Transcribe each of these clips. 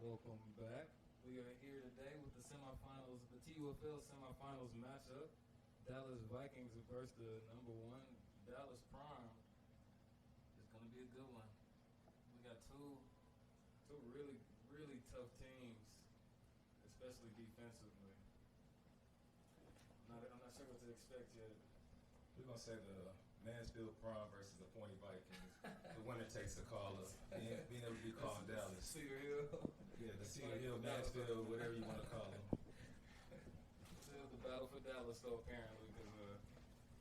Welcome back. We are here today with the semifinals, the TUFL semifinals matchup. Dallas Vikings versus the number one Dallas Prime. It's going to be a good one. We got two really tough teams, especially defensively. I'm not sure what to expect yet. We're going to say the Mansfield Prime versus the Pointy Vikings. The winner takes the call of being able to be called Dallas. Cedar Hill. Yeah, the Cedar Hill, Mansfield, whatever you want to call them. Still the battle for Dallas, though, apparently, because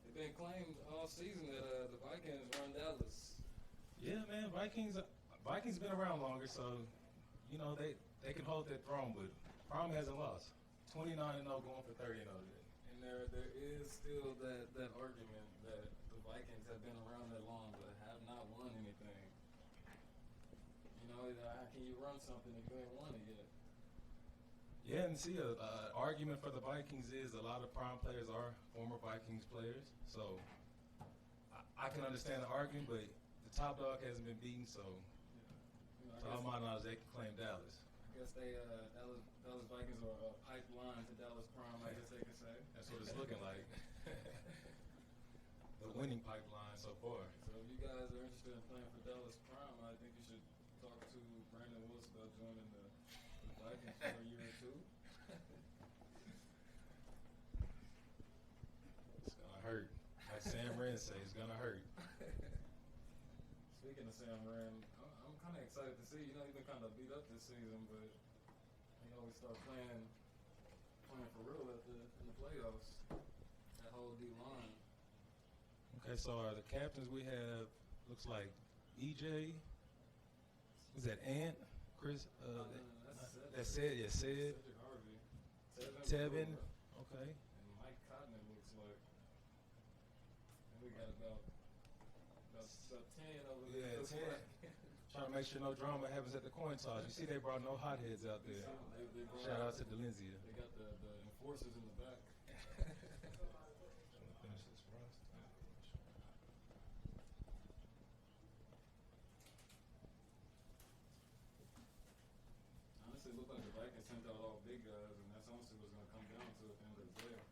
it's been claimed all season that the Vikings run Dallas. Yeah, man, Vikings been around longer, so, you know, they can hold their throne, but Prime hasn't lost. 29-0 going for 30-0 today. And there is still that argument that the Vikings have been around that long but have not won anything. You know, how can you run something if you ain't won it yet? Yeah, and see, an argument for the Vikings is a lot of Prime players are former Vikings players, so I can understand the argument, but the top dog hasn't been beaten, so to all my knowledge, they can claim Dallas. I guess Dallas Vikings are a pipeline to Dallas Prime, I guess they could say. That's what it's looking like. The winning pipeline so far. So if you guys are interested in playing for Dallas Prime, I think you should talk to Brandon Willis about joining the Vikings for a year or two. It's going to hurt. Like Sam Wren say, it's going to hurt. Speaking of Sam Wren, I'm kind of excited to see. You know, he's been kind of beat up this season, but he always start playing for real in the playoffs. That whole D line. Okay, so the captains we have looks like EJ. Was that Ant? Chris? That's Sid. Yeah, Sid. Cedric Harvey. Tevin. Okay. And Mike Cotton, it looks like. And we got about 10 over there. Yeah, 10. Trying to make sure no drama happens at the coin toss. You see they brought no hotheads out there. Shout out to Delencia. They got the enforcers in the back. Finish this for us. Honestly, it looked like the Vikings sent out all big guys, and that's honestly what's going to come down to at the end of the day.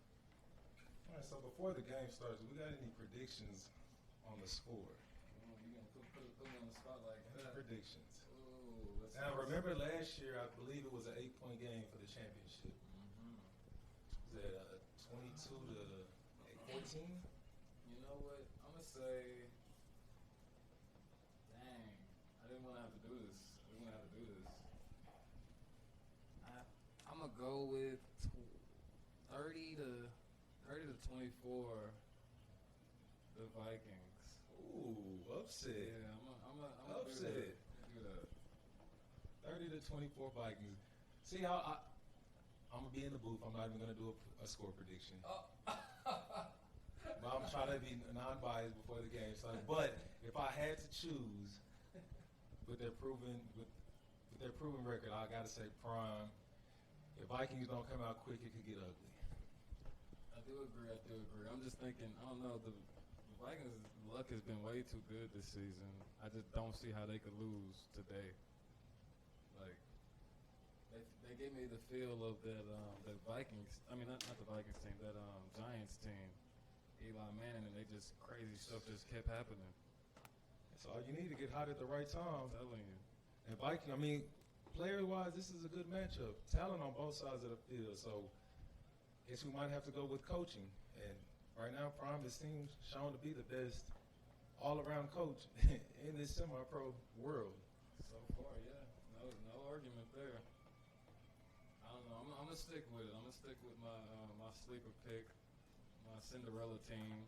All right, so before the game starts, we got any predictions on the score? You're going to put me on the spot like that. Predictions. Ooh, Now, remember last year, I believe it was an 8-point game for the championship. Was that 22 to 14? You know what? I'm going to say, dang, I didn't want to have to do this. I'm going to go with 30 to 24, the Vikings. Ooh, upset. Yeah, I'm Upset. do that. 30 to 24 Vikings. See how I'm going to be in the booth. I'm not even going to do a score prediction. Oh. But I'm trying to be non-biased before the game starts. But if I had to choose, with their proven record, I got to say Prime. If Vikings don't come out quick, it could get ugly. I do agree. I'm just thinking, I don't know, the Vikings' luck has been way too good this season. I just don't see how they could lose today. Like, they gave me the feel of that Vikings, I mean, not the Vikings team, that Giants team, Eli Manning, and they just crazy stuff just kept happening. That's all you need to get hot at the right time. I'm telling you. And Viking, I mean, player-wise, this is a good matchup. Talent on both sides of the field, so I guess we might have to go with coaching. And right now, Prime has seems shown to be the best all-around coach in this semi-pro world. So far, yeah. No argument there. I don't know. I'm going to stick with it. I'm going to stick with my sleeper pick, my Cinderella team.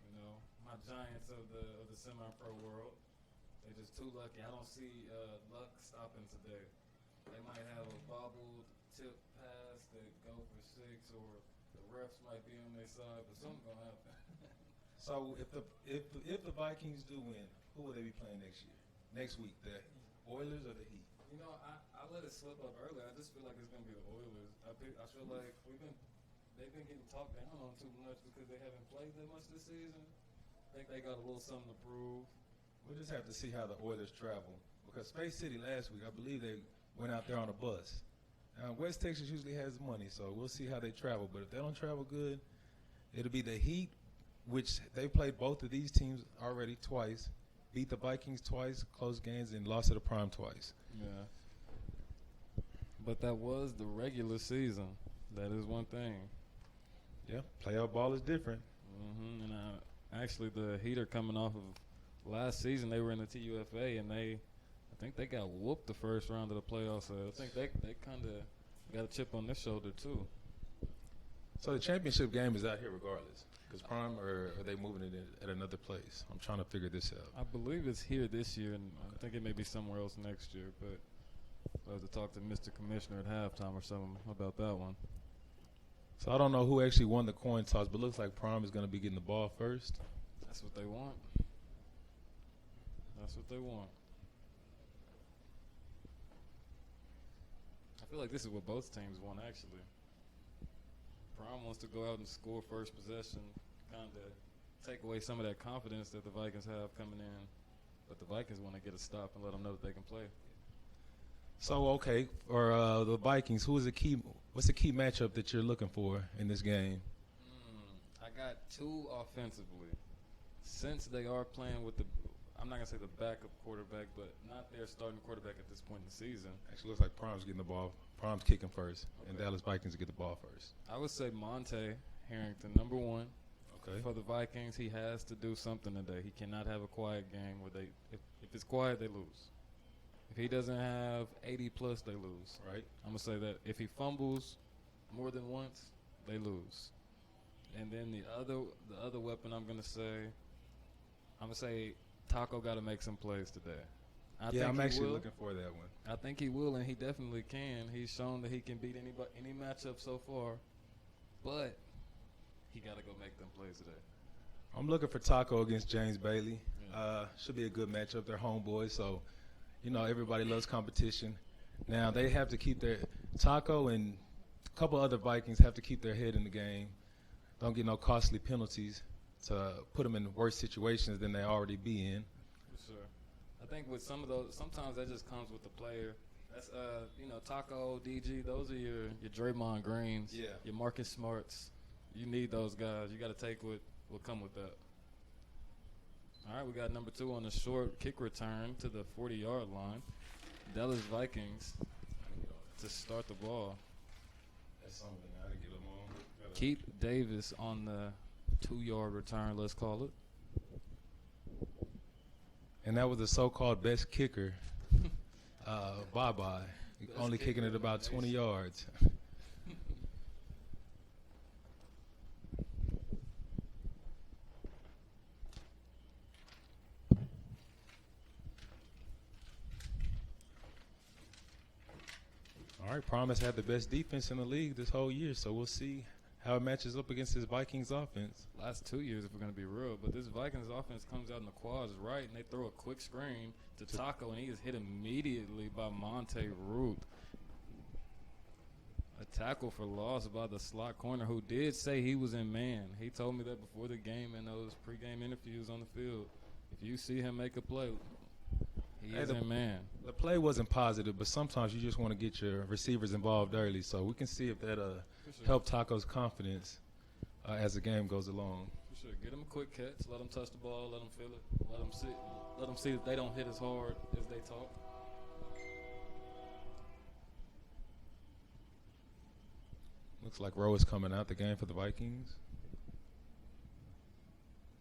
You know, my Giants of the semi-pro world. They're just too lucky. I don't see luck stopping today. They might have a bobbled tip pass that go for 6, or the refs might be on their side, but something's gonna happen. So if the Vikings do win, who will they be playing next week? The Oilers or the Heat? You know, I let it slip up earlier. I just feel like it's gonna be the Oilers. I feel like they've been getting talked down on too much because they haven't played that much this season. I think they got a little something to prove. We'll just have to see how the Oilers travel. Because Space City last week, I believe they went out there on a bus. Now, West Texas usually has money, so we'll see how they travel. But if they don't travel good, it'll be the Heat, which they played both of these teams already twice, beat the Vikings twice, close games, and lost to the Prime twice. Yeah. But that was the regular season. That is one thing. Yeah, playoff ball is different. And actually, the Heat are coming off of last season. They were in the TUFA, and I think they got whooped the first round of the playoffs. So I think they kind of got a chip on their shoulder too. So the championship game is out here regardless. Because Prime, or are they moving it at another place? I'm trying to figure this out. I believe it's here this year, and I think it may be somewhere else next year. But I have to talk to Mr. Commissioner at halftime or something about that one. So I don't know who actually won the coin toss, but it looks like Prime is going to be getting the ball first. That's what they want. That's what they want. I feel like this is what both teams want, actually. Prime wants to go out and score first possession, kind of take away some of that confidence that the Vikings have coming in. But the Vikings want to get a stop and let them know that they can play. So, okay, for the Vikings, what's the key matchup that you're looking for in this game? I got two offensively. Since they are playing with I'm not going to say the backup quarterback, but not their starting quarterback at this point in the season. Actually, looks like Prime's getting the ball. Prime's kicking first, and Dallas Vikings get the ball first. I would say Monte Harrington, number one. Okay. For the Vikings, he has to do something today. He cannot have a quiet game where if it's quiet, they lose. If he doesn't have 80-plus, they lose. Right. I'm going to say that. If he fumbles more than once, they lose. And then the other weapon I'm going to say Taco got to make some plays today. I'm actually looking for that one. I think he will, and he definitely can. He's shown that he can beat any matchup so far, but he got to go make them plays today. I'm looking for Taco against James Bailey. Should be a good matchup. They're homeboys, so everybody loves competition. Now they have to keep their Taco and a couple other Vikings have to keep their head in the game. Don't get no costly penalties to put them in worse situations than they already be in. For sure. I think with some of those, sometimes that just comes with the player. That's Taco, DG. Those are your Draymond Greens, your Marcus Smarts. You need those guys. You got to take what will come with that. All right, we got number 2 on the short kick return to the 40-yard line. Dallas Vikings to start the ball. That's something I didn't get them on. Keith Davis on the 2-yard return, let's call it. And that was the so-called best kicker. Bye-bye. Only kicking it about 20 yards. All right, Promise had the best defense in the league this whole year, so we'll see how it matches up against this Vikings offense. Last 2 years, if we're going to be real, but this Vikings offense comes out in the quads right, and they throw a quick screen to Taco, and he is hit immediately by Monte Root. A tackle for loss by the slot corner, who did say he was in man. He told me that before the game in those pregame interviews on the field. If you see him make a play, he is in man. The play wasn't positive, but sometimes you just want to get your receivers involved early, so we can see if that help Taco's confidence as the game goes along. For sure. Get him a quick catch. Let him touch the ball. Let him feel it. Let him see that they don't hit as hard as they talk. Looks like Rowe is coming out the game for the Vikings.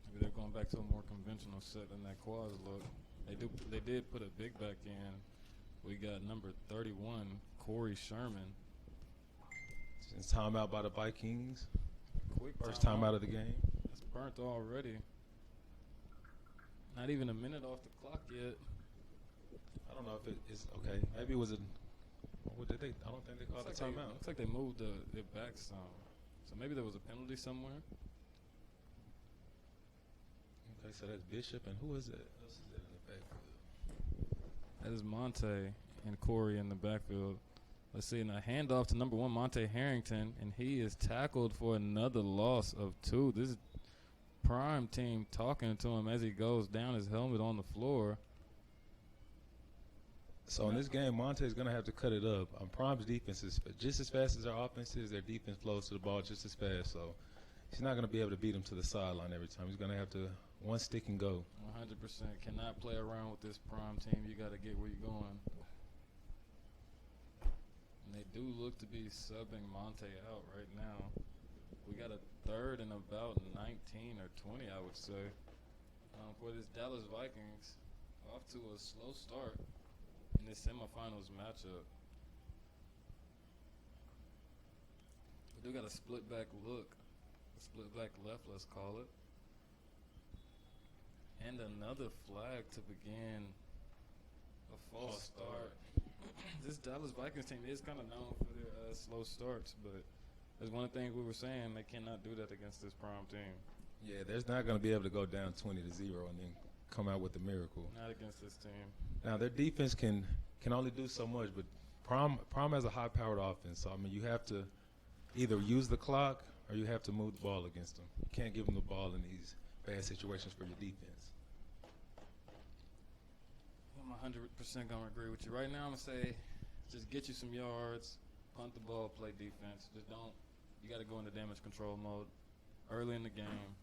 Maybe they're going back to a more conventional set than that quads look. They did put a big back in. We got number 31, Corey Sherman. It's timeout by the Vikings. Quick First time out of the game. It's burnt already. Not even a minute off the clock yet. I don't know if it is okay. Maybe it was a. What did they? I don't think they called the timeout. Looks like they moved it back some. So maybe there was a penalty somewhere. Okay, so that's Bishop, and who is it? Who else is that in the backfield? That is Monte and Corey in the backfield. Let's see, and a handoff to number 1, Monte Harrington, and he is tackled for another loss of 2. This is Prime team talking to him as he goes down, his helmet on the floor. So in this game, Monte's going to have to cut it up. Prime's defense is just as fast as their offense is. Their defense flows to the ball just as fast. So he's not going to be able to beat him to the sideline every time. He's going to have to one stick and go. 100%. Cannot play around with this Prime team. You got to get where you're going. And they do look to be subbing Monte out right now. We got a third and about 19 or 20, I would say, for this Dallas Vikings. Off to a slow start in this semifinals matchup. We do got a split back look, a split back left, let's call it. And another flag to begin a false start. This Dallas Vikings team is kind of known for their slow starts, but there's one thing we were saying, they cannot do that against this Prime team. Yeah, there's not going to be able to go down 20-0 and then come out with a miracle. Not against this team. Now, their defense can only do so much, but Prime has a high-powered offense. So, I mean, you have to either use the clock or you have to move the ball against them. You can't give them the ball in these bad situations for your defense. I'm 100% going to agree with you. Right now, I'm going to say just get you some yards, punt the ball, play defense. Just don't – you got to go into damage control mode early in the game.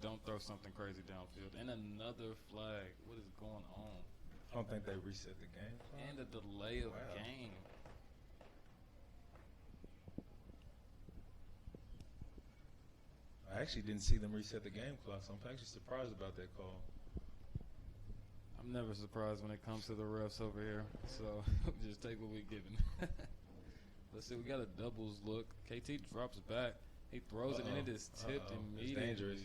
Don't throw something crazy downfield. And another flag. What is going on? I don't think they reset the game. And a delay of game. I actually didn't see them reset the game clock, so I'm actually surprised about that call. I'm never surprised when it comes to the refs over here. So just take what we're given. Let's see. We got a doubles look. KT drops back. He throws it, and it is tipped immediately. It's dangerous.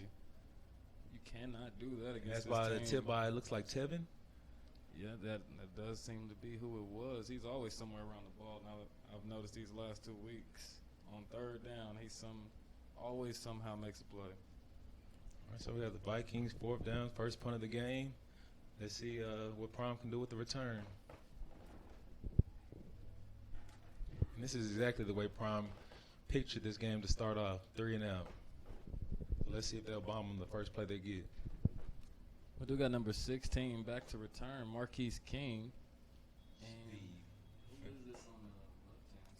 You cannot do that against That's this by team. the tip by, it looks like Tevin. Yeah, that does seem to be who it was. He's always somewhere around the ball. Now that I've noticed these last 2 weeks, on third down, he always somehow makes a play. All right, so we have the Vikings, fourth down, first punt of the game. Let's see what Prime can do with the return. And this is exactly the way Prime pictured this game to start off, 3 and out. Let's see if they'll bomb them the first play they get. We do got number 16 back to return, Marquise King. And who is this on the left-hand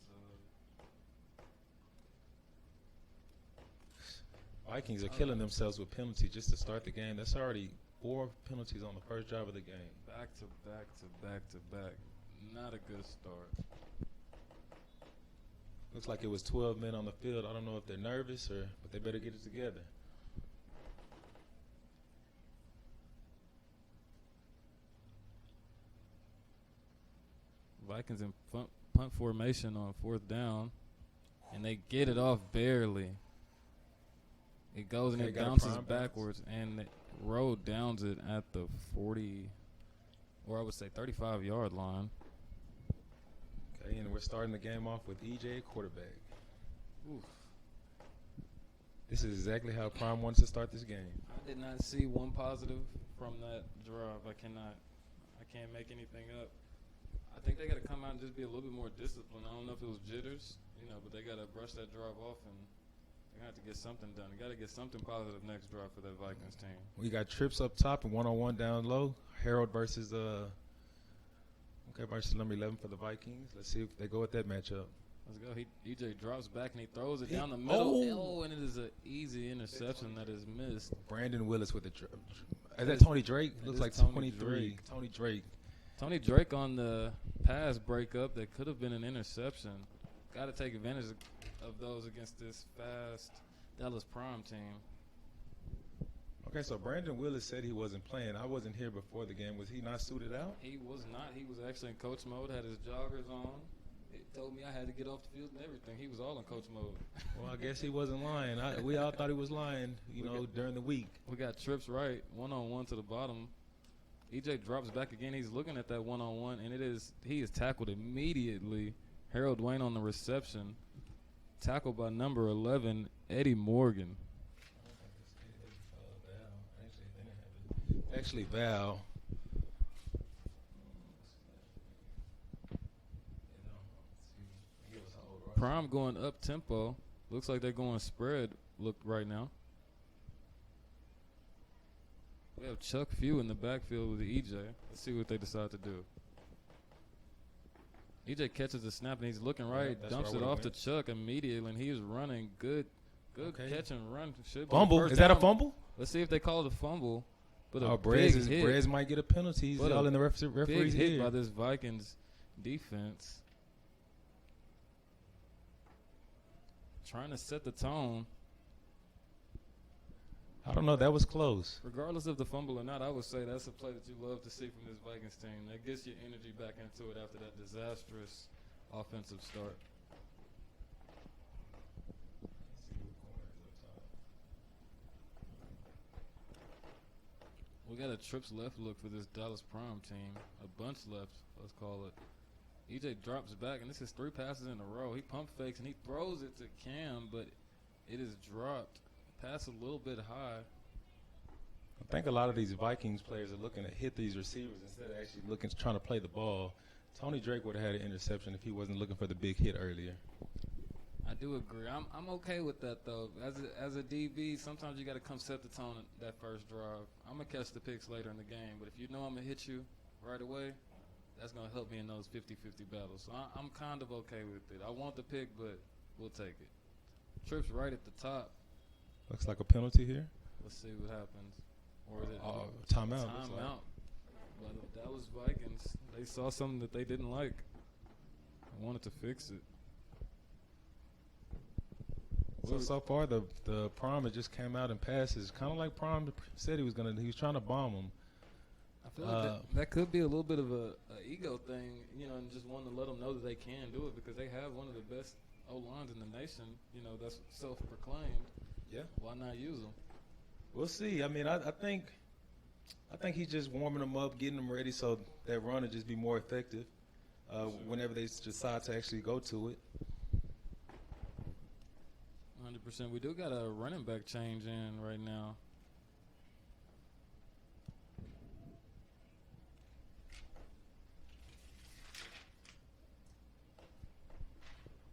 side? Vikings are killing themselves with penalties just to start the game. That's already 4 penalties on the first drive of the game. Back to back to back to back. Not a good start. Looks like it was 12 men on the field. I don't know if they're nervous but they better get it together. Vikings in punt formation on fourth down, and they get it off barely. It goes and it bounces backwards, and the road downs it at the 40, or I would say 35-yard line. Okay, and we're starting the game off with EJ at quarterback. Oof. This is exactly how Prime wants to start this game. I did not see one positive from that drive. I can't make anything up. I think they got to come out and just be a little bit more disciplined. I don't know if it was jitters, but they got to brush that drive off, and they're going to have to get something done. They got to get something positive next drive for that Vikings team. We got trips up top and one-on-one down low. Harold versus number 11 for the Vikings. Let's see if they go with that matchup. Let's go. EJ drops back and he throws it down the middle. And it is an easy interception that is missed. Brandon Willis with the drop. Is that Tony Drake? Looks like 23. Tony Drake. Tony Drake on the pass breakup that could have been an interception. Got to take advantage of those against this fast Dallas Prime team. Okay, so Brandon Willis said he wasn't playing. I wasn't here before the game. Was he not suited out? He was not. He was actually in coach mode, had his joggers on. It told me I had to get off the field and everything. He was all in coach mode. Well, I guess he wasn't lying. We all thought he was lying, during the week. We got trips right, one-on-one to the bottom. EJ drops back again. He's looking at that one-on-one, and he is tackled immediately. Harold Wayne on the reception. Tackled by number 11, Eddie Morgan. Actually, Val. Prime going up tempo. Looks like they're going spread look right now. We have Chuck Few in the backfield with the EJ. Let's see what they decide to do. EJ catches the snap and he's looking right, that's dumps where I it off would've to Chuck immediately, and he was running good Okay. catch and run. Should be Fumble. first Is that a down. fumble? Let's see if they call it a fumble. But a Oh, big hit, Brez might get a penalty. He's But a all in the big referee's hit head. by this Vikings defense. Trying to set the tone. I don't know. That was close. Regardless of the fumble or not, I would say that's a play that you love to see from this Vikings team. That gets your energy back into it after that disastrous offensive start. We got a trips left look for this Dallas Prime team. A bunch left, let's call it. EJ drops back, and this is 3 passes in a row. He pump fakes, and he throws it to Cam, but it is dropped. Pass a little bit high. I think a lot of these Vikings players are looking to hit these receivers instead of actually trying to play the ball. Tony Drake would have had an interception if he wasn't looking for the big hit earlier. I do agree. I'm okay with that, though. As a DB, sometimes you got to come set the tone that first drive. I'm going to catch the picks later in the game, but if you know I'm going to hit you right away, that's going to help me in those 50-50 battles. So I'm kind of okay with it. I want the pick, but we'll take it. Trips right at the top. Looks like a penalty here. Let's see what happens. Or is it timeout. Timeout. But the Dallas Vikings, they saw something that they didn't like. They wanted to fix it. So far the Prime just came out and passes, kind of like Prime said he was gonna. He was trying to bomb him. I feel like that could be a little bit of a ego thing, and just wanting to let them know that they can do it because they have one of the best O-lines in the nation. That's self-proclaimed. Yeah. Why not use them? We'll see. I mean, I think he's just warming them up, getting them ready so that run will just be more effective whenever they decide to actually go to it. 100%. We do got a running back change in right now.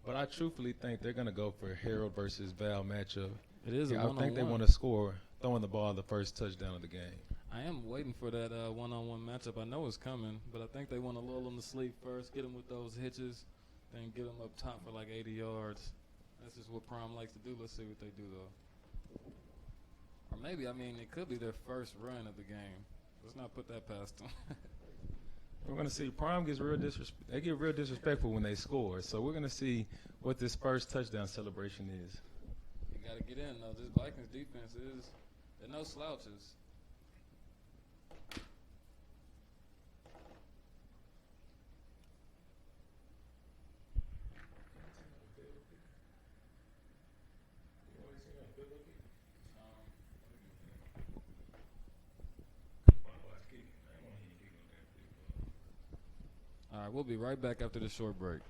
But I truthfully think they're going to go for Harold versus Val matchup. It is a I one-on-one. think they want to score throwing the ball the first touchdown of the game. I am waiting for that one-on-one matchup. I know it's coming, but I think they want to lull them to sleep first, get them with those hitches, then get them up top for like 80 yards. That's just what Prime likes to do. Let's see what they do, though. Or maybe, it could be their first run of the game. Let's not put that past them. We're going to see Prime gets they get real disrespectful when they score. So we're going to see what this first touchdown celebration is. You got to get in, though. This Vikings defense they're no slouches. All right, we'll be right back after this short break.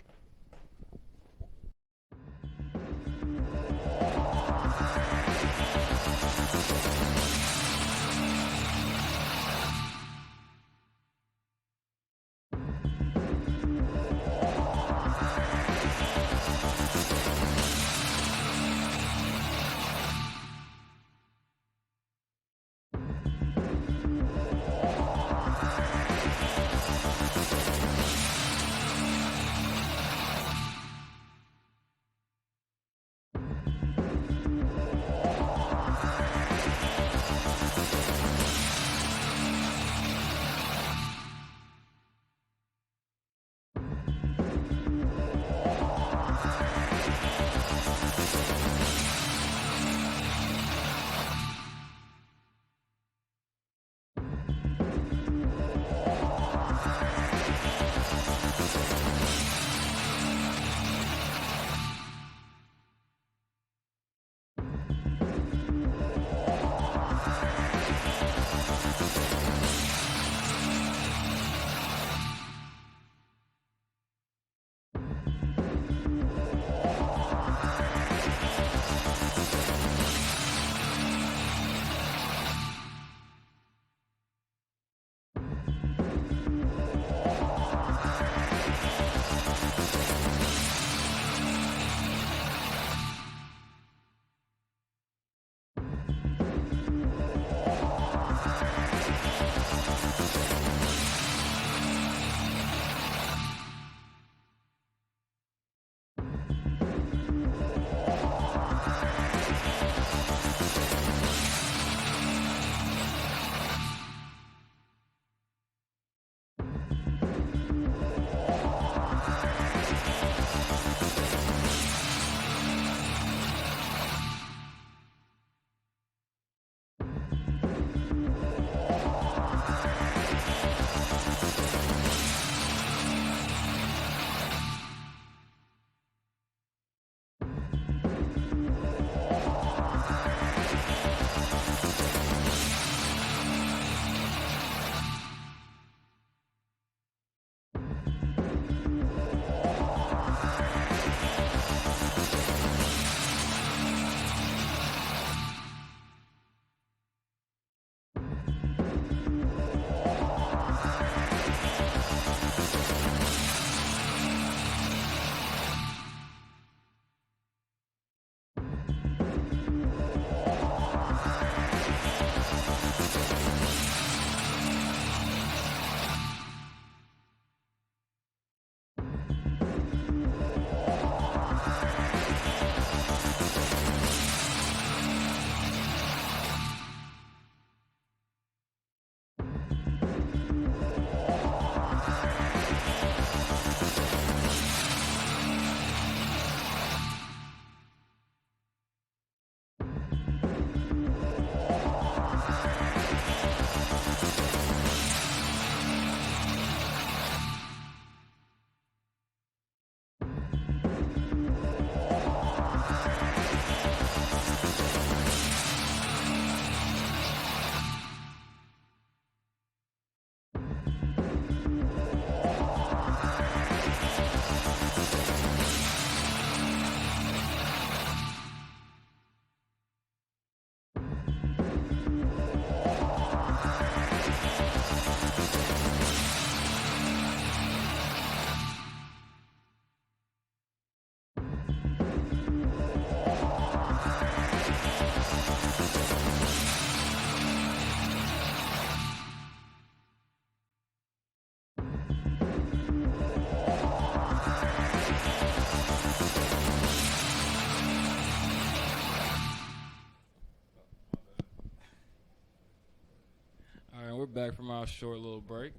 back from our short little break.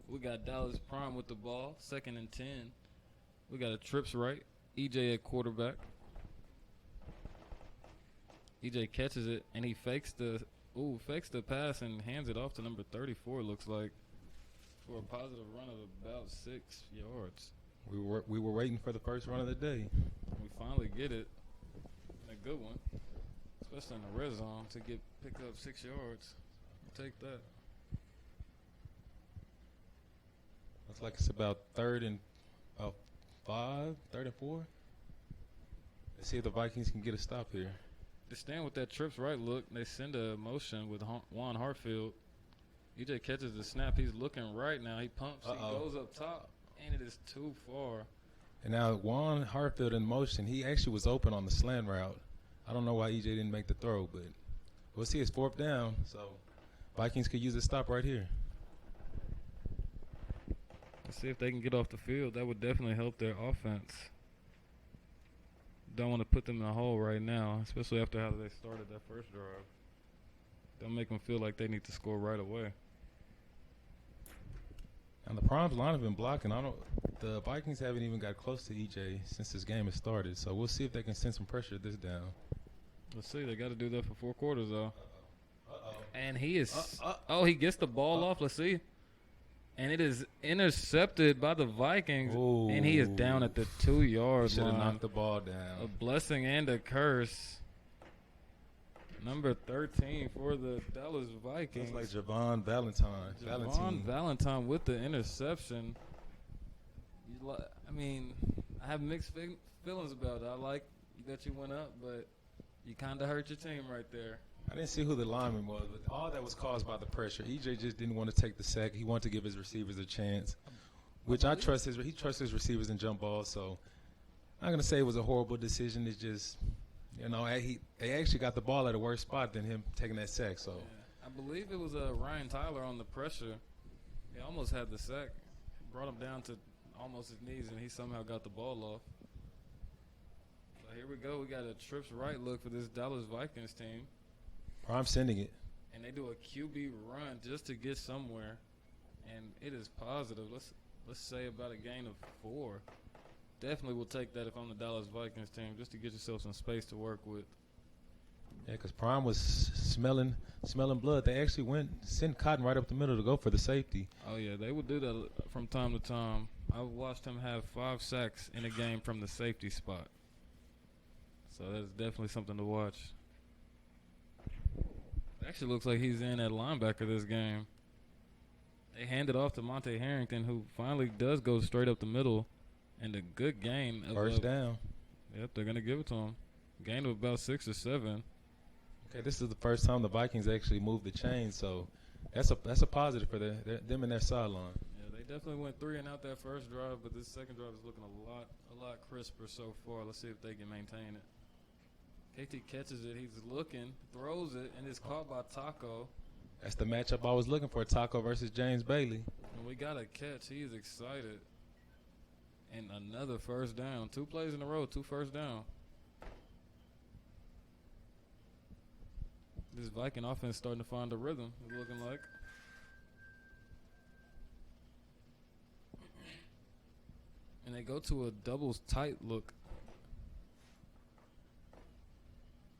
We got Dallas Prime with the ball, 2nd and 10. We got a trips right. EJ at quarterback. EJ catches it, and he fakes the pass and hands it off to number 34, looks like, for a positive run of about 6 yards. We were waiting for the first run of the day. We finally get it. A good one, especially in the red zone, to pick up 6 yards. We'll take that. Looks like it's about 3rd and 5, 3rd and 4. Let's see if the Vikings can get a stop here. They stand with that trips right look. They send a motion with Juan Hartfield. EJ catches the snap. He's looking right now. He pumps. He goes up top, and it is too far. And now Juan Hartfield in motion. He actually was open on the slant route. I don't know why EJ didn't make the throw, but we'll see. It's 4th down, so Vikings could use a stop right here. Let's see if they can get off the field. That would definitely help their offense. Don't want to put them in a hole right now, especially after how they started that first drive. Don't make them feel like they need to score right away. And the Prime's line have been blocking. The Vikings haven't even got close to EJ since this game has started. So we'll see if they can send some pressure this down. Let's see. They got to do that for 4 quarters, though. And he is. He gets the ball off. Let's see. And it is intercepted by the Vikings. Ooh. And he is down at the 2-yard line. Should have knocked the ball down. A blessing and a curse. Number 13 for the Dallas Vikings. Looks like Javon Valentine. Valentine with the interception. I have mixed feelings about it. I like that you went up, but you kind of hurt your team right there. I didn't see who the lineman was, but all that was caused by the pressure. EJ just didn't want to take the sack. He wanted to give his receivers a chance, which I trust. He trusts his receivers in jump balls, so I'm not going to say it was a horrible decision. It's just, they actually got the ball at a worse spot than him taking that sack. So I believe it was Ryan Tyler on the pressure. He almost had the sack, brought him down to almost his knees, and he somehow got the ball off. So here we go. We got a trips right look for this Dallas Vikings team. I'm sending it. And they do a QB run just to get somewhere, and it is positive. Let's say about a gain of 4. Definitely will take that if I'm the Dallas Vikings team, just to get yourself some space to work with. Yeah, because Prime was smelling blood. They actually sent Cotton right up the middle to go for the safety. Oh, yeah, they would do that from time to time. I've watched him have 5 sacks in a game from the safety spot. So that's definitely something to watch. It actually looks like he's in at linebacker this game. They hand it off to Monte Harrington, who finally does go straight up the middle. And a good gain. First down. Yep, they're going to give it to him. Gain of about 6 or 7. Okay, this is the first time the Vikings actually moved the chain, so that's a positive for them and their sideline. Yeah, they definitely went 3 and out that first drive, but this second drive is looking a lot crisper so far. Let's see if they can maintain it. KT catches it. He's looking, throws it, and it's caught by Taco. That's the matchup I was looking for, Taco versus James Bailey. And we got a catch. He is excited. And another first down. 2 plays in a row, 2 first down. This Viking offense starting to find a rhythm, it's looking like. And they go to a doubles tight look.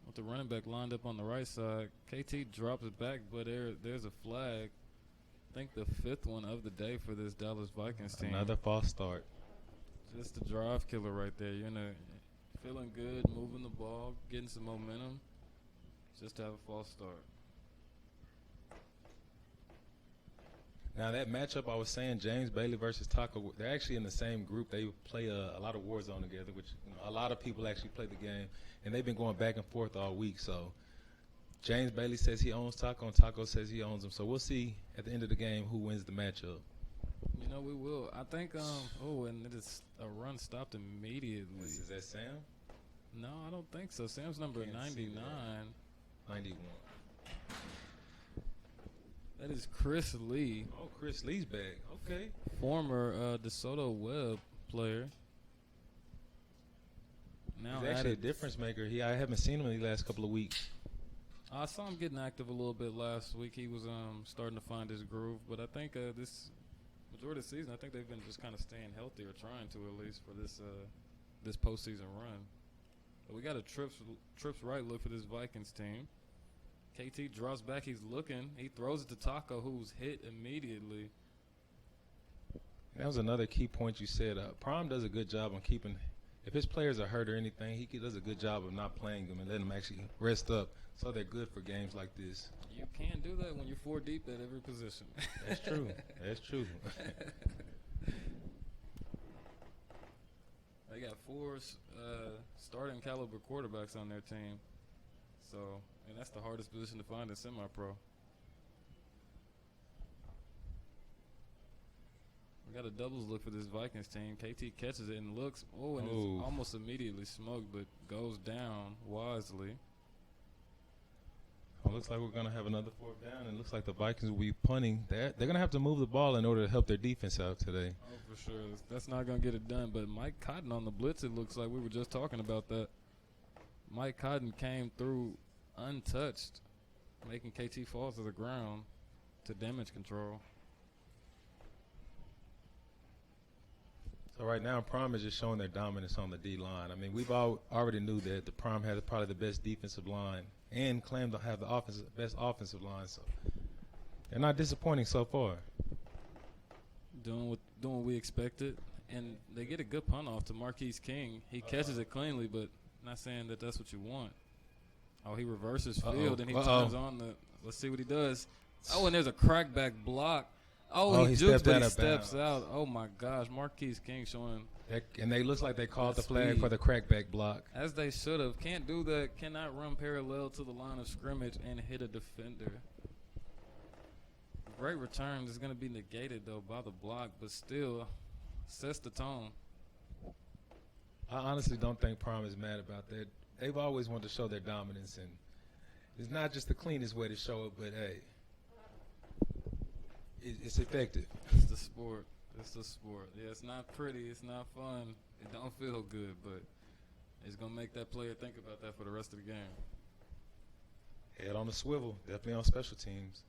With the running back lined up on the right side. KT drops it back, but there's a flag. I think the 5th one of the day for this Dallas Vikings team. Another false start. Just a drive killer right there. You're feeling good, moving the ball, getting some momentum. Just to have a false start. Now that matchup I was saying, James Bailey versus Taco, they're actually in the same group. They play a lot of Warzone together, which a lot of people actually play the game, and they've been going back and forth all week. So James Bailey says he owns Taco, and Taco says he owns him. So we'll see at the end of the game who wins the matchup. We will. I think. And it is a run stopped immediately. Is that Sam? No, I don't think so. Sam's number 99. 91. That is Chris Lee. Oh, Chris Lee's back. Okay. Former DeSoto Webb player. Now he's actually a difference maker. I haven't seen him in the last couple of weeks. I saw him getting active a little bit last week. He was starting to find his groove, but I think this majority of the season, I think they've been just kind of staying healthy or trying to at least for this postseason run. But we got a trips right look for this Vikings team. KT draws back. He's looking. He throws it to Taco, who's hit immediately. That was another key point you said. Prime does a good job on keeping. If his players are hurt or anything, he does a good job of not playing them and letting them actually rest up, so they're good for games like this. You can't do that when you're 4 deep at every position. That's true. That's true. They got 4 starting caliber quarterbacks on their team. So, and that's the hardest position to find in semi-pro. We got a doubles look for this Vikings team. KT catches it and looks, and it's almost immediately smoked, but goes down wisely. Well, looks like we're going to have another 4th down, and looks like the Vikings will be punting. They're going to have to move the ball in order to help their defense out today. Oh, for sure. That's not going to get it done. But Mike Cotton on the blitz, it looks like we were just talking about that. Mike Cotton came through untouched, making KT fall to the ground to damage control. So right now, Prime is just showing their dominance on the D-line. I mean, we've already knew that the Prime had probably the best defensive line and claimed to have the best offensive line. So they're not disappointing so far. Doing what we expected, and they get a good punt off to Marquise King. He catches it cleanly, but not saying that that's what you want. Oh, he reverses field, and he turns on the – let's see what he does. Oh, and there's a crackback block. Oh, he jukes, but he steps out. Oh, my gosh. Marquise King showing – and they looks like they called the flag speed for the crackback block. As they should have. Can't do that. Cannot run parallel to the line of scrimmage and hit a defender. Great return is going to be negated, though, by the block, but still sets the tone. I honestly don't think Prime is mad about that. They've always wanted to show their dominance, and it's not just the cleanest way to show it, but, hey, it's effective. It's the sport. It's the sport. Yeah, it's not pretty. It's not fun. It don't feel good, but it's going to make that player think about that for the rest of the game. Head on the swivel. Definitely on special teams.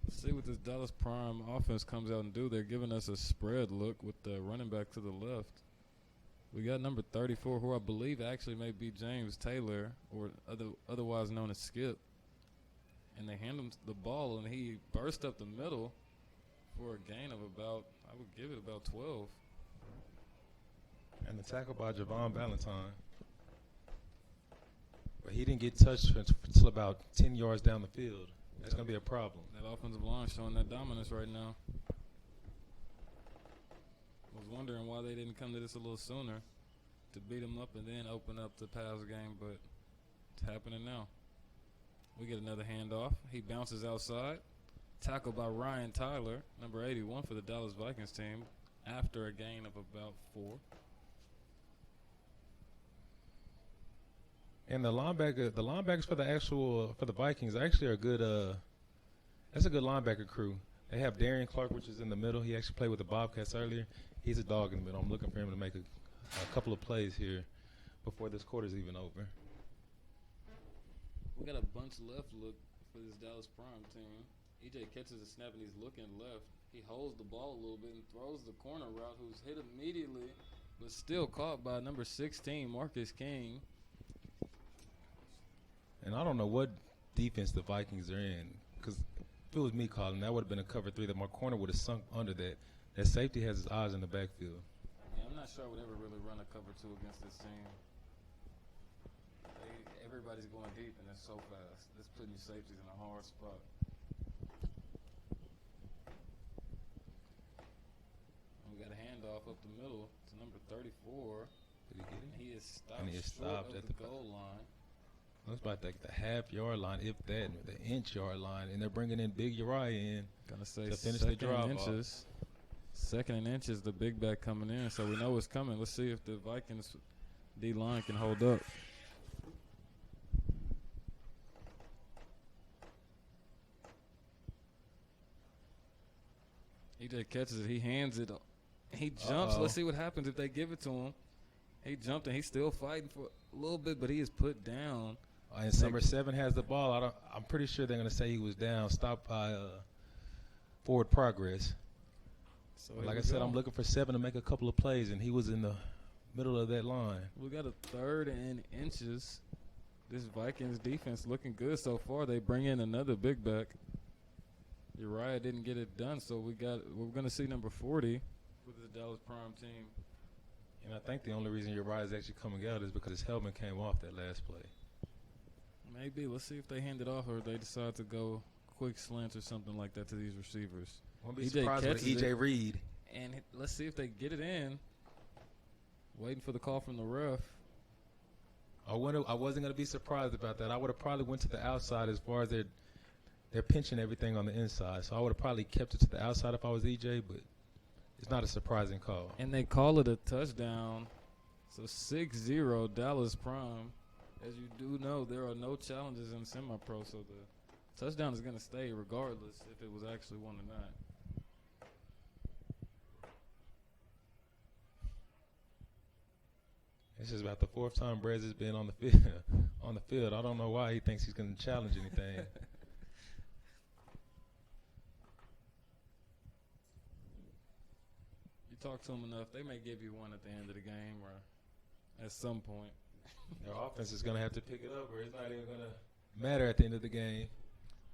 Let's see what this Dallas Prime offense comes out and do. They're giving us a spread look with the running back to the left. We got number 34, who I believe actually may be James Taylor, or otherwise known as Skip. And they hand him the ball, and he burst up the middle for a gain of about, I would give it about 12. And the tackle by Javon Valentine. But he didn't get touched until about 10 yards down the field. That's going to be a problem. That offensive line showing that dominance right now. I was wondering why they didn't come to this a little sooner to beat them up and then open up the pass game, but it's happening now. We get another handoff. He bounces outside. Tackled by Ryan Tyler, number 81 for the Dallas Vikings team, after a gain of about 4. And the linebackers for the Vikings actually are good. That's a good linebacker crew. They have Darian Clark, which is in the middle. He actually played with the Bobcats earlier. He's a dog in the middle. I'm looking for him to make a couple of plays here before this quarter's even over. We got a bunch left look for this Dallas Prime team. EJ catches a snap and he's looking left. He holds the ball a little bit and throws the corner route, who's hit immediately, but still caught by number 16, Marcus King. And I don't know what defense the Vikings are in, because if it was me calling, that would have been a cover 3 that my corner would have sunk under that. That safety has his eyes in the backfield. Yeah, I'm not sure I would ever really run a cover 2 against this team. Everybody's going deep, and it's so fast. It's putting your safeties in a hard spot. And we got a handoff up the middle to number 34. Did he get it? He is stopped, and he is stopped at the goal line. Looks like the half-yard line, if that, the inch-yard line, and they're bringing in Big Uriah in Gonna say to finish the drive inches. Second and inches, the big back coming in, so we know it's coming. Let's see if the Vikings D-line can hold up. EJ catches it. He hands it. He jumps. Let's see what happens if they give it to him. He jumped and he's still fighting for a little bit, but he is put down. And Summer 7 has the ball. I'm pretty sure they're going to say he was down, stopped by forward progress. So like I said, I'm looking for 7 to make a couple of plays, and he was in the middle of that line. We got a 3rd and inches. This Vikings defense looking good so far. They bring in another big back. Uriah didn't get it done, so we're going to see number 40 with the Dallas Prime team. And I think the only reason Uriah is actually coming out is because his helmet came off that last play. Maybe. Let's see if they hand it off or they decide to go quick slants or something like that to these receivers. Won't be surprised with E.J. Reed. And let's see if they get it in. Waiting for the call from the ref. I wasn't going to be surprised about that. I would have probably went to the outside as far as they're pinching everything on the inside. So I would have probably kept it to the outside if I was E.J., but it's not a surprising call. And they call it a touchdown. So 6-0 Dallas Prime. As you do know, there are no challenges in semi-pro, so the touchdown is going to stay regardless if it was actually one or not. This is about the 4th time Brez has been on the field. I don't know why he thinks he's going to challenge anything. You talk to them enough, they may give you one at the end of the game or at some point. Their offense is going to have to pick it up, or it's not even going to matter at the end of the game.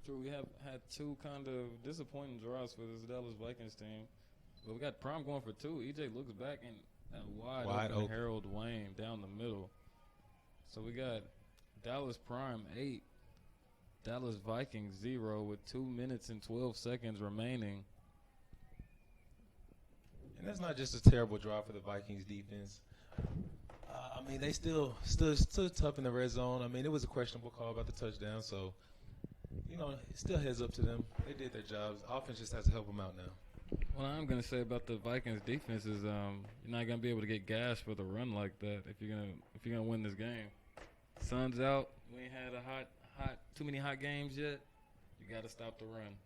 True, we have had 2 kind of disappointing drives for this Dallas Vikings team. But we got Prime going for 2. EJ looks back and wide open Harold Wayne down the middle. So we got Dallas Prime 8, Dallas Vikings 0 with 2 minutes and 12 seconds remaining. And that's not just a terrible drive for the Vikings defense. I mean, they still stood tough in the red zone. I mean, it was a questionable call about the touchdown, so, it still heads up to them. They did their jobs. Offense just has to help them out now. What I'm going to say about the Vikings defense is you're not going to be able to get gas for the run like that if you're gonna win this game. Sun's out. We ain't had too many hot games yet. You got to stop the run.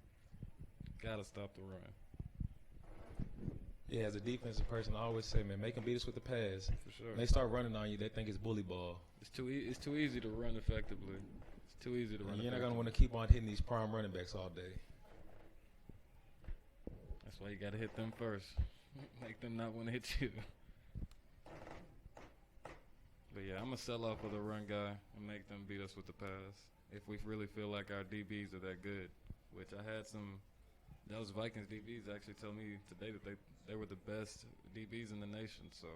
Yeah, as a defensive person, I always say, man, make them beat us with the pass. For sure. When they start running on you, they think it's bully ball. It's too easy to run effectively. It's too easy to run. You're not going to want to keep on hitting these prime running backs all day. That's why you got to hit them first. Make them not want to hit you. But yeah, I'm going to sell off with a run guy and make them beat us with the pass if we really feel like our DBs are that good, which I had some Dallas Vikings DBs actually tell me today that they were the best DBs in the nation, so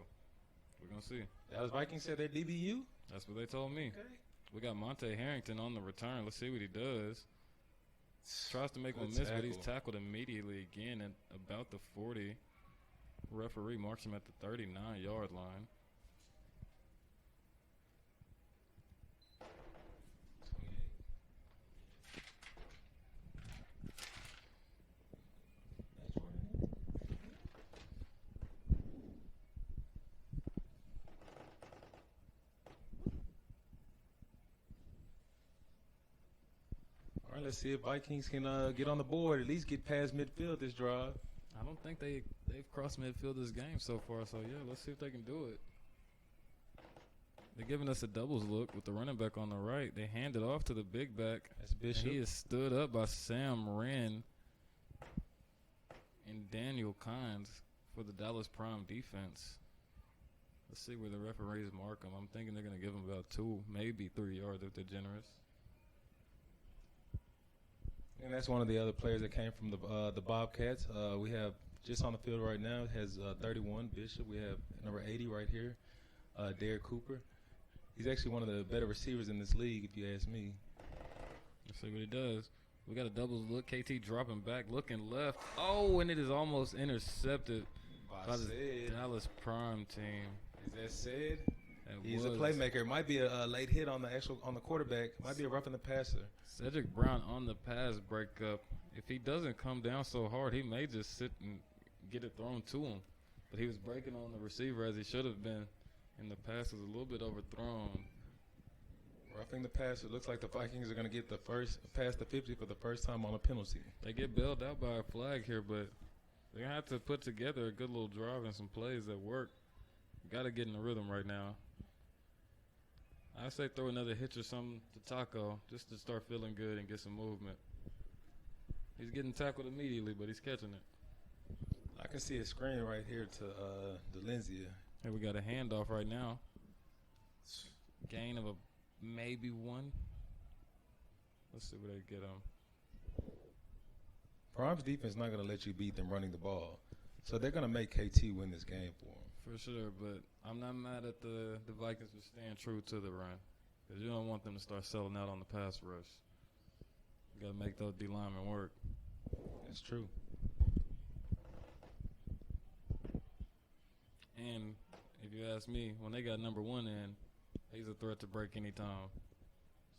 we're going to see. Dallas Vikings said they're DBU? That's what they told me. Okay. We got Monte Harrington on the return. Let's see what he does. Tries to make one miss, but he's tackled immediately again at about the 40. Referee marks him at the 39-yard line. All right, let's see if Vikings can get on the board, at least get past midfield this drive. I don't think they've crossed midfield this game so far, so yeah, let's see if they can do it. They're giving us a doubles look with the running back on the right. They hand it off to the big back. That's Bishop. And he is stood up by Sam Wren and Daniel Kynes for the Dallas Prime defense. Let's see where the referees mark them. I'm thinking they're going to give them about 2, maybe 3 yards if they're generous. And that's one of the other players that came from the Bobcats. We have just on the field right now has 31, Bishop. We have number 80 right here, Derek Cooper. He's actually one of the better receivers in this league, if you ask me. Let's see what he does. We got a doubles look. KT dropping back, looking left. Oh, and it is almost intercepted by the Dallas Prime team. Is that said? He's a playmaker. It might be a late hit on the quarterback. Might be a roughing the passer. Cedric Brown on the pass breakup. If he doesn't come down so hard, he may just sit and get it thrown to him. But he was breaking on the receiver as he should have been, and the pass was a little bit overthrown. Roughing the passer. Looks like the Vikings are going to get the first past the 50 for the first time on a penalty. They get bailed out by a flag here, but they're going to have to put together a good little drive and some plays that work. Got to get in the rhythm right now. I say throw another hitch or something to Taco just to start feeling good and get some movement. He's getting tackled immediately, but he's catching it. I can see a screen right here to Delencia. Hey, we got a handoff right now. Gain of maybe one. Let's see where they get him. Prime's defense not going to let you beat them running the ball. So they're going to make KT win this game for them. For sure, but I'm not mad at the Vikings for staying true to the run. Because you don't want them to start selling out on the pass rush. You got to make those D linemen work. That's true. And if you ask me, when they got number one in, he's a threat to break any time.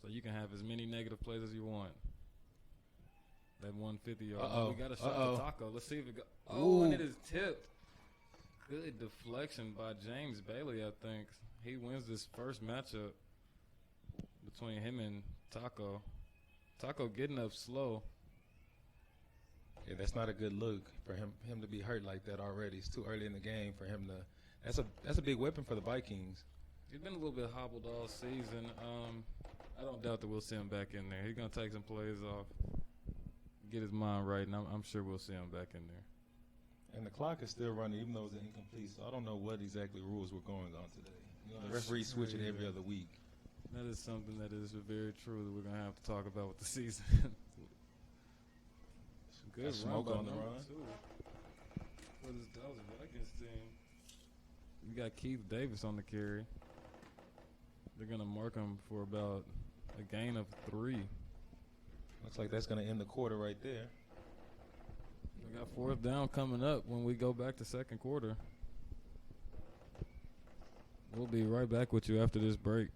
So you can have as many negative plays as you want. That 150 yard. We got a shot to Taco. Let's see if it goes. Oh, and it is tipped. Good deflection by James Bailey, I think. He wins this first matchup between him and Taco. Taco getting up slow. Yeah, that's not a good look for him to be hurt like that already. It's too early in the game for him to. That's a big weapon for the Vikings. He's been a little bit hobbled all season. I don't doubt that we'll see him back in there. He's gonna take some plays off, get his mind right, and I'm sure we'll see him back in there. And the clock is still running, even though it's incomplete. So I don't know what exactly rules we're going on today. The referees switch it every other week. That is something that is very true that we're gonna have to talk about with the season. Good smoke on the run. For this Dallas Vikings team, you got Keith Davis on the carry. They're gonna mark him for about a gain of 3. Looks like that's gonna end the quarter right there. We got 4th down coming up when we go back to second quarter. We'll be right back with you after this break.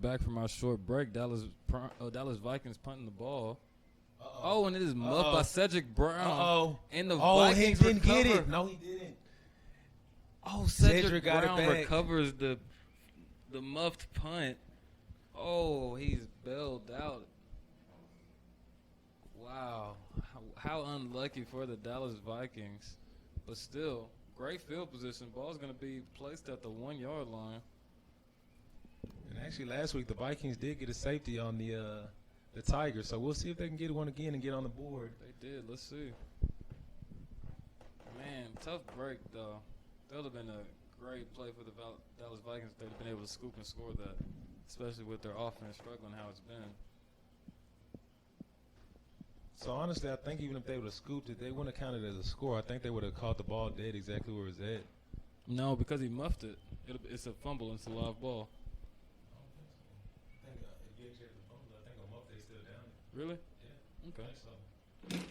Back from our short break. Dallas Vikings punting the ball. Oh, and it is muffed by Cedric Brown. And the Vikings he didn't recover. get it. No, he didn't. Oh, Cedric got Brown it back. recovers the muffed punt. Oh, he's bailed out. Wow. How unlucky for the Dallas Vikings. But still, great field position. Ball's going to be placed at the 1-yard line. And actually, last week the Vikings did get a safety on the Tigers, so we'll see if they can get one again and get on the board. They did. Let's see. Man, tough break though. That would have been a great play for the Dallas Vikings if they'd have been able to scoop and score that, especially with their offense struggling how it's been. So honestly, I think even if they would have scooped it, they wouldn't have counted it as a score. I think they would have caught the ball dead exactly where it was at. No, because he muffed it. It's a fumble. It's a live ball. Really? Yeah. Okay. I think so. Because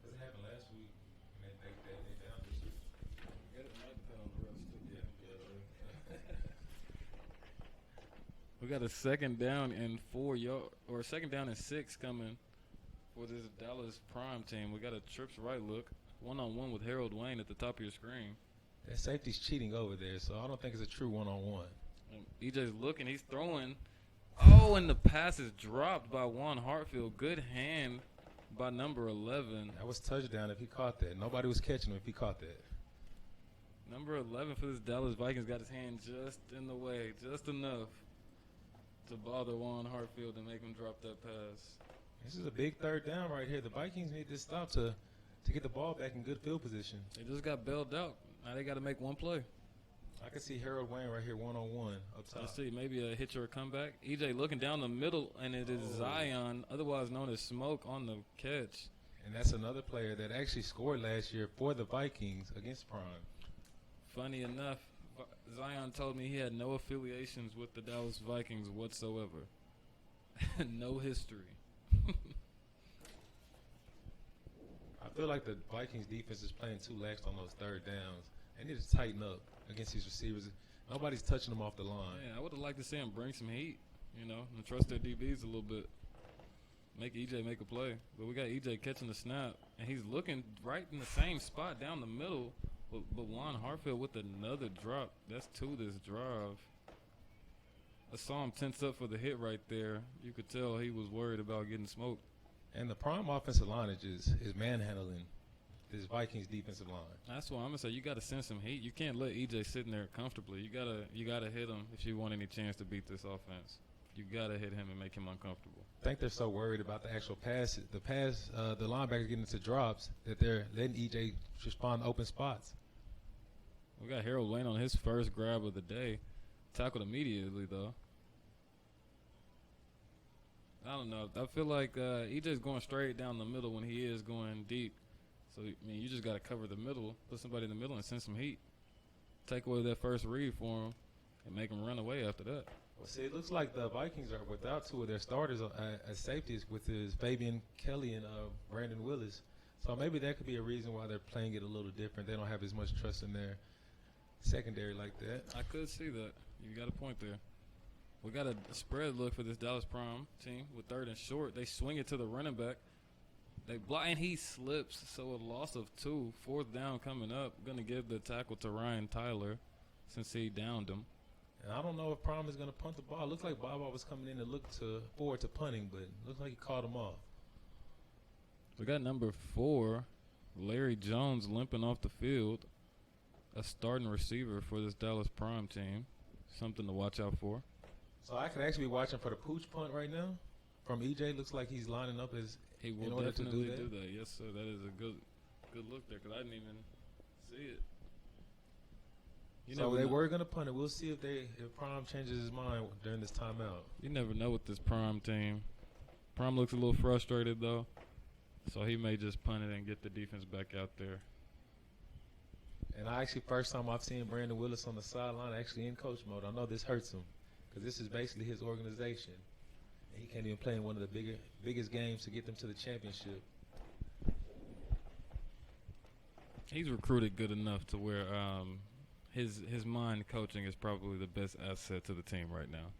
it happened last week, and they down this week. It might depend on the refs too. Yeah. We got a 2nd down and 4 yard, or 2nd down and 6 coming for this Dallas Prime team. We got a trips right look, 1-on-1 with Harold Wayne at the top of your screen. That safety's cheating over there, so I don't think it's a true 1-on-1. And EJ's looking, he's throwing. Oh, and the pass is dropped by Juan Hartfield. Good hand by number 11. That was touchdown if he caught that. Nobody was catching him if he caught that. Number 11 for this Dallas Vikings got his hand just in the way, just enough to bother Juan Hartfield and make him drop that pass. This is a big 3rd down right here. The Vikings need this stop to to get the ball back in good field position. They just got bailed out. Now they got to make one play. I can see Harold Wayne right here one-on-one up top. Let's see, maybe a hitch or a comeback. EJ looking down the middle, and it is Zion, otherwise known as Smoke, on the catch. And that's another player that actually scored last year for the Vikings against Prime. Funny enough, Zion told me he had no affiliations with the Dallas Vikings whatsoever. No history. I feel like the Vikings defense is playing too lax on those third downs. They need to tighten up against these receivers. Nobody's touching them off the line. Yeah, I would have liked to see him bring some heat, and trust their DBs a little bit. Make EJ make a play. But we got EJ catching the snap, and he's looking right in the same spot down the middle. But Juan Hartfield with another drop. That's two this drive. I saw him tense up for the hit right there. You could tell he was worried about getting smoked. And the Prime offensive line is manhandling this Vikings defensive line. That's why I'm gonna say you got to send some heat. You can't let EJ sitting there comfortably. You gotta hit him if you want any chance to beat this offense. You gotta hit him and make him uncomfortable. I think they're so worried about the actual passes, the linebackers getting into drops, that they're letting EJ respond to open spots. We got Harold Wayne on his first grab of the day. Tackled immediately, though. I don't know. I feel like EJ's going straight down the middle when he is going deep. So, you just got to cover the middle, put somebody in the middle, and send some heat. Take away that first read for him and make him run away after that. Well, see, it looks like the Vikings are without two of their starters as safeties, with Fabian Kelly and Brandon Willis. So maybe that could be a reason why they're playing it a little different. They don't have as much trust in their secondary like that. I could see that. You got a point there. We got a spread look for this Dallas Prime team with third and short. They swing it to the running back. They block, and he slips. So a loss of 2, fourth down coming up. Going to give the tackle to Ryan Tyler since he downed him. And I don't know if Prime is going to punt the ball. It looks like Baba was coming in to look forward to punting, but it looks like he caught him off. We got number 4, Larry Jones, limping off the field. A starting receiver for this Dallas Prime team. Something to watch out for. So I could actually be watching for the pooch punt right now from EJ. Looks like he's lining up he will in order definitely to do that. Yes, sir. That is a good look there because I didn't even see it. So they were going to punt it. We'll see if Prime changes his mind during this timeout. You never know with this Prime team. Prime looks a little frustrated, though. So he may just punt it and get the defense back out there. And first time I've seen Brandon Willis on the sideline actually in coach mode. I know this hurts him because this is basically his organization. And he can't even play in one of the biggest games to get them to the championship. He's recruited good enough to where his mind coaching is probably the best asset to the team right now.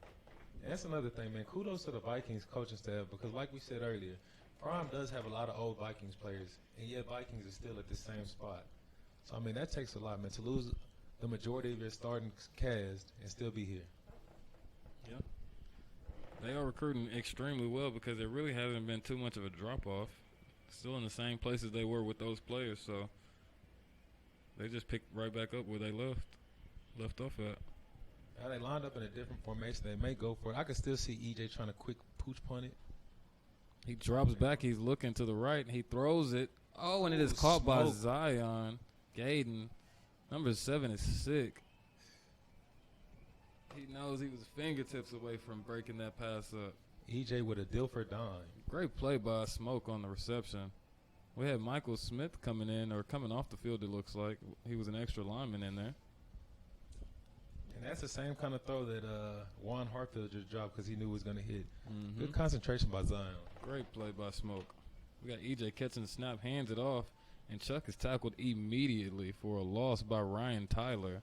And that's another thing, man. Kudos to the Vikings coaching staff because like we said earlier, Prime does have a lot of old Vikings players, and yet Vikings is still at the same spot. So, that takes a lot, man, to lose the majority of your starting cast and still be here. Yeah. They are recruiting extremely well because there really hasn't been too much of a drop-off. Still in the same places they were with those players, so they just picked right back up where they left off at. Now they lined up in a different formation. They may go for it. I can still see EJ trying to quick pooch punt it. He drops back. He's looking to the right, and he throws it. Oh, and it is caught by Zion. Gaden, number 7, is sick. He knows he was fingertips away from breaking that pass up. EJ with a Dilfer dime. Great play by Smoke on the reception. We had Michael Smith coming off the field, it looks like. He was an extra lineman in there. And that's the same kind of throw that Juan Hartfield just dropped because he knew it was going to hit. Mm-hmm. Good concentration by Zion. Great play by Smoke. We got EJ catching the snap, hands it off. And Chuck is tackled immediately for a loss by Ryan Tyler.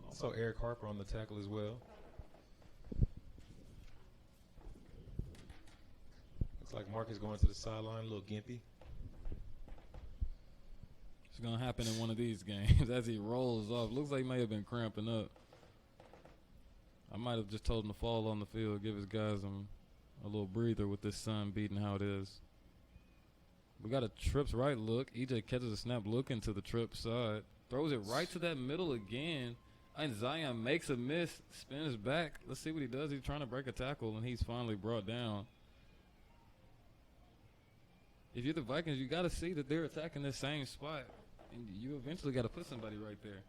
Also Eric Harper on the tackle as well. Looks like Marcus going to the sideline, a little gimpy. It's going to happen in one of these games as he rolls off. Looks like he may have been cramping up. I might have just told him to fall on the field, give his guys a little breather with this sun beating how it is. We got a trips right look. EJ catches a snap looking to the trip side. Throws it right to that middle again. And Zion makes a miss, spins back. Let's see what he does. He's trying to break a tackle, and he's finally brought down. if you're the Vikings, you got to see that they're attacking the same spot, and you eventually got to put somebody right there.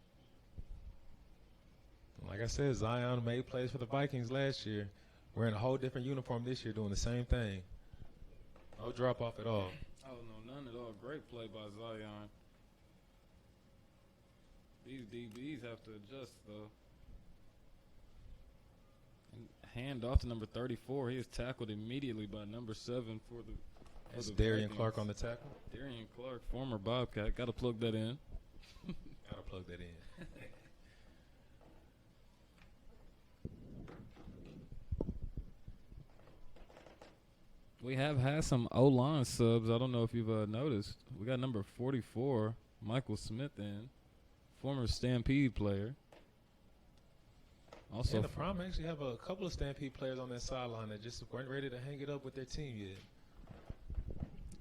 Like I said, Zion made plays for the Vikings last year. Wearing a whole different uniform this year, doing the same thing. No drop off at all. Oh, no, none at all. Great play by Zion. These DBs have to adjust, though. And hand off to number 34. He is tackled immediately by number 7 for the That's Darian Clark on the tackle. Darian Clark, former Bobcat. Got to plug that in. Got to plug that in. We have had some O-line subs. I don't know if you've noticed. We got number 44, Michael Smith in, former Stampede player. Also, and the Prime actually have a couple of Stampede players on that sideline that just weren't ready to hang it up with their team yet.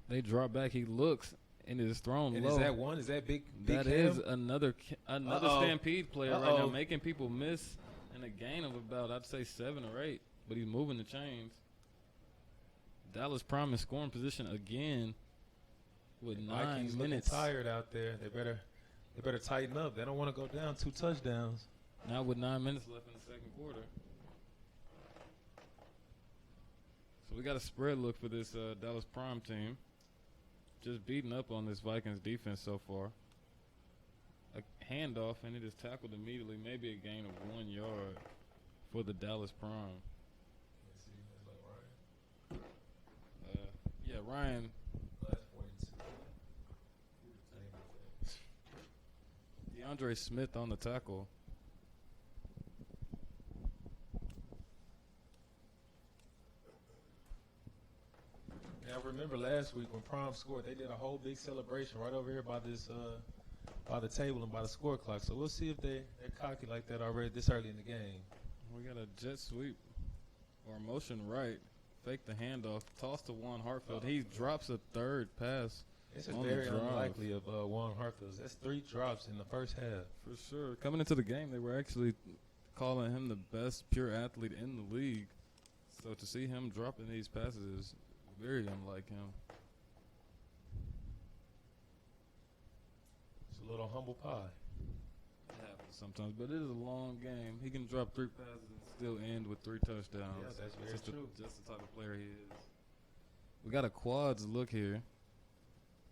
They drop back. He looks and is thrown and low. Is that one? Is that big That Cam? is another Stampede player right now, making people miss in a gain of about, I'd say, 7 or 8. But he's moving the chains. Dallas Prime in scoring position again with 9 Vikings minutes. looking tired out there. They better tighten up. They don't want to go down 2 touchdowns. Now with 9 minutes left in the second quarter. So we got a spread look for this Dallas Prime team. Just beating up on this Vikings defense so far. A handoff, and it is tackled immediately. Maybe a gain of 1 yard for the Dallas Prime. Yeah, Ryan. DeAndre Smith on the tackle. Now remember last week when Prime scored, they did a whole big celebration right over here by this by the table and by the score clock. So we'll see if they're cocky like that already this early in the game. We got a jet sweep or motion right. Fake the handoff. Toss to Juan Hartfield. He drops a third pass. This is very unlikely of Juan Hartfield. That's 3 drops in the first half. For sure. Coming into the game, they were actually calling him the best pure athlete in the league. So to see him dropping these passes is very unlike him. It's a little humble pie. It happens sometimes, but it is a long game. He can drop 3 passes and still end with 3 touchdowns. Yeah, that's very true. Just the type of player he is. We got a quads look here.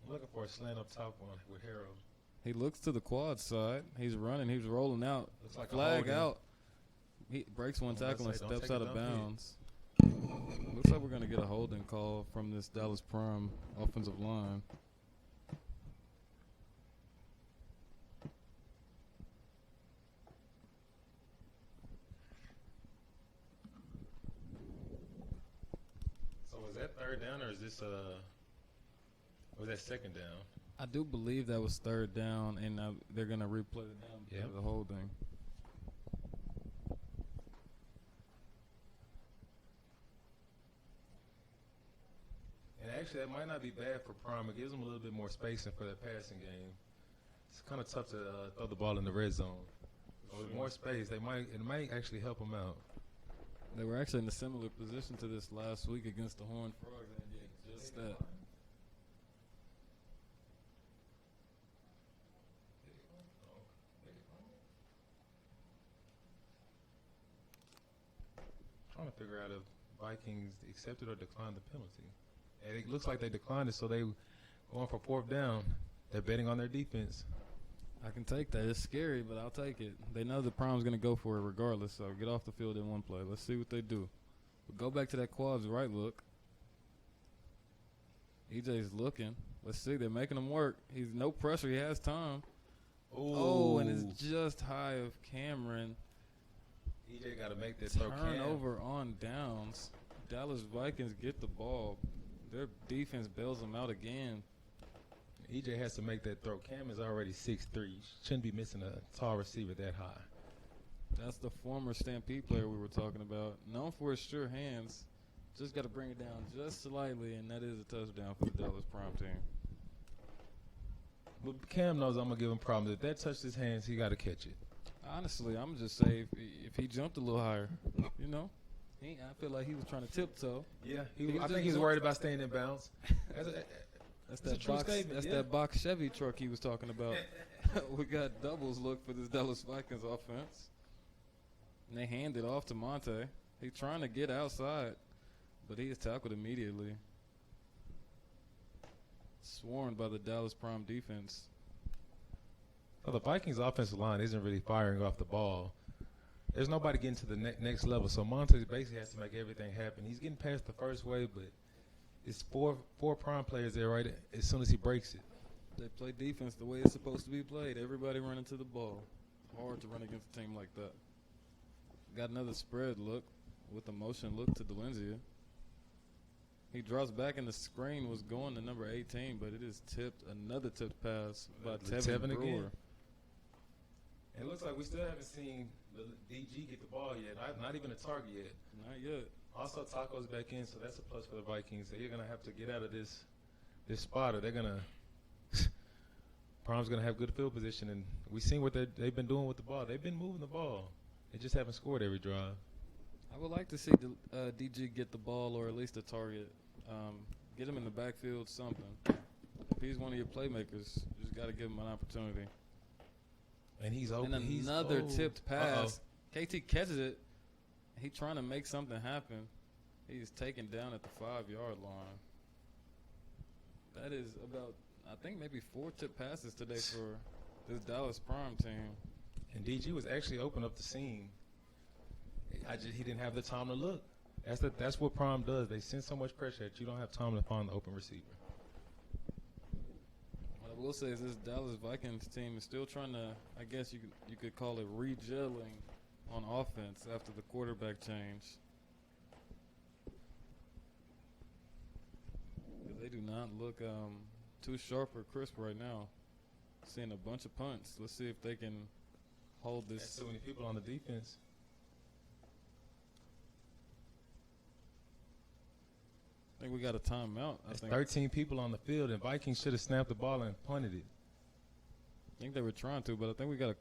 I'm looking for a slant up top one with Harold. He looks to the quad side. He's running. He's rolling out. Looks like flag a out. He breaks one tackle and steps out of dump bounds. Looks like we're going to get a holding call from this Dallas Prime offensive line. So is that third down or is this was that second down? I do believe that was third down, and they're going to replay the down because of the holding. And actually, that might not be bad for Prime. It gives them a little bit more spacing for their passing game. It's kind of tough to throw the ball in the red zone. So with more space, it might actually help them out. They were actually in a similar position to this last week against the Horned Frogs, and did just that. Trying to figure out if Vikings accepted or declined the penalty. And it looks like they declined it, so they going for 4th down. They're betting on their defense. I can take that. It's scary, but I'll take it. They know the Prime's going to go for it regardless, so get off the field in one play. Let's see what they do. But go back to that quads right look. EJ's looking. Let's see. They're making him work. He's no pressure. He has time. Ooh. Oh, and it's just high of Cameron. EJ got to make that throw. Turnover on downs. Dallas Vikings get the ball. Their defense bails them out again. EJ has to make that throw. Cam is already 6'3". Shouldn't be missing a tall receiver that high. That's the former Stampede player we were talking about. Known for his sure hands. Just got to bring it down just slightly, and that is a touchdown for the Dallas Prime team. But Cam knows I'm going to give him problems. If that touched his hands, he got to catch it. Honestly, I'm just say if he jumped a little higher, you know, I feel like he was trying to tiptoe. Yeah, I think he's worried about staying in bounds. That's It's a that true box. statement, That's yeah. that box Chevy truck he was talking about. We got doubles look for this Dallas Vikings offense. And they hand it off to Monte. He's trying to get outside, but he is tackled immediately. Swarmed by the Dallas Prime defense. So the Vikings offensive line isn't really firing off the ball. There's nobody getting to the next level, so Monte basically has to make everything happen. He's getting past the first wave, but it's four Prime players there right as soon as he breaks it. They play defense the way it's supposed to be played. Everybody running to the ball. Hard to run against a team like that. Got another spread look with a motion look to DeLenzia. He drops back and the screen was going to number 18, but it is tipped. Another tipped pass by Tevin Brewer. Again. It looks like we still haven't seen the DG get the ball yet. Not even a target yet. Not yet. Also, Taco's back in, so that's a plus for the Vikings. They're going to have to get out of this spot, or they're going to – Prime's going to have good field position. And we've seen what they've been doing with the ball. They've been moving the ball. They just haven't scored every drive. I would like to see DG get the ball or at least a target. Get him in the backfield, something. If he's one of your playmakers, you just got to give him an opportunity. And he's open. And another tipped pass. KT catches it. He's trying to make something happen. He's taken down at the 5-yard line. That is about, I think, maybe 4 tipped passes today for this Dallas Prime team. And DG was actually open up the seam. He didn't have the time to look. That's what Prime does. They send so much pressure that you don't have time to find the open receiver. What I will say is this Dallas Vikings team is still trying to, I guess you could call it regelling on offense after the quarterback change. They do not look too sharp or crisp right now. Seeing a bunch of punts. Let's see if they can hold this. That's so many people on the defense. I think we got a timeout. There's 13 people on the field, and Vikings should have snapped the ball and punted it. I think they were trying to, but I think we got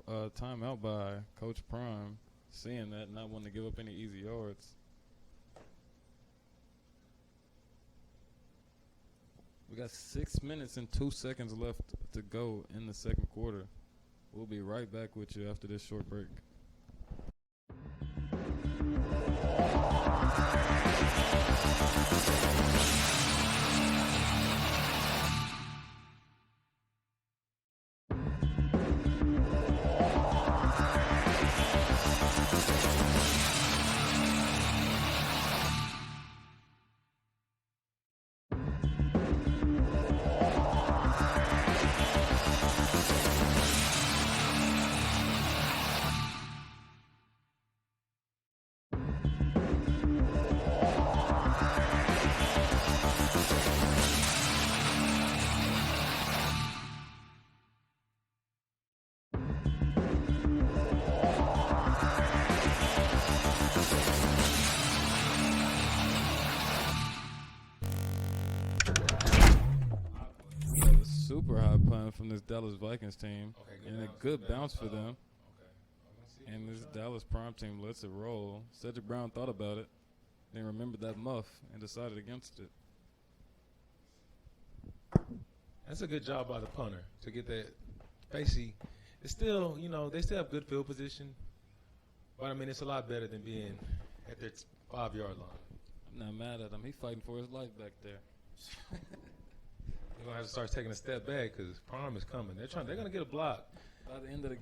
a timeout by Coach Prime, seeing that, not wanting to give up any easy yards. We got 6 minutes and 2 seconds left to go in the second quarter. We'll be right back with you after this short break. Super high punt from this Dallas Vikings team, and a good bounce for them. And this Dallas Prime team lets it roll. Cedric Brown thought about it, then remembered that muff and decided against it. That's a good job by the punter to get that. Basically, it's still, they still have good field position, but I mean, it's a lot better than being at their 5-yard line. I'm not mad at him. He's fighting for his life back there. They're gonna have to start taking a step back because Prime is coming. They're going to get a block. By the end of the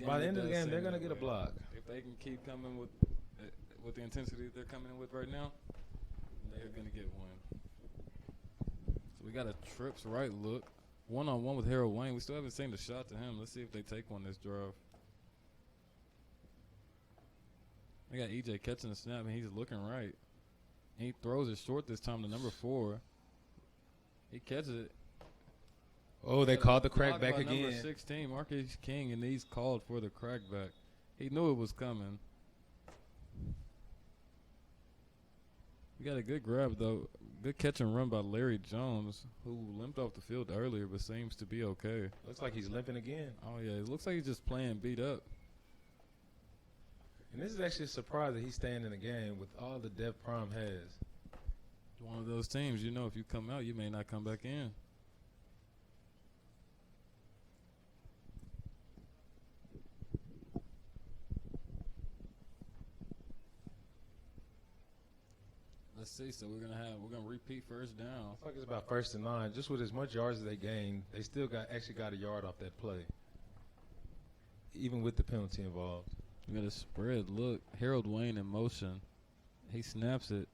game, they're going to get a block. If they can keep coming with the intensity they're coming in with right now, they're going to get one. So we got a trips right look. One-on-one with Harold Wayne. We still haven't seen the shot to him. Let's see if they take one this drive. They got EJ catching the snap, and he's looking right. He throws it short this time to number 4. He catches it. Oh, they called the crackback again. Number 16, Marcus King, and he's called for the crackback. He knew it was coming. We got a good grab, though. Good catch and run by Larry Jones, who limped off the field earlier but seems to be okay. Looks like he's limping again. Oh, yeah. It looks like he's just playing beat up. And this is actually a surprise that he's staying in the game with all the depth Prime has. One of those teams, if you come out, you may not come back in. Let's see. So we're gonna repeat first down. I think it's about 1st and 9. Just with as much yards as they gained, they still actually got a yard off that play, even with the penalty involved. We got a spread look. Harold Wayne in motion. He snaps it.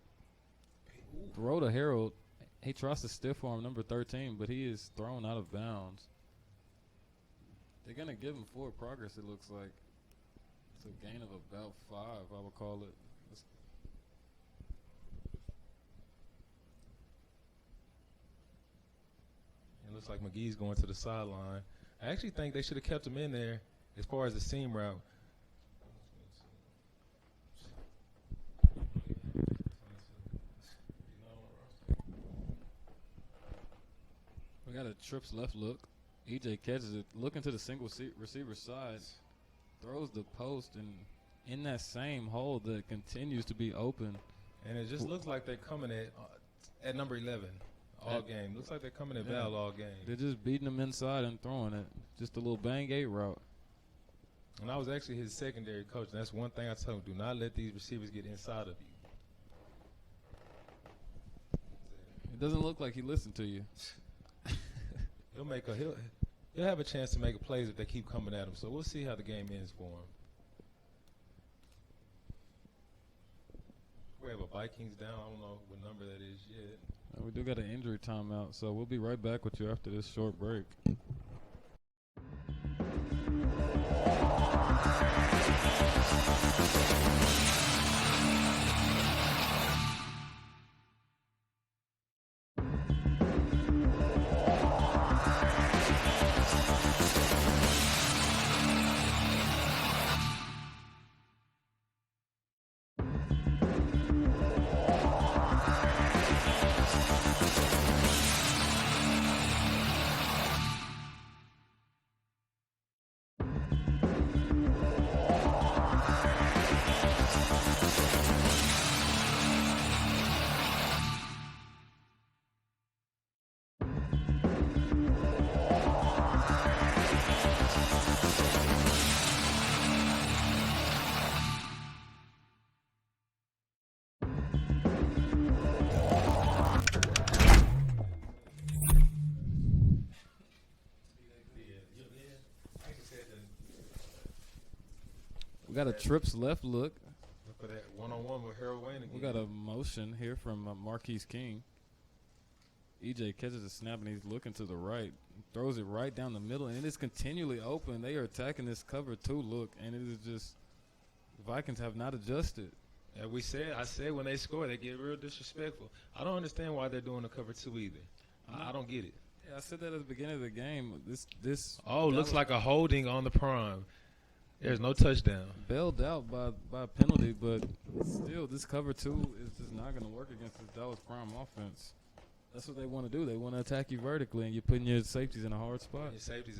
Throw to Harold. He tries to stiff arm number 13, but he is thrown out of bounds. They're going to give him forward progress, it looks like. It's a gain of about 5, I would call it. It looks like McGee's going to the sideline. I actually think they should have kept him in there as far as the seam route. We got a trips left look. EJ catches it, looking to the single receiver side, throws the post, and in that same hole that continues to be open. And it just looks like they're coming at number 11 all game. Looks like they're coming at Val all game. They're just beating him inside and throwing it. Just a little bang 8 route. And I was actually his secondary coach, and that's one thing I tell him: do not let these receivers get inside of you. It doesn't look like he listened to you. He'll have a chance to make plays if they keep coming at him. So we'll see how the game ends for him. We have a Vikings down. I don't know what number that is yet. We do got an injury timeout, so we'll be right back with you after this short break. We got a trips left look. Look for that one-on-one with Harold Wayne again. We got a motion here from Marquise King. EJ catches a snap, and he's looking to the right. Throws it right down the middle, and it is continually open. They are attacking this cover 2 look, and it is just the Vikings have not adjusted. Yeah, I said when they score, they get real disrespectful. I don't understand why they're doing the cover 2 either. I don't get it. Yeah, I said that at the beginning of the game. This looks like a holding on the prime. There's no touchdown. Bailed out by a penalty, but still, this cover 2 is just not going to work against this Dallas Prime offense. That's what they want to do. They want to attack you vertically, and you're putting your safeties in a hard spot. Your safeties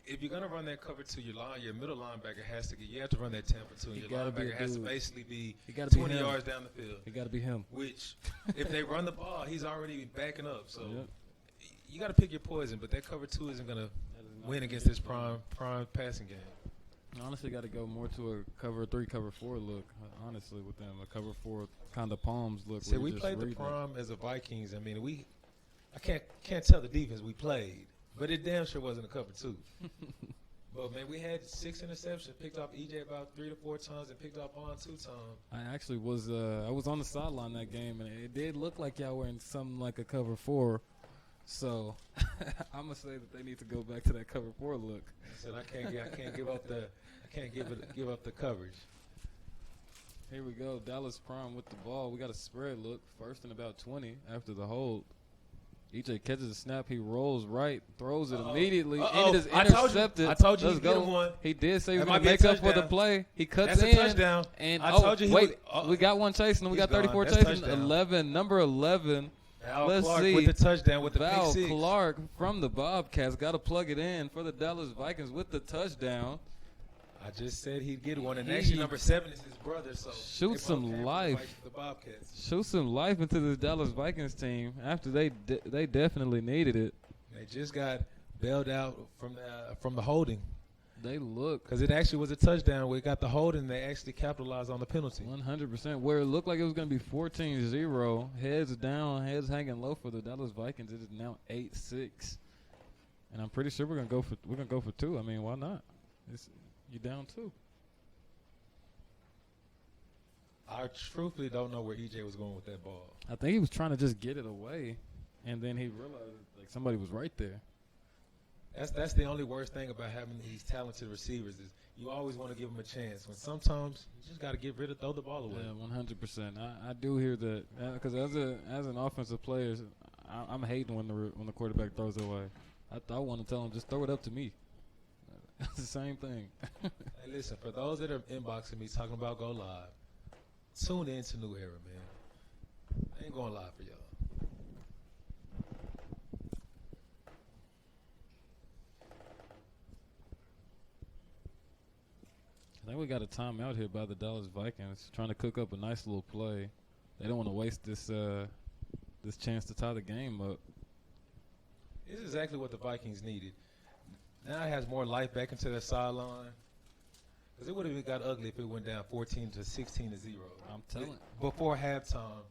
if you're going to run that cover 2, your middle linebacker has to you have to run that Tampa 2. Your linebacker has to basically be 20 yards down the field. It got to be him. Which, if they run the ball, he's already backing up. So yep. You got to pick your poison, but that cover 2 isn't going to win against this prime passing game. Honestly, got to go more to a cover 3, cover 4 look. Honestly, with them, a cover 4 kind of palms look. See, we played the prime as a Vikings. I mean, I can't tell the defense we played, but it damn sure wasn't a cover 2. But man, we had 6 interceptions, picked off EJ about 3 to 4 times, and picked off on 2 times. I actually was I was on the sideline that game, and it did look like y'all were in something like a cover 4. So I'm gonna say that they need to go back to that cover 4 look. I said I can't give up the coverage. Here we go, Dallas Prime with the ball. We got a spread look, first and about 20 after the hold. EJ catches a snap, he rolls right, throws it immediately, and it is intercepted. I told you Let's he'd go. get one. He did say he was going to make up for the play. He cuts That's in. a touchdown. And I told you we got one chasing him. We got 34 That's chasing. touchdown. 11, number 11. Val Let's Clark see. with the touchdown with the Val pick 6. Clark from the Bobcats got to plug it in for the Dallas Vikings with the touchdown. I just said he'd get one, and actually number 7 is his brother. So shoot some life. The Bobcats. Shoot some life into this Dallas Vikings team after they definitely needed it. They just got bailed out from the holding. They look. Because it actually was a touchdown where it got the hold and they actually capitalized on the penalty. 100%. Where it looked like it was going to be 14-0, heads down, heads hanging low for the Dallas Vikings. It is now 8-6. And I'm pretty sure we're gonna go for two. I mean, why not? You down two. I truthfully don't know where EJ was going with that ball. I think he was trying to just get it away, and then he realized like somebody was right there. That's the only worst thing about having these talented receivers is you always want to give them a chance. When sometimes you just got to get rid of, throw the ball away. Yeah, 100%. I do hear that because as an offensive player, I'm hating when the quarterback throws it away. I want to tell him just throw it up to me. It's the same thing. Hey, listen, for those that are inboxing me talking about go live, tune in to New Era, man. I ain't going live for y'all. I think we got a timeout here by the Dallas Vikings, trying to cook up a nice little play. They don't want to waste this chance to tie the game up. This is exactly what the Vikings needed. Now it has more life back into their sideline. Because it would have got ugly if it went down 14-16-0. I'm telling you. Before halftime,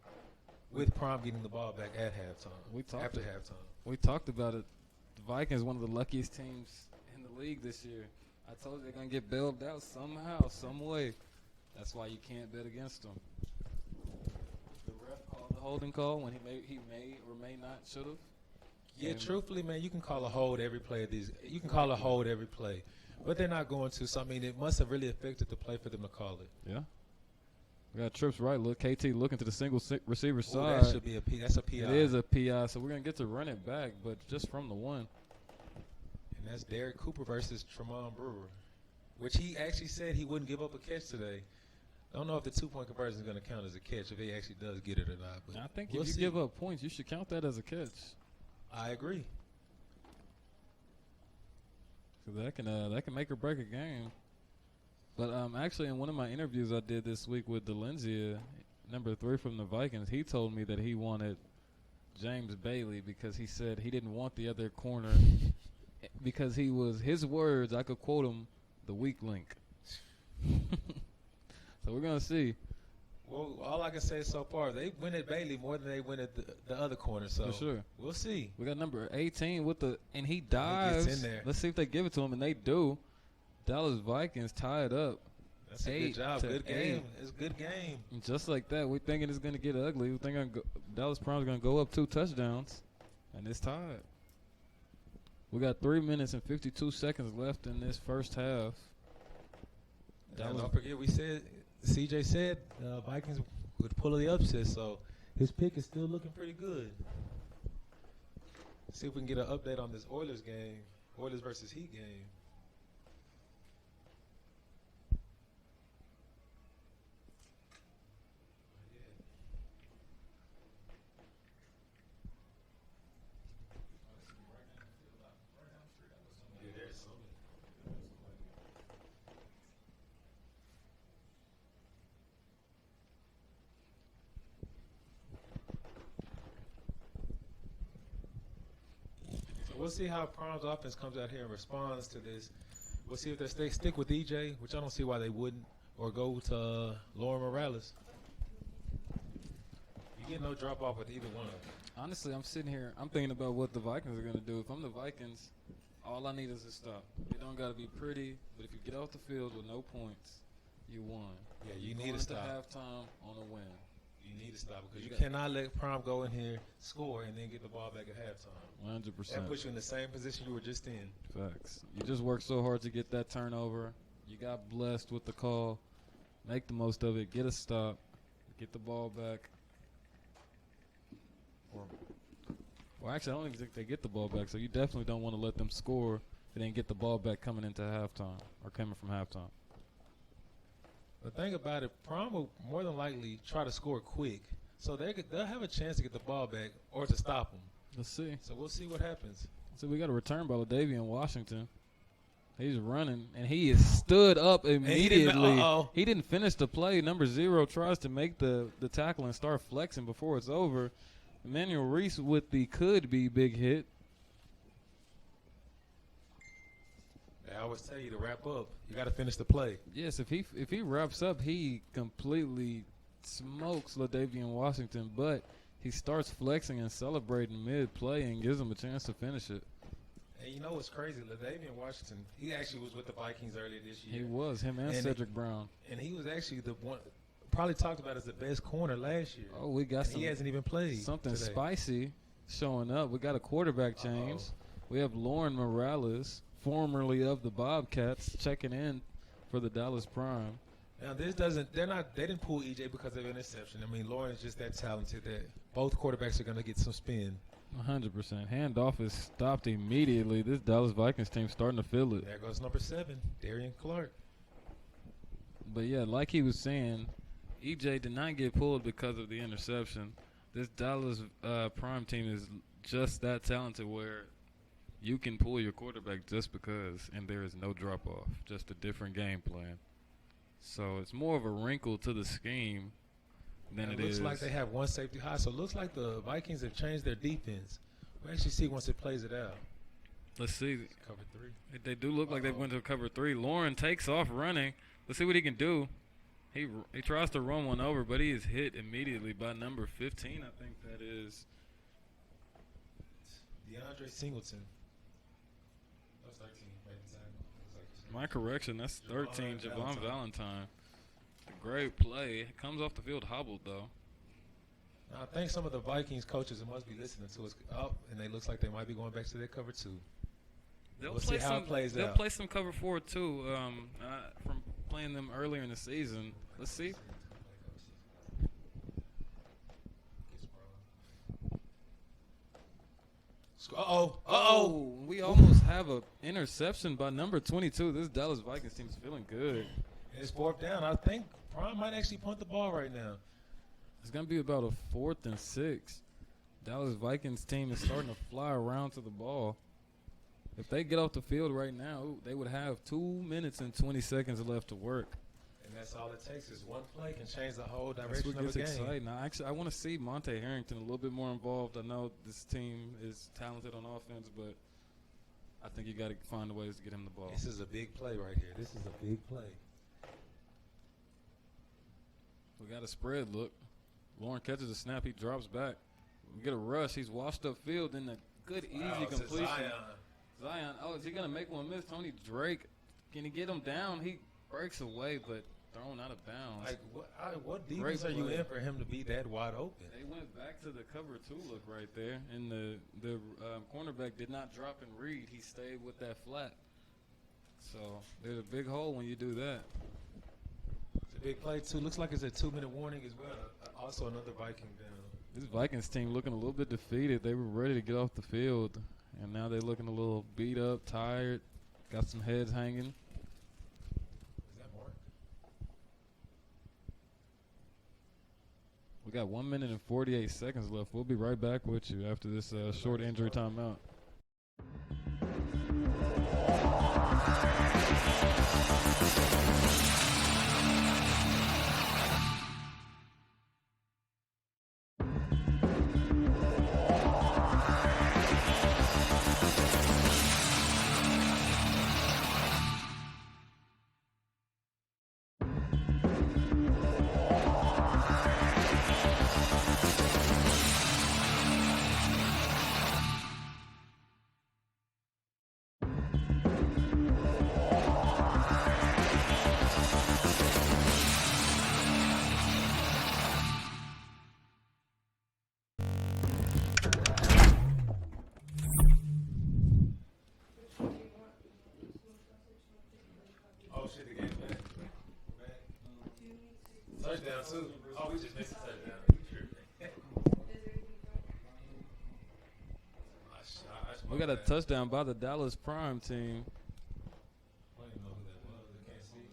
with Prime getting the ball back at halftime. After halftime. We talked about it. The Vikings, one of the luckiest teams in the league this year. I told you they're going to get bailed out somehow, some way. That's why you can't bet against them. The ref called the holding call when he may or may not should have. Yeah, truthfully, man, you can call a hold every play of these. You can call a hold every play, but they're not going to. So I mean, it must have really affected the play for them to call it. Yeah. We got trips right. Look, KT looking to the single receiver side. That should be that's a PI. It is a PI, so we're gonna get to run it back, but just from the one. And that's Derek Cooper versus Tremont Brewer, which he actually said he wouldn't give up a catch today. I don't know if the 2-point conversion is going to count as a catch if he actually does get it or not. But I think if you give up points, you should count that as a catch. I agree. So that can make or break a game. But actually, in one of my interviews I did this week with Delenzia, number 3 from the Vikings, he told me that he wanted James Bailey because he said he didn't want the other corner because he was, his words, I could quote him, the weak link. So we're going to see. Well, all I can say so far, they win at Bailey more than they win at the other corner. So for sure, we'll see. We got number 18 and he dives. He gets in there. Let's see if they give it to him, and they do. Dallas Vikings tie it up. That's a good job. Good game. It's a good game. And just like that, we're thinking it's going to get ugly. We're thinking Dallas Prime's going to go up 2 touchdowns, and it's tied. We got 3 minutes and 52 seconds left in this first half. Don't forget, CJ said Vikings would pull the upset, so his pick is still looking pretty good. See if we can get an update on this Oilers game, Oilers versus Heat game. We'll see how Prime's offense comes out here and responds to this. We'll see if they stick with EJ, which I don't see why they wouldn't, or go to Lauren Morales. You get no drop off with either one of them. Honestly, I'm sitting here, I'm thinking about what the Vikings are going to do. If I'm the Vikings, all I need is a stop. It don't got to be pretty, but if you get off the field with no points, you won. Yeah, you need a stop. Halftime on a win. You need to stop because you cannot let Prime go in here, score, and then get the ball back at halftime. 100%. That puts you in the same position you were just in. Facts. You just worked so hard to get that turnover. You got blessed with the call. Make the most of it. Get a stop. Get the ball back. Well, actually, I don't even think they get the ball back, so you definitely don't want to let them score and then get the ball back coming into halftime or coming from halftime. The thing about it, Prime will more than likely try to score quick, so they'll have a chance to get the ball back or to stop them. Let's see. So we'll see what happens. So we got a return by Ladavian Washington. He's running, and he is stood up immediately. He didn't finish the play. Number 0 tries to make the tackle and start flexing before it's over. Emmanuel Reese with the could-be big hit. always tell you to wrap up. You got to finish the play. Yes, if he wraps up, he completely smokes LaDavian Washington, but he starts flexing and celebrating mid-play and gives him a chance to finish it. And you know what's crazy? LaDavian Washington, he actually was with the Vikings earlier this year. He was, him and Cedric Brown. And he was actually the one, probably talked about as the best corner last year. Oh, we got he hasn't even played something today. Spicy showing up. We got a quarterback change. We have Lauren Morales, formerly of the Bobcats, checking in for the Dallas Prime. Now they didn't pull EJ because of interception. I mean, Lauren's just that talented that both quarterbacks are going to get some spin. 100%. Handoff is stopped immediately. This Dallas Vikings team starting to feel it. There goes number 7, Darian Clark. But yeah, like he was saying, EJ did not get pulled because of the interception. This Dallas Prime team is just that talented where you can pull your quarterback just because, and there is no drop-off, just a different game plan. So it's more of a wrinkle to the scheme than it is. Looks like they have one safety high, so it looks like the Vikings have changed their defense. We'll actually see once it plays it out. Let's see. Cover 3. They do look like they went to cover 3. Lauren takes off running. Let's see what he can do. He tries to run one over, but he is hit immediately by number 15, I think that is. DeAndre Singleton. That's 13. My correction, that's 13, Javon Valentine. A great play. Comes off the field hobbled, though. Now, I think some of the Vikings coaches must be listening to us up, and they looks like they might be going back to their cover 2. We'll see how it plays out. They'll play some cover 4, too, from playing them earlier in the season. Let's see. Uh-oh. We almost have an interception by number 22. This Dallas Vikings team is feeling good. It's 4th down. I think Prime might actually punt the ball right now. It's going to be about a 4th and 6. Dallas Vikings team is starting to fly around to the ball. If they get off the field right now, they would have 2 minutes and 20 seconds left to work. And that's all it takes is one play can change the whole That's direction what of the gets game. exciting. I want to see Monte Harrington a little bit more involved. I know this team is talented on offense, but I think you got to find ways to get him the ball. This is a big play right here. This is a big play. We got a spread look. Lauren catches a snap. He drops back. We get a rush. He's washed up field in a good, easy completion. Zion. Oh, is he going to make one miss? Tony Drake. Can he get him down? He breaks away, but thrown out of bounds. Like, what defense are you in for him to be that wide open? They went back to the cover 2 look right there, and the cornerback did not drop and read. He stayed with that flat. So there's a big hole when you do that. It's a big play, too. Looks like it's a 2-minute warning as well. Also another Viking down. This Vikings team looking a little bit defeated. They were ready to get off the field, and now they're looking a little beat up, tired, got some heads hanging. We got 1 minute and 48 seconds left. We'll be right back with you after this short injury timeout. Touchdown, too. Oh, we just missed a touchdown. We got a touchdown by the Dallas Prime team. I don't even know who that was. I can't see.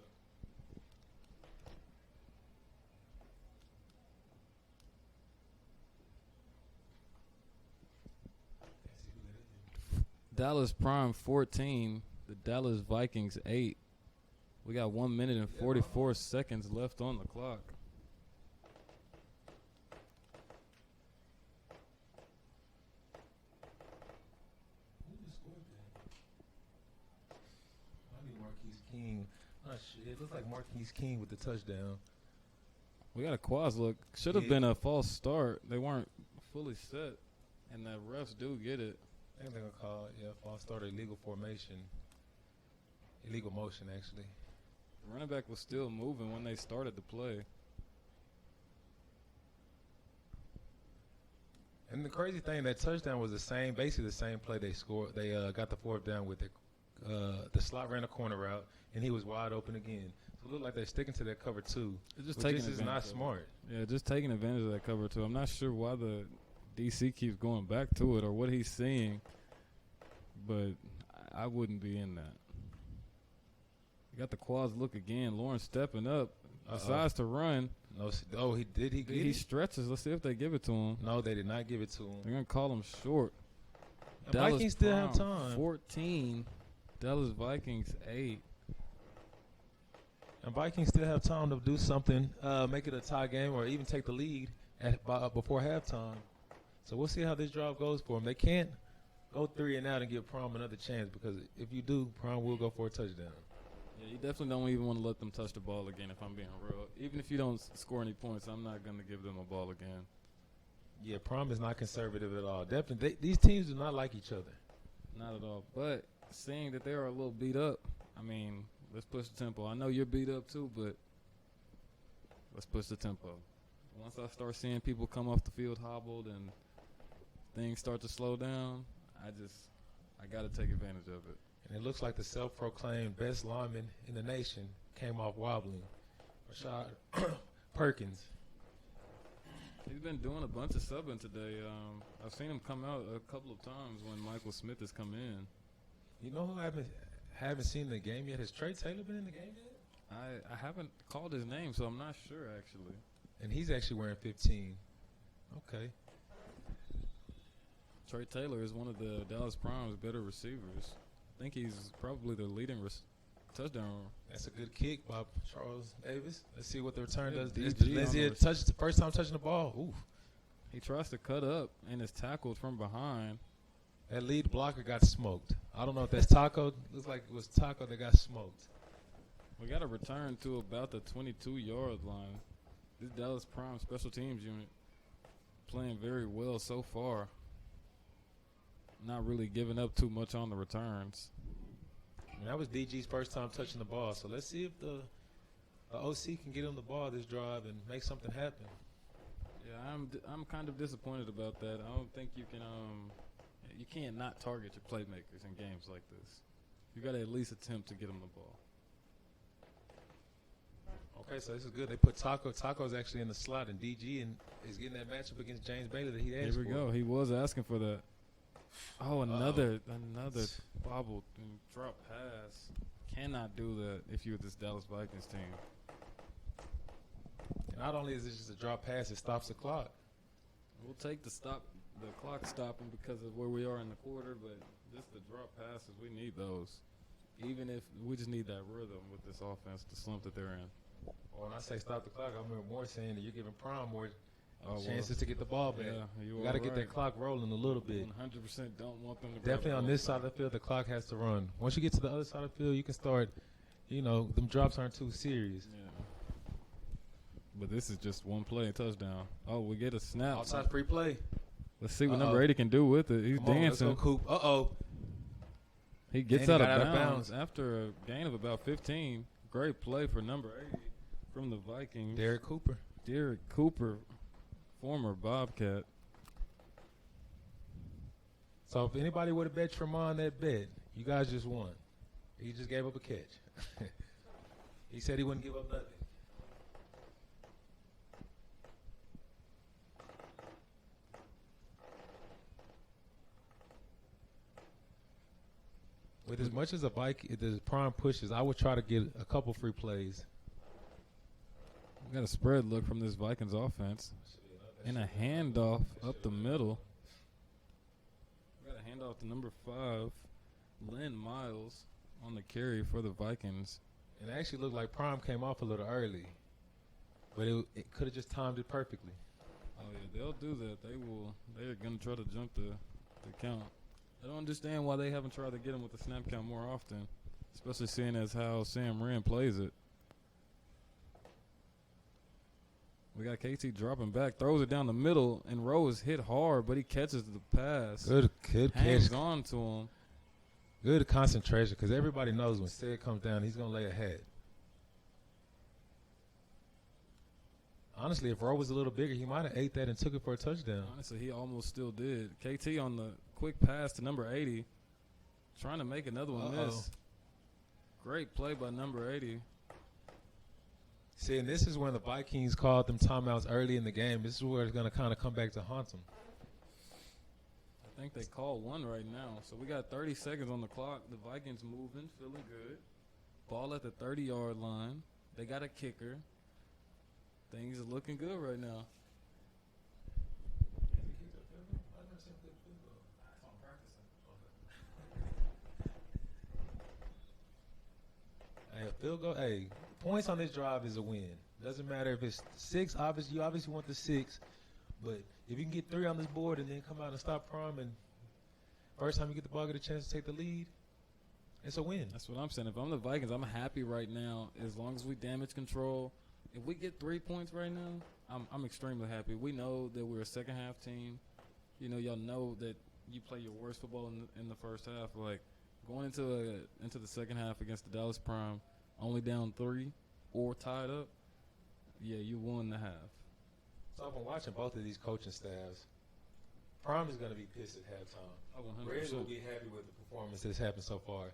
Dallas Prime 14, the Dallas Vikings 8. We got 1 minute and 44 seconds left on the clock. Oh, shit. It looks like Marquise King with the touchdown. We got a quads look. Should have been a false start. They weren't fully set, and the refs do get it. I think they're going to call it, false start, illegal formation. Illegal motion, actually. The running back was still moving when they started the play. And the crazy thing, that touchdown was basically the same play they scored. They got the fourth down with it. The slot ran a corner route, and he was wide open again. So it looked like they're sticking to that cover two. Just this is not smart. Yeah, just taking advantage of that cover two. I'm not sure why the DC keeps going back to it or what he's seeing, but I wouldn't be in that. You got the quads look again. Lawrence stepping up, decides to run. No, he did. He stretches. Let's see if they give it to him. No, they did not give it to him. They're gonna call him short. Vikings still have time. 14. Dallas Vikings 8. And Vikings still have time to do something, make it a tie game, or even take the lead before halftime. So we'll see how this drive goes for them. They can't go 3 and out and give Prom another chance, because if you do, Prom will go for a touchdown. Yeah, you definitely don't even want to let them touch the ball again, if I'm being real. Even if you don't score any points, I'm not going to give them a ball again. Yeah, Prom is not conservative at all. Definitely, these teams do not like each other. Not at all. But seeing that they are a little beat up, I mean, let's push the tempo. I know you're beat up too, but let's push the tempo. Once I start seeing people come off the field hobbled and things start to slow down, I got to take advantage of it. And it looks like the self-proclaimed best lineman in the nation came off wobbling. Rashad Perkins. He's been doing a bunch of subbing today. I've seen him come out a couple of times when Michael Smith has come in. You know who I haven't seen the game yet? Has Trey Taylor been in the game yet? I haven't called his name, so I'm not sure, actually. And he's actually wearing 15. Okay. Trey Taylor is one of the Dallas Prime's better receivers. I think he's probably the leading touchdown. That's a good kick by Charles Davis. Let's see what the return does. DG Lindsay touched the first time touching the ball. Oof. He tries to cut up and is tackled from behind. That lead blocker got smoked. I don't know if that's Taco. Looks like it was Taco that got smoked. We got a return to about the 22-yard line. This Dallas Prime special teams unit playing very well so far. Not really giving up too much on the returns. And that was DG's first time touching the ball. So let's see if the OC can get him the ball this drive and make something happen. Yeah, I'm kind of disappointed about that. I don't think you can't not target your playmakers in games like this. You got to at least attempt to get them the ball. Okay, so this is good. They put Taco. Taco's actually in the slot, and DG is getting that matchup against James Bailey that he asked for. Here we go. He was asking for that. Oh, another bobble and drop pass. Cannot do that if you're this Dallas Vikings team. And not only is it just a drop pass, it stops the clock. We'll take the clock stopping because of where we are in the quarter, but just the drop passes, we need those. Even if we just need that rhythm with this offense, the slump that they're in. Well, when I say stop the clock, I remember more saying that you're giving Prime more chances to get the ball back. Yeah, you got to get that clock rolling a little bit. 100% don't want them to definitely on this side of the field, the clock has to run. Once you get to the other side of the field, you can start, them drops aren't too serious. Yeah. But this is just one play and touchdown. Oh, we get a snap. Outside free play. Let's see what number 80 can do with it. He's dancing. Let's go, Coop. Uh-oh. He gets out of bounds after a gain of about 15. Great play for number 80 from the Vikings. Derek Cooper, former Bobcat. So if anybody would have bet Tremont that bet, you guys just won. He just gave up a catch. He said he wouldn't give up nothing. With as much as the Prime pushes, I would try to get a couple free plays. We got a spread look from this Vikings offense. And a handoff up the middle. We got a handoff to number 5, Lynn Miles, on the carry for the Vikings. And it actually looked like Prime came off a little early. But it could have just timed it perfectly. Oh, yeah, they'll do that. They're going to try to jump the count. I don't understand why they haven't tried to get him with the snap count more often. especially seeing as how Sam Wren plays it. We got KT dropping back, throws it down the middle, and Rowe is hit hard, but he catches the pass. Good hangs catch. on to him. Good concentration, because everybody knows when Sid comes down, he's going to lay a head. Honestly, if Rowe was a little bigger, he might have ate that and took it for a touchdown. Honestly, he almost still did. KT on the quick pass to number 80, trying to make another one miss. Great play by number 80. See, and this is when the Vikings called them timeouts early in the game. This is where it's going to kind of come back to haunt them. I think they call one right now. So we got 30 seconds on the clock. The Vikings moving, feeling good. Ball at the 30-yard line. They got a kicker. Things are looking good right now. Hey, a field goal. Hey, points on this drive is a win. Doesn't matter if it's 6. Obviously, you obviously want the 6. But if you can get 3 on this board and then come out and stop Prime, and first time you get the ball, get a chance to take the lead, it's a win. That's what I'm saying. If I'm the Vikings, I'm happy right now as long as we damage control. If we get 3 points right now, I'm extremely happy. We know that we're a second-half team. You know, y'all know that you play your worst football in the first half. Like, going into the second half against the Dallas Prime, only down 3 or tied up, yeah, you won the half. So I've been watching both of these coaching staffs. Prime is going to be pissed at halftime. Oh, 100%. Red will be happy with the performance that's happened so far. 100%.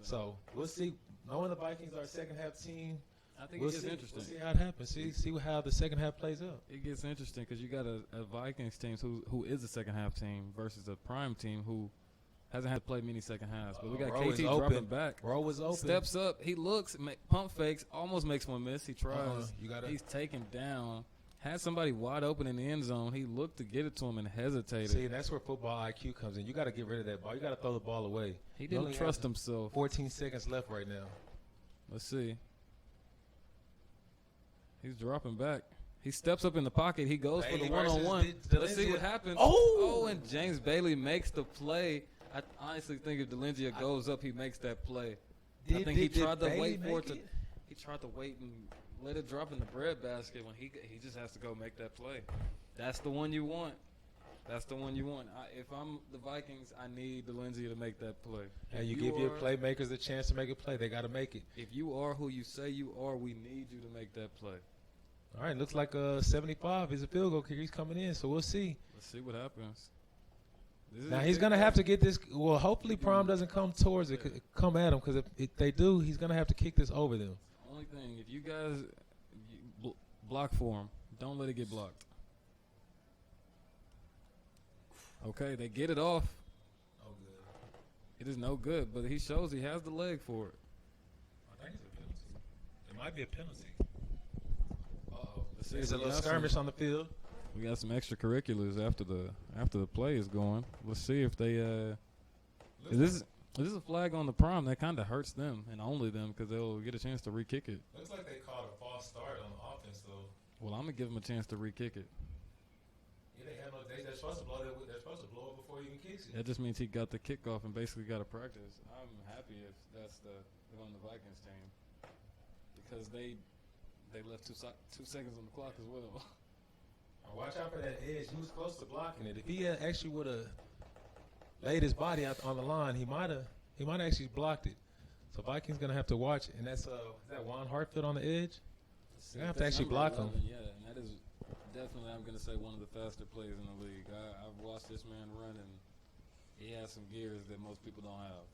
So we'll see. Knowing the Vikings are a second-half team, I think it gets interesting. We'll see how it happens. See how the second half plays out. It gets interesting because you got a Vikings team who is a second-half team versus a Prime team who hasn't had to play many second halves. But we got KT dropping back. Rowe was open. Steps up. He looks, pump fakes, almost makes one miss. He tries. He's taken down. Had somebody wide open in the end zone. He looked to get it to him and hesitated. See, that's where football IQ comes in. You got to get rid of that ball. You got to throw the ball away. He didn't trust himself. 14 seconds left right now. Let's see. He's dropping back. He steps up in the pocket. He goes for the one-on-one. Let's see what happens. Oh, and James Bailey makes the play. I honestly think if Delengia goes up, he makes that play. I think he tried to wait for it to. He tried to wait and let it drop in the bread basket when he just has to go make that play. That's the one you want. That's the one you want. If I'm the Vikings, I need Delengia to make that play. And you give your playmakers a chance to make a play. They got to make it. If you are who you say you are, we need you to make that play. All right, looks like 75 is a field goal kicker. He's coming in, so we'll see. Let's see what happens. Now he's going to have to get this. Well, hopefully Prime doesn't come towards it, come at him, because if they do, he's going to have to kick this over them. Only thing, if you guys block for him, don't let it get blocked. Okay, they get it off. Oh, good. It is no good, but he shows he has the leg for it. I think it's a penalty. It might be a penalty. Uh-oh. There's a little skirmish on the field. We got some extracurriculars after the play is going. Let's see if they is this a flag on the Prime that kind of hurts them and only them because they'll get a chance to re-kick it. Looks like they called a false start on the offense though. Well, I'm gonna give them a chance to re-kick it. Yeah, they're supposed to blow that. They're supposed to blow it before he even kicks it. That just means he got the kickoff and basically got to practice. I'm happy if that's on the Vikings team because they left 2 seconds on the clock as well. Watch out for that edge. He was close to blocking it. If he actually would have laid his body out on the line, he might have actually blocked it. So Vikings gonna have to watch it. And that's is that Juan Hartfield on the edge? They're gonna have to actually block 11, him. Yeah, and that is definitely, I'm gonna say, one of the faster players in the league. I've watched this man run, and he has some gears that most people don't have.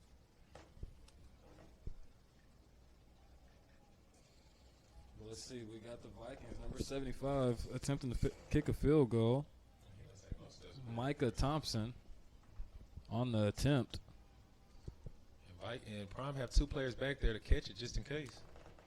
Let's see. We got the Vikings, number 75, attempting to kick a field goal. Micah Thompson on the attempt. And Prime have 2 players back there to catch it just in case.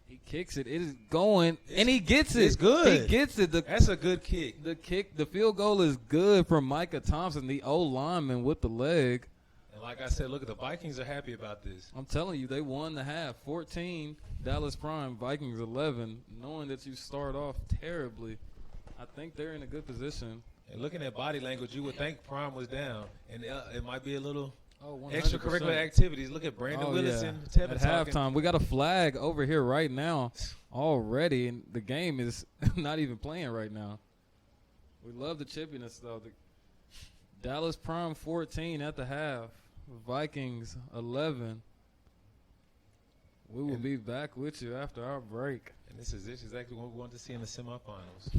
He kicks it. It is going, and he gets it. It's good. He gets it. That's a good kick. The field goal is good from Micah Thompson, the old lineman with the leg. And like I said, look, the Vikings are happy about this. I'm telling you, they won the half. 14, Dallas Prime, Vikings 11. Knowing that you start off terribly, I think they're in a good position. And looking at body language, you would think Prime was down. And it might be a little Oh, 100%. extracurricular activities. Look at Brandon Willis and Tevin at talking. halftime. We got a flag over here right now already, and the game is not even playing right now. We love the chippiness, though. The Dallas Prime 14 at the half. Vikings 11. We will be back with you after our break. And this is exactly what we want to see in the semifinals.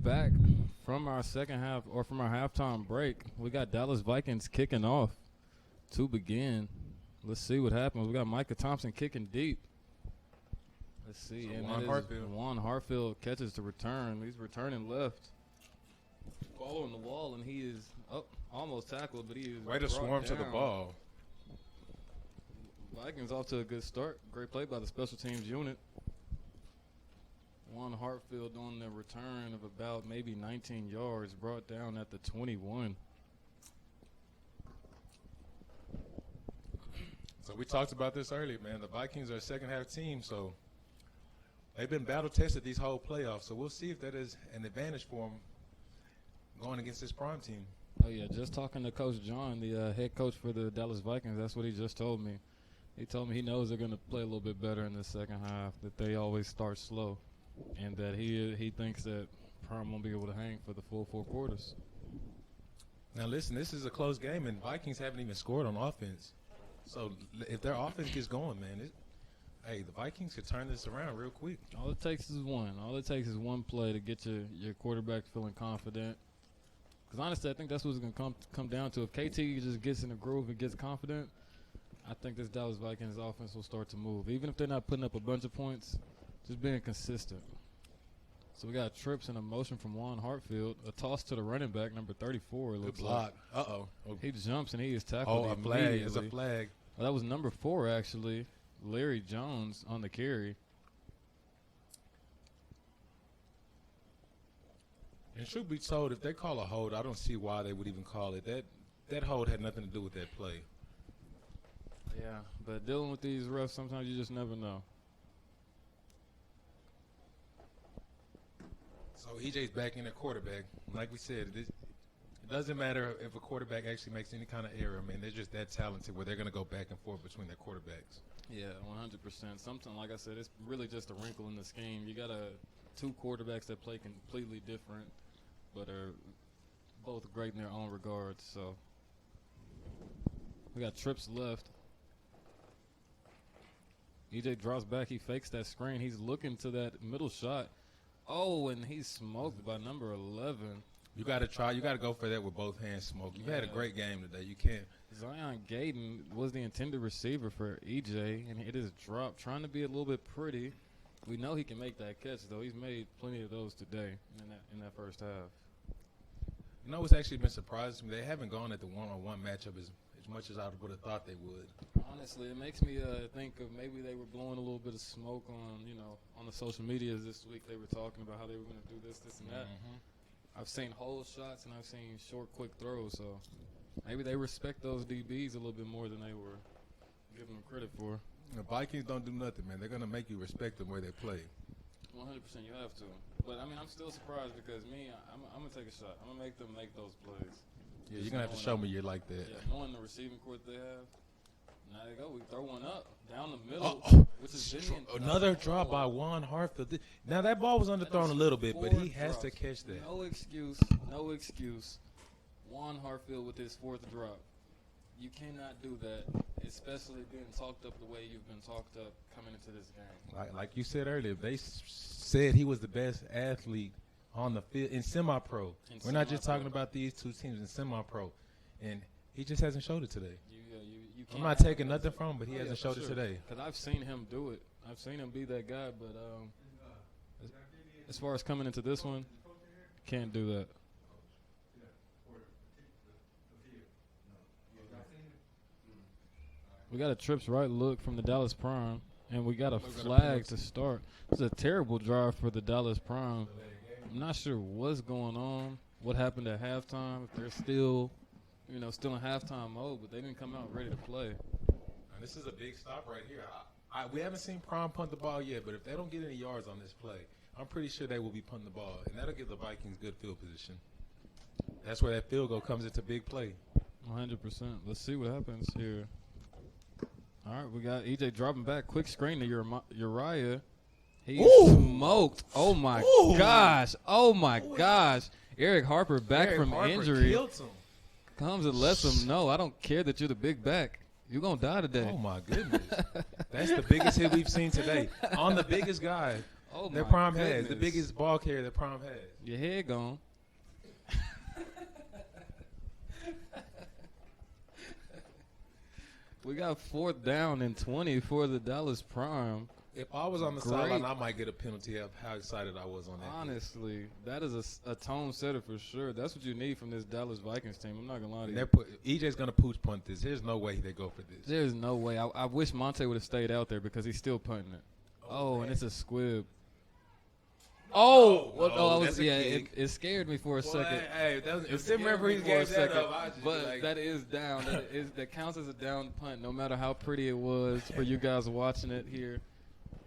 back from our second half or from our halftime break. We got Dallas Vikings kicking off to begin. Let's see what happens. We got Micah Thompson kicking deep. Let's see. So and Juan Hartfield catches to return. He's returning left. Ball on the wall, and he is almost tackled, but he is way to swarm to the ball. Vikings off to a good start. Great play by the special teams unit. Juan Hartfield on the return of about maybe 19 yards, brought down at the 21. So we talked about this earlier, man. The Vikings are a second-half team, so they've been battle-tested these whole playoffs. So we'll see if that is an advantage for them going against this prime team. Oh, yeah, just talking to Coach John, the head coach for the Dallas Vikings, that's what he just told me. He told me he knows they're going to play a little bit better in the second half, that they always start slow, and that he thinks that Prime won't be able to hang for the full 4 quarters. Now, listen, this is a close game, and Vikings haven't even scored on offense. So if their offense gets going, man, the Vikings could turn this around real quick. All it takes is one. All it takes is one play to get your quarterback feeling confident. Because honestly, I think that's what's going to come down to. If KT just gets in the groove and gets confident, I think this Dallas Vikings offense will start to move. Even if they're not putting up a bunch of points, just being consistent. So we got trips and a motion from Juan Hartfield. A toss to the running back, number 34. It looks good block. like. Uh-oh. He jumps and he is tackled a flag. immediately. It's a flag. Well, that was number 4, actually. Larry Jones on the carry. And truth be told, if they call a hold, I don't see why they would even call it. That hold had nothing to do with that play. Yeah, but dealing with these refs, sometimes you just never know. So EJ's back in at quarterback. Like we said, it doesn't matter if a quarterback actually makes any kind of error. Man, they're just that talented where they're going to go back and forth between their quarterbacks. Yeah, 100%. Something, like I said, it's really just a wrinkle in the scheme. You got 2 quarterbacks that play completely different, but are both great in their own regards. So we got trips left. EJ draws back. He fakes that screen. He's looking to that middle shot. Oh, and he's smoked by number 11. You got to try. You got to go for that with both hands smoked. You've had a great game today. You can't. Zion Gayden was the intended receiver for EJ, and it is dropped, trying to be a little bit pretty. We know he can make that catch, though. He's made plenty of those today in that first half. You know what's actually been surprising me? They haven't gone at the one-on-one matchup as much as I would have thought they would. Honestly, it makes me think of maybe they were blowing a little bit of smoke on the social medias this week. They were talking about how they were going to do this, and that. Mm-hmm. I've seen hole shots and I've seen short, quick throws. So maybe they respect those DBs a little bit more than they were giving them credit for. The Vikings don't do nothing, man. They're going to make you respect them where they play. 100%, you have to. But, I mean, I'm still surprised because I'm going to take a shot. I'm going to make them make those plays. Yeah, you're going to have to show me you're like that. Yeah, knowing the receiving court they have. Now they go. We throw one up down the middle, which is another drop by Juan Hartfield. Now, that ball was underthrown a little bit, but he has to catch that. No excuse. No excuse. Juan Hartfield with his 4th drop. You cannot do that, especially being talked up the way you've been talked up coming into this game. Like you said earlier, they said he was the best athlete on the field in semi-pro. We're not just talking about these 2 teams in semi-pro. And he just hasn't showed it today. I'm not taking nothing from him, but he hasn't showed it today. Because I've seen him do it. I've seen him be that guy, but as far as coming into this one, can't do that. We got a trips right look from the Dallas Prime, and we got a flag to start. It's a terrible drive for the Dallas Prime. I'm not sure what's going on, what happened at halftime, if they're still in halftime mode, but they didn't come out ready to play. And this is a big stop right here. We haven't seen Prime punt the ball yet, but if they don't get any yards on this play, I'm pretty sure they will be punting the ball, and that'll give the Vikings good field position. That's where that field goal comes into big play. 100%. Let's see what happens here. All right, we got EJ dropping back. Quick screen to Uriah. He's smoked. Oh, my gosh. Oh, my gosh. Eric Harper back from injury. Killed him. Comes and lets him know, I don't care that you're the big back. You're going to die today. Oh, my goodness. That's the biggest hit we've seen today. On the biggest guy. Oh that my Prime has. The goodness. biggest ball carrier that Prime has. Your head gone. We got 4th down and 20 for the Dallas Prime. If I was on the sideline, I might get a penalty of how excited I was on that. Honestly, that is a tone setter for sure. That's what you need from this Dallas Vikings team. I'm not going to lie to you. EJ's going to pooch punt this. There's no way they go for this. There's no way. I wish Monte would have stayed out there because he's still punting it. Oh, and it's a squib. It scared me for a second. Hey, if them referees gave that up, but that is down. That counts as a down punt, no matter how pretty it was for you guys watching it here.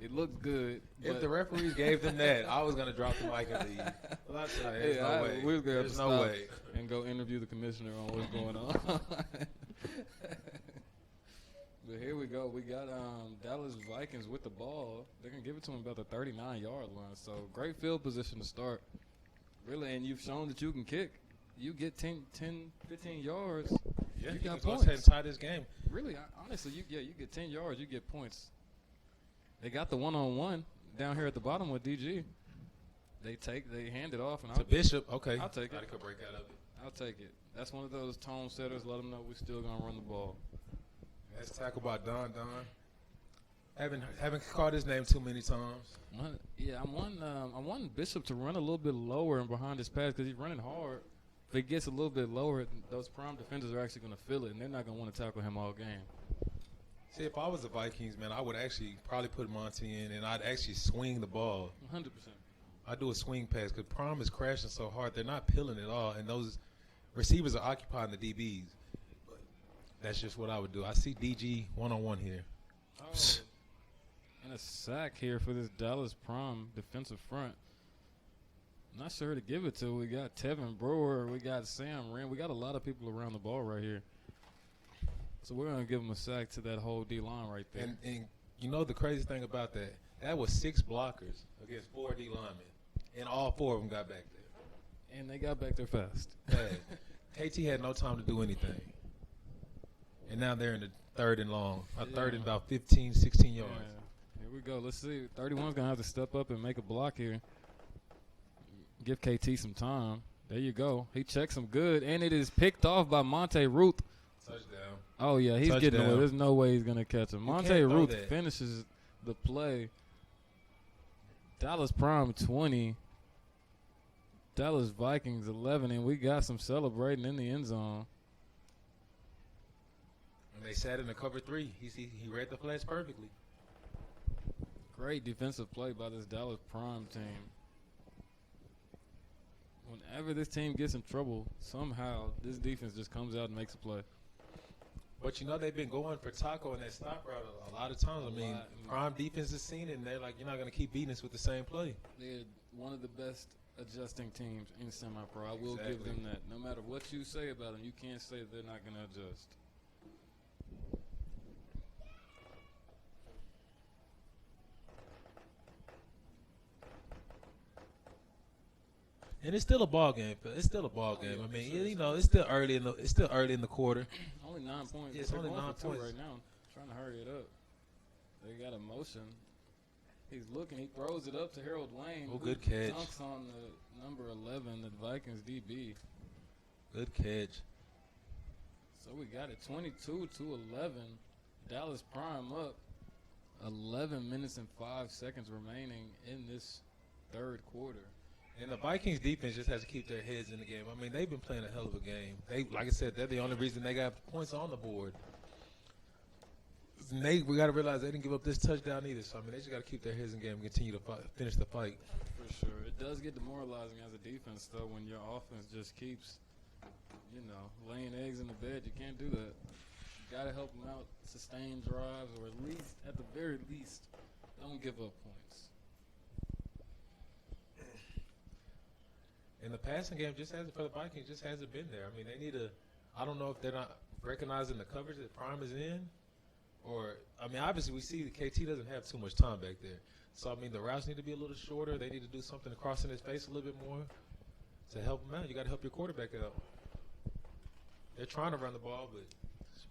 It looked good. If the referees gave them that, I was going to drop the mic and leave. Well, there's no way. We was going to have to stop no way. And go interview the commissioner on what's going on. But here we go. We got Dallas Vikings with the ball. They're going to give it to them about the 39-yard line. So great field position to start. Really, and you've shown that you can kick. You get 10, 15 yards. Yeah, you got points. Go ahead and tie this game. Really, honestly, you get 10 yards, you get points. They got the one-on-one down here at the bottom with DG. They hand it off. And to Bishop. Okay. I'll take it. Could break out of it. I'll take it. That's one of those tone setters. Let them know we're still going to run the ball. Let's talk about Don. Haven't called his name too many times. Yeah, I want Bishop to run a little bit lower and behind his pass because he's running hard. If he gets a little bit lower, those Prime defenders are actually going to feel it, and they're not going to want to tackle him all game. See, if I was the Vikings, man, I would actually probably put Monty in, and I'd actually swing the ball. 100%. I'd do a swing pass because Prime is crashing so hard. They're not peeling at all, and those receivers are occupying the DBs. But that's just what I would do. I see DG one-on-one here. Oh, and a sack here for this Dallas Prime defensive front. Not sure who to give it to. We got Tevin Brewer. We got Sam Wren. We got a lot of people around the ball right here. So we're going to give him a sack to that whole D-line right there. And you know the crazy thing about that? That was 6 blockers against 4 D linemen, and all 4 of them got back there. And they got back there fast. KT had no time to do anything. And now they're in the 3rd and long. Third and about 15, 16 yards. Yeah. Here we go. Let's see. 31's going to have to step up and make a block here. Give KT some time. There you go. He checks him good, and it is picked off by Monte Ruth. Touchdown. Oh, yeah, he's getting away. There's no way he's going to catch him. Monte Ruth finishes the play. Dallas Prime 20. Dallas Vikings 11, and we got some celebrating in the end zone. And they sat in the cover 3. He read the flash perfectly. Great defensive play by this Dallas Prime team. Whenever this team gets in trouble, somehow this defense just comes out and makes a play. But, you know, they've been going for Taco in that stop route a lot of times. I mean, Prime defense has seen it, and they're like, you're not going to keep beating us with the same play. They're one of the best adjusting teams in semi-pro. I will give them that. No matter what you say about them, you can't say they're not going to adjust. And it's still a ball game. It's still a ball game. I mean, you know, it's still early in the quarter. Only 9 points. Yeah, it's only 9 points right now. Trying to hurry it up. They got a motion. He's looking. He throws it up to Harold Wayne. Oh, good catch. Dunks on the number 11, the Vikings DB. Good catch. So we got it 22-11. Dallas Prime up. 11 minutes and 5 seconds remaining in this third quarter. And the Vikings defense just has to keep their heads in the game. I mean, they've been playing a hell of a game. Like I said, they're the only reason they got points on the board. We got to realize they didn't give up this touchdown either. So, I mean, they just got to keep their heads in the game and continue to finish the fight. For sure. It does get demoralizing as a defense, though, when your offense just keeps, laying eggs in the bed. You can't do that. You got to help them out, sustain drives, or at the very least, don't give up points. And the passing game for the Vikings just hasn't been there. I mean, they need to – I don't know if they're not recognizing the coverage that Prime is in. Or, I mean, obviously we see that KT doesn't have too much time back there. So, I mean, the routes need to be a little shorter. They need to do something to cross in his face a little bit more to help him out. You got to help your quarterback out. They're trying to run the ball, but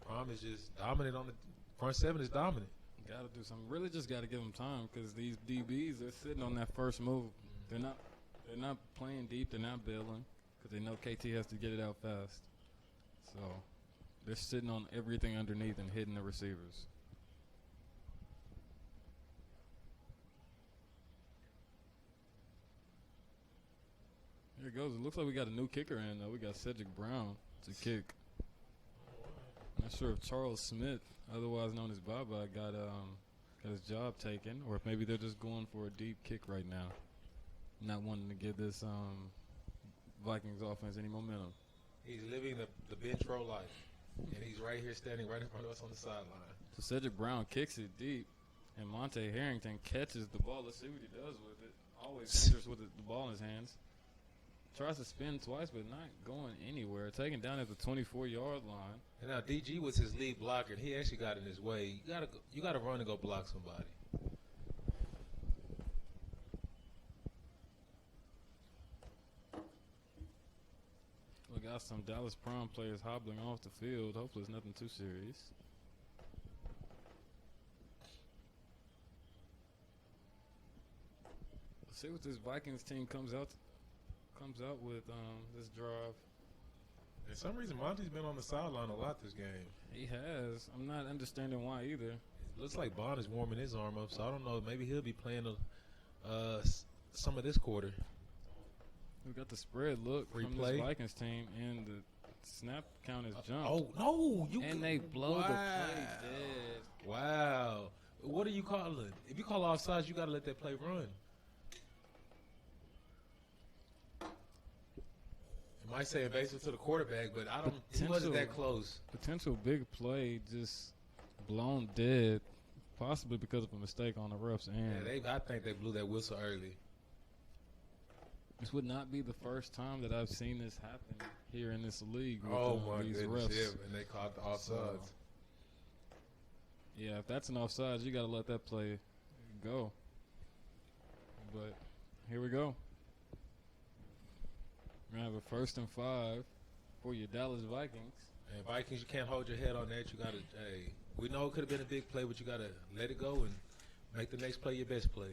Prime is just dominant on the – front seven is dominant. Got to do something. Really, just got to give them time because these DBs they're sitting on that first move. They're not playing deep. They're not bailing because they know KT has to get it out fast. So they're sitting on everything underneath and hitting the receivers. Here it goes. It looks like we got a new kicker in though. We got Cedric Brown to kick. Not sure if Charles Smith, otherwise known as Baba, got his job taken, or if maybe they're just going for a deep kick right now, not wanting to give this Vikings offense any momentum. He's living the bench row life, and he's right here standing right in front of us on the sideline. So Cedric Brown kicks it deep, and Monte Harrington catches the ball. Let's see what he does with it. Always dangerous with the ball in his hands. Tries to spin twice, but not going anywhere. Taken down at the 24-yard line. And now DG was his lead blocker, and he actually got in his way. You gotta run and go block somebody. We got some Dallas Prime players hobbling off the field. Hopefully it's nothing too serious. Let's see what this Vikings team comes out with this drive. For some reason, Monty's been on the sideline a lot this game. He has. I'm not understanding why either. It looks like Bond is warming his arm up, so I don't know. Maybe he'll be playing some of this quarter. We got the spread look from this Vikings team, and the snap count is jumped. Oh, no. They blow the play dead. Wow. What do you call it? If you call offsides, you got to let that play run. It might say invasive to the quarterback, but it wasn't that close. Potential big play just blown dead, possibly because of a mistake on the ref's end. Yeah, I think they blew that whistle early. This would not be the first time that I've seen this happen here in this league with my these goodness, refs. yeah, and they caught the offsides. Yeah, if that's an offsides, you got to let that play go. But here we go. We're going to have a 1st and 5 for your Dallas Vikings. And Vikings, you can't hold your head on that. You got to, we know it could have been a big play, but you got to let it go and make the next play your best play.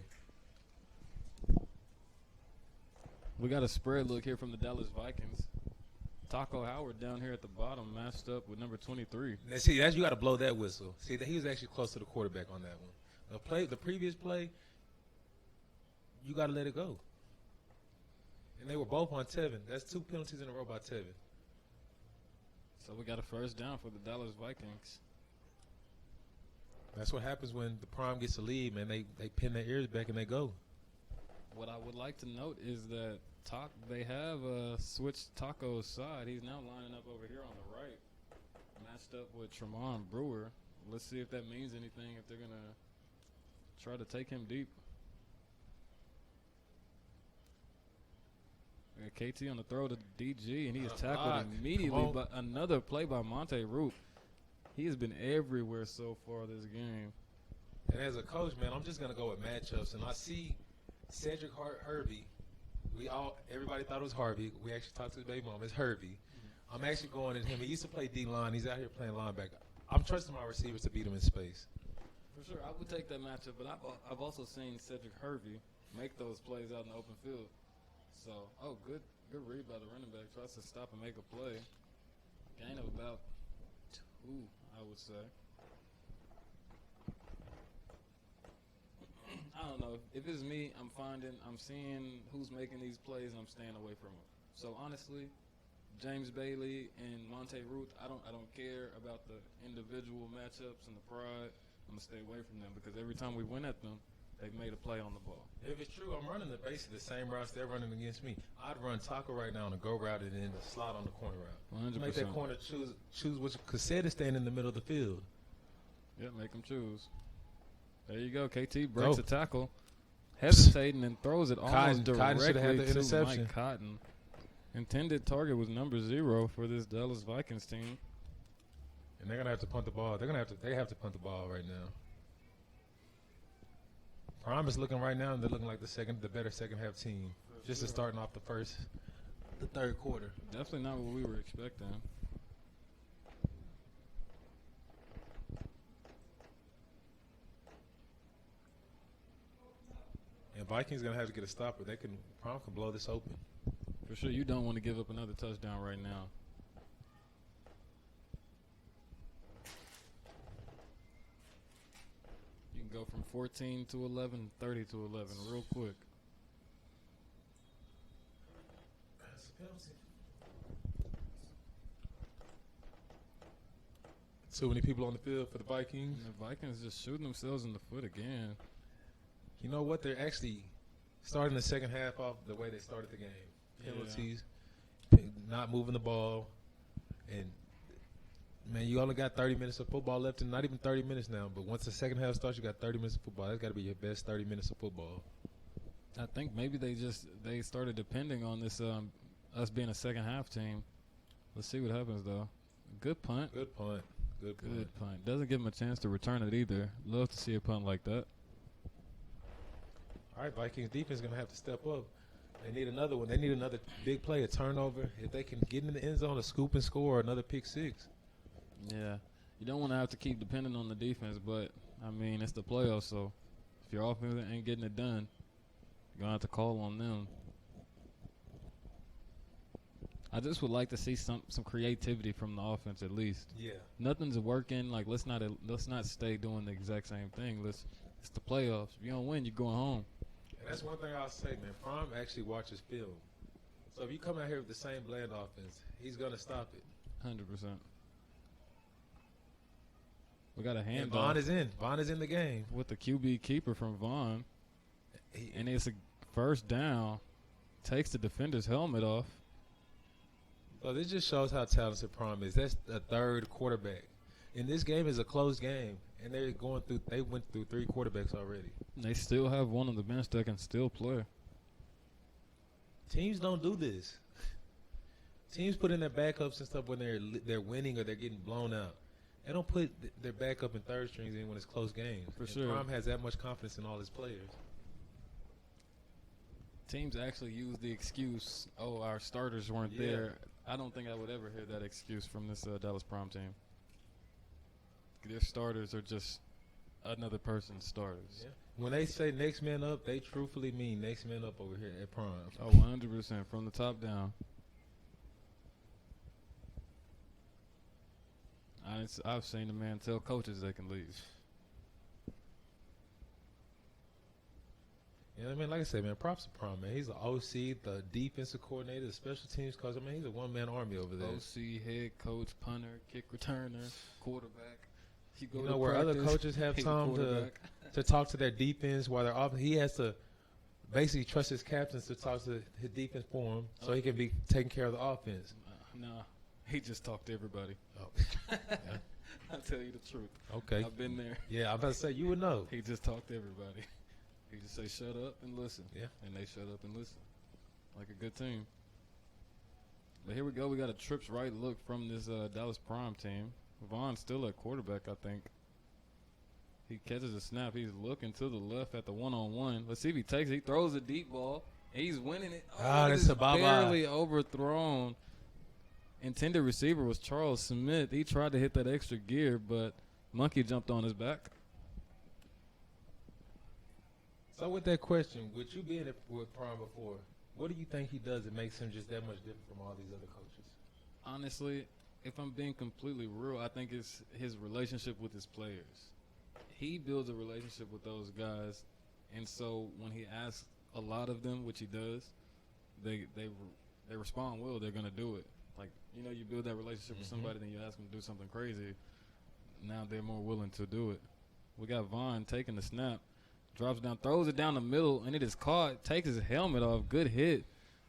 We got a spread look here from the Dallas Vikings. Taco Howard down here at the bottom matched up with number 23. Now, see, you got to blow that whistle. See, he was actually close to the quarterback on that one. The previous play, you got to let it go. And they were both on Tevin. That's 2 penalties in a row by Tevin. So we got a 1st down for the Dallas Vikings. That's what happens when the Prime gets a lead, man. They pin their ears back and they go. What I would like to note is that they have switched Taco's side. He's now lining up over here on the right, matched up with Tremont Brewer. Let's see if that means anything, if they're going to try to take him deep. We got KT on the throw to DG, and he is tackled immediately. But another play by Monte Root. He has been everywhere so far this game. And as a coach, man, I'm just going to go with matchups. And I see Cedric Hervey. Everybody thought it was Harvey. We actually talked to his baby mom. It's Hervey. Mm-hmm. I'm actually going at him. He used to play D-line. He's out here playing linebacker. I'm trusting my receivers to beat him in space. For sure. I would take that matchup, but I've also seen Cedric Hervey make those plays out in the open field. So, good read by the running back. Tries to stop and make a play. Gain of about 2, I would say. I don't know. If it's me, I'm seeing who's making these plays, and I'm staying away from them. So, honestly, James Bailey and Monte Ruth, I don't care about the individual matchups and the pride. I'm going to stay away from them because every time we win at them, they've made a play on the ball. If it's true, I'm running basically the same routes they're running against me. I'd run Taco right now on a go route and then the slot on the corner route. 100%. Make that corner choose which, because Sed is staying in the middle of the field. Yeah, make them choose. There you go. KT breaks a tackle, hesitating and throws it almost directly to Mike Cotton. Intended target was number 0 for this Dallas Vikings team. And they're gonna have to punt the ball. They have to punt the ball right now. Prime is looking right now, and they're looking like the better second half team. Just as starting off the third quarter. Definitely not what we were expecting. Vikings going to have to get a stopper. Prime can blow this open. For sure, you don't want to give up another touchdown right now. You can go from 14 to 11, 30 to 11 real quick. That's a penalty. Too many people on the field for the Vikings. And the Vikings just shooting themselves in the foot again. You know what? They're actually starting the second half off the way they started the game. Penalties, not moving the ball, and man, you only got 30 minutes of football left, and not even 30 minutes now. But once the second half starts, you got 30 minutes of football. That's got to be your best 30 minutes of football. I think maybe they started depending on this us being a second half team. Let's see what happens though. Good punt. Good punt. Good punt. Doesn't give them a chance to return it either. Love to see a punt like that. All right, Vikings defense is gonna have to step up. They need another one. They need another big play, a turnover. If they can get in the end zone, a scoop and score, or another pick six. Yeah, you don't want to have to keep depending on the defense, but I mean it's the playoffs, so if your offense ain't getting it done, you're gonna have to call on them. I just would like to see some creativity from the offense at least. Yeah, nothing's working. Like let's not stay doing the exact same thing. It's the playoffs. If you don't win, you're going home. And that's one thing I'll say, man. Prime actually watches film. So if you come out here with the same bland offense, he's going to stop it. 100%. We got a handoff. And Vaughn is in. Vaughn is in the game. With the QB keeper from Vaughn. And it's a first down. Takes the defender's helmet off. So this just shows how talented Prime is. That's a third quarterback. And this game is a close game. And they went through three quarterbacks already. They still have one on the bench that can still play. Teams don't do this. Teams put in their backups and stuff when they're winning or they're getting blown out. They don't put their backup and third strings in when it's close games. For sure. Prime has that much confidence in all his players. Teams actually use the excuse, our starters weren't there. I don't think I would ever hear that excuse from this Dallas Prime team. Their starters are just another person's starters. Yeah. When they say next man up, they truthfully mean next man up over here at Prime. Oh, 100% from the top down. I've seen the man tell coaches they can leave. Yeah, I mean, like I said, man, props to Prime, man. He's the OC, the defensive coordinator, the special teams coach. I mean, he's a one-man army over there. OC, head coach, punter, kick returner, quarterback. You know, where other coaches have time to talk to their defense while they're off, he has to basically trust his captains to talk to his defense for him so he can be taking care of the offense. No, he just talked to everybody. Oh. Yeah. I'll tell you the truth. Okay. I've been there. Yeah, I'm about to say, you would know. He just talked to everybody. He just say, shut up and listen. Yeah. And they shut up and listen. Like a good team. But here we go. We got a trips right look from this Dallas Prime team. Vaughn's still at quarterback, I think. He catches a snap. He's looking to the left at the one-on-one. Let's see if he takes it. He throws a deep ball. He's winning it. That's a bye-bye. Barely overthrown. Intended receiver was Charles Smith. He tried to hit that extra gear, but Monkey jumped on his back. So with that question, with you being with Prime before, what do you think he does that makes him just that much different from all these other coaches? Honestly, if I'm being completely real, I think it's his relationship with his players. He builds a relationship with those guys, and so when he asks a lot of them, which he does, they respond well. They're going to do it. Like, you build that relationship with somebody, then you ask them to do something crazy. Now they're more willing to do it. We got Vaughn taking the snap, drops down, throws it down the middle, and it is caught. Takes his helmet off. Good hit.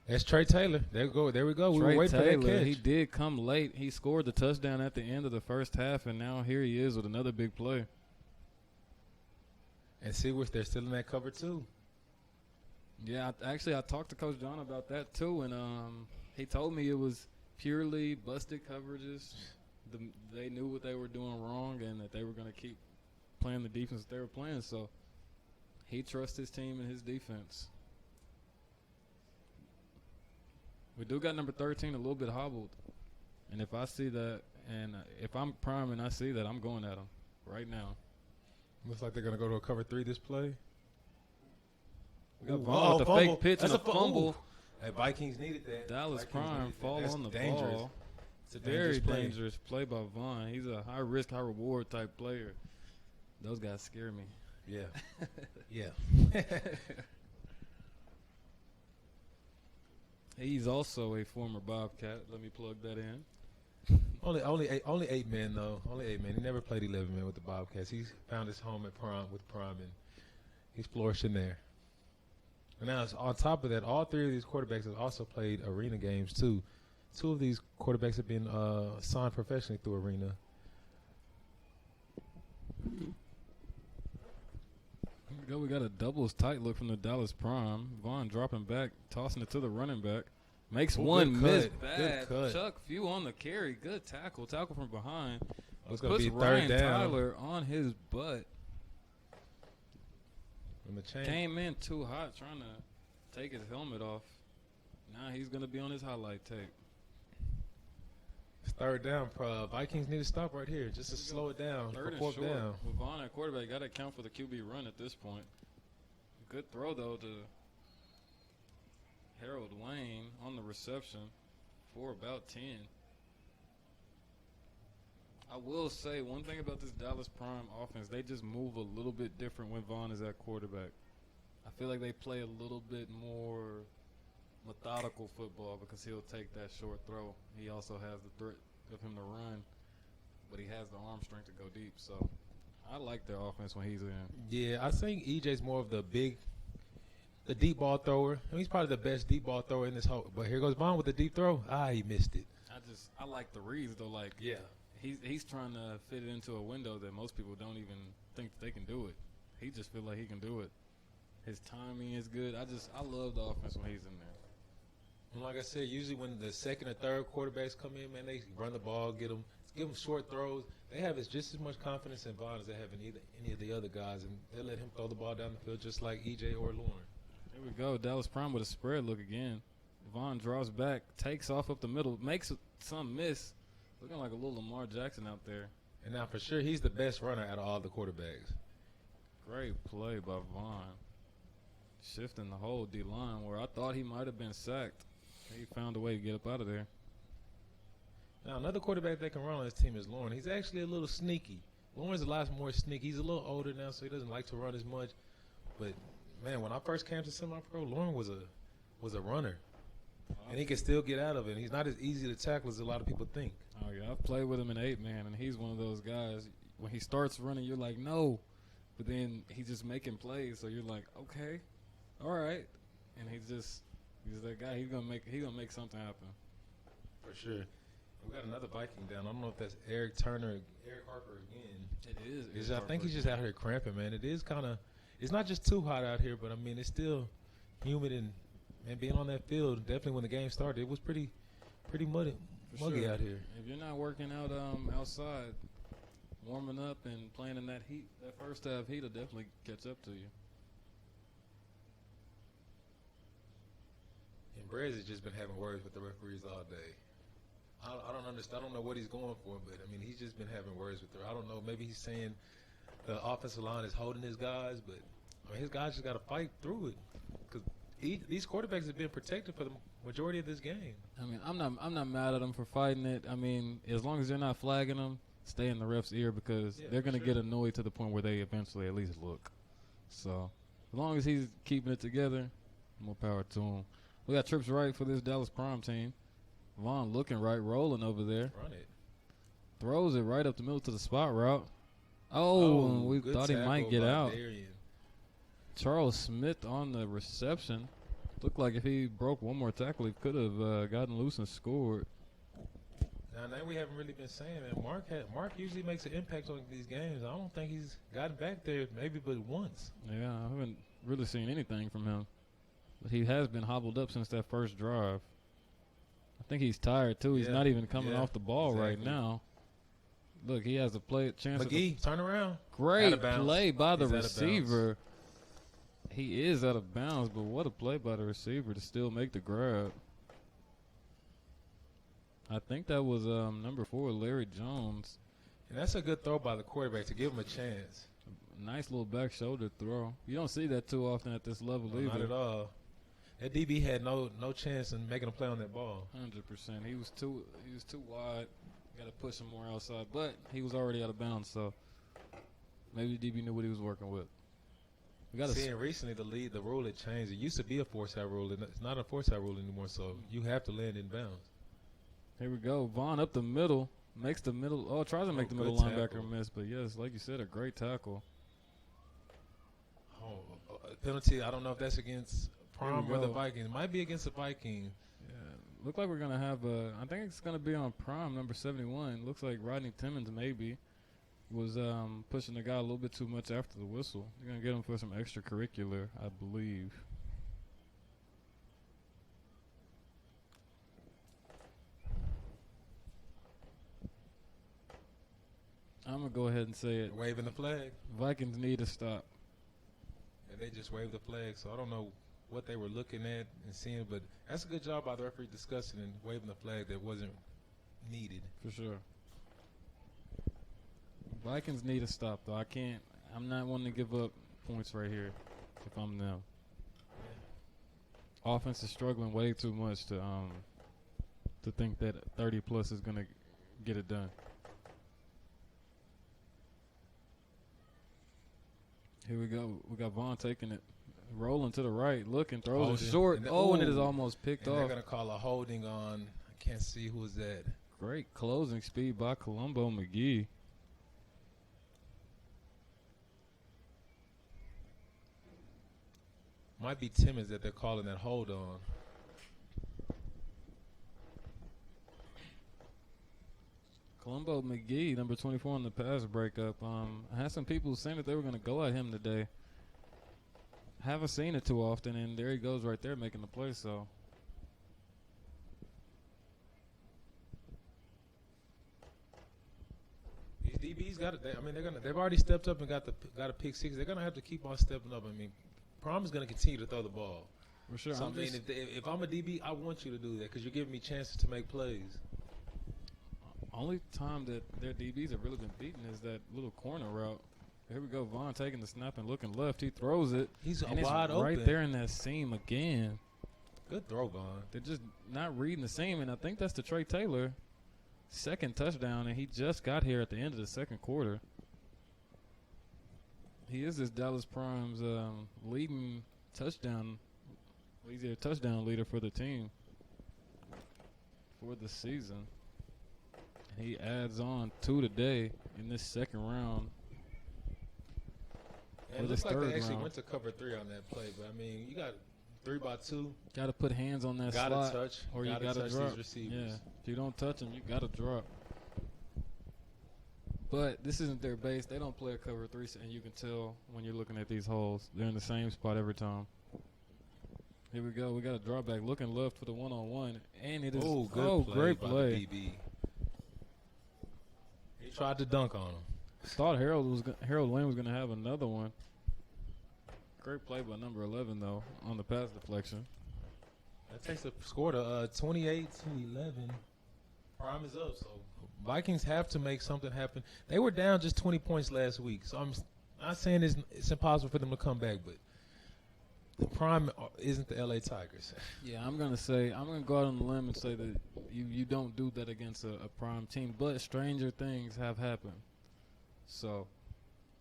That's Trey Taylor. There we go. We were waiting for that catch. He did come late. He scored the touchdown at the end of the first half, and now here he is with another big play. And see, they're still in that cover too. Yeah, I talked to Coach John about that too, and he told me it was purely busted coverages. They knew what they were doing wrong, and that they were going to keep playing the defense that they were playing. So he trusts his team and his defense. We do got number 13 a little bit hobbled. And if I see that, and if I'm Prime and I see that, I'm going at him right now. Looks like they're going to go to a cover 3 this play. We got Vaughn with the fake pitch and a fumble. Hey, Vikings needed that. Dallas Vikings Prime needed that. fall That's on the dangerous. ball. It's a Very play. dangerous play by Vaughn. He's a high risk, high reward type player. Those guys scare me. Yeah. Yeah. He's also a former Bobcat. Let me plug that in. Only eight men though. Only 8 men. He never played 11 men with the Bobcats. He's found his home at Prime and he's flourishing there. And now on top of that, all 3 of these quarterbacks have also played arena games too. 2 of these quarterbacks have been signed professionally through arena. Here we got a doubles tight look from the Dallas Prime. Vaughn dropping back, tossing it to the running back. Makes one miss. Bad. Chuck Few on the carry. Good tackle. Tackle from behind. It's going to be Ryan third down. Tyler on his butt. From the chain. Came in too hot trying to take his helmet off. Now he's going to be on his highlight tape. It's third down. Vikings need to stop right here just to slow it down. Third and fourth short. down. With Vaughn at quarterback, got to count for the QB run at this point. Good throw, though, to Harold Wayne on the reception for about 10. I will say one thing about this Dallas Prime offense, they just move a little bit different when Vaughn is at quarterback. I feel like they play a little bit more methodical football because he'll take that short throw. He also has the threat of him to run, but he has the arm strength to go deep. So I like their offense when he's in. Yeah, I think EJ's more of the deep ball thrower. I mean, he's probably the best deep ball thrower in this whole. But here goes Vaughn with the deep throw. He missed it. I like the reads though. Like he's trying to fit it into a window that most people don't even think that they can do it. He just feel like he can do it. His timing is good. I love the offense when he's in there. And like I said, usually when the second or third quarterbacks come in, man, they run the ball, give them short throws. They have just as much confidence in Vaughn as they have in any of the other guys, and they let him throw the ball down the field just like EJ or Lauren. Here we go. Dallas Prime with a spread look again. Vaughn draws back, takes off up the middle, makes some miss. Looking like a little Lamar Jackson out there. And now for sure he's the best runner out of all the quarterbacks. Great play by Vaughn. Shifting the whole D-line where I thought he might have been sacked. He found a way to get up out of there. Now, another quarterback that can run on his team is Lauren. He's actually a little sneaky. Lauren's a lot more sneaky. He's a little older now, so he doesn't like to run as much. But, man, when I first came to semi-pro, Lauren was a runner. And he can still get out of it. He's not as easy to tackle as a lot of people think. Oh, yeah. I've played with him in 8-man, and he's one of those guys. When he starts running, you're like, no. But then he's just making plays, so you're like, okay, all right. And he's that guy. He's gonna make something happen. For sure. We got another Viking down. I don't know if that's Eric Turner, Eric Harper again. It is. I think he's just out here cramping, man. It is kind of. It's not just too hot out here, but I mean it's still humid and being on that field. Definitely when the game started, it was pretty muggy sure. out here. If you're not working out outside, warming up and playing in that heat, that first half heat will definitely catch up to you. And Brez has just been having words with the referees all day. I don't understand. I don't know what he's going for, but I mean he's just been having words with them. I don't know. Maybe he's saying the offensive line is holding his guys, but I mean, his guys just got to fight through it because these quarterbacks have been protected for the majority of this game. I mean, I'm not mad at them for fighting it. I mean, as long as they're not flagging them, stay in the ref's ear because they're going to get annoyed to the point where they eventually at least look. So as long as he's keeping it together, more power to him. We got trips right for this Dallas Prime team. Vaughn looking right, rolling over there. Run it. Throws it right up the middle to the spot route. Oh, we thought he might get out. Darian. Charles Smith on the reception. Looked like if he broke one more tackle, he could have gotten loose and scored. Now we haven't really been saying that. Mark usually makes an impact on these games. I don't think he's gotten back there maybe but once. Yeah, I haven't really seen anything from him. But he has been hobbled up since that first drive. I think he's tired, too. He's not even coming off the ball right now. Look, he has a chance. McGee, turn around. Great play by the receiver. He is out of bounds, but what a play by the receiver to still make the grab. I think that was number 4, Larry Jones. And that's a good throw by the quarterback to give him a chance. Nice little back shoulder throw. You don't see that too often at this level either. Not at all. That DB had no chance in making a play on that ball. 100%. He was too wide. Got to push him more outside, but he was already out of bounds. So maybe DB knew what he was working with. We got seeing recently the rule had changed. It used to be a 4-side rule, and it's not a 4-side rule anymore. So you have to land in bounds. Here we go. Vaughn up the middle, makes the middle. Oh, tries to make the middle linebacker miss, but yes, like you said, a great tackle. Oh, penalty. I don't know if that's against Prom or the Vikings. It might be against the Vikings. Yeah, look like we're gonna have I think it's gonna be on Prime number 71. Looks like Rodney Timmons maybe was pushing the guy a little bit too much after the whistle. They're gonna get him for some extracurricular, I believe. I'm gonna go ahead and say it. Waving the flag. Vikings need to stop. And they just waved the flag, so I don't know what they were looking at and seeing, but that's a good job by the referee discussing and waving the flag that wasn't needed. For sure. Vikings need to stop, though. I'm not wanting to give up points right here if I'm them. Yeah. Offense is struggling way too much to think that 30 plus is gonna get it done. Here we go. We got Vaughn taking it. Rolling to the right, looking, throws it short. And it is almost picked off. They're going to call a holding on, I can't see who is that. Great closing speed by Colombo McGee. Might be Timmons that they're calling that hold on. Colombo McGee, number 24 on the pass breakup. I had some people saying that they were going to go at him today. Haven't seen it too often, and there he goes right there making the play. So these DBs got it. I mean, they've already stepped up and got a pick six. They're gonna have to keep on stepping up. I mean, Prom is gonna continue to throw the ball. For sure. So if I'm a DB, I want you to do that because you're giving me chances to make plays. Only time that their DBs have really been beaten is that little corner route. Here we go, Vaughn taking the snap and looking left. He throws it. He's and wide open. Right there in that seam again. Good throw, Vaughn. They're just not reading the seam, and I think that's the Trey Taylor second touchdown, and he just got here at the end of the second quarter. He is this Dallas Prime's leading touchdown. He's their touchdown leader for the team for the season. And he adds on 2 today in this second round. It looks like they actually went to cover 3 on that play, but I mean, you got 3-by-2. Got to put hands on that slot. Got to touch. Or you got to drop. These receivers. Yeah, if you don't touch them, you got to drop. But this isn't their base. They don't play a cover 3, and you can tell when you're looking at these holes. They're in the same spot every time. Here we go. We got a drawback looking left for the one-on-one, and it is great play. By the DB. He tried to dunk on him. Thought Harold Lane was going to have another one. Great play by number 11 though on the pass deflection. That takes the score to 28-11. Prime is up, so Vikings have to make something happen. They were down just 20 points last week, so I'm not saying it's impossible for them to come back, but the Prime isn't the LA Tigers. Yeah, I'm gonna go out on the limb and say that you don't do that against a Prime team, but stranger things have happened. So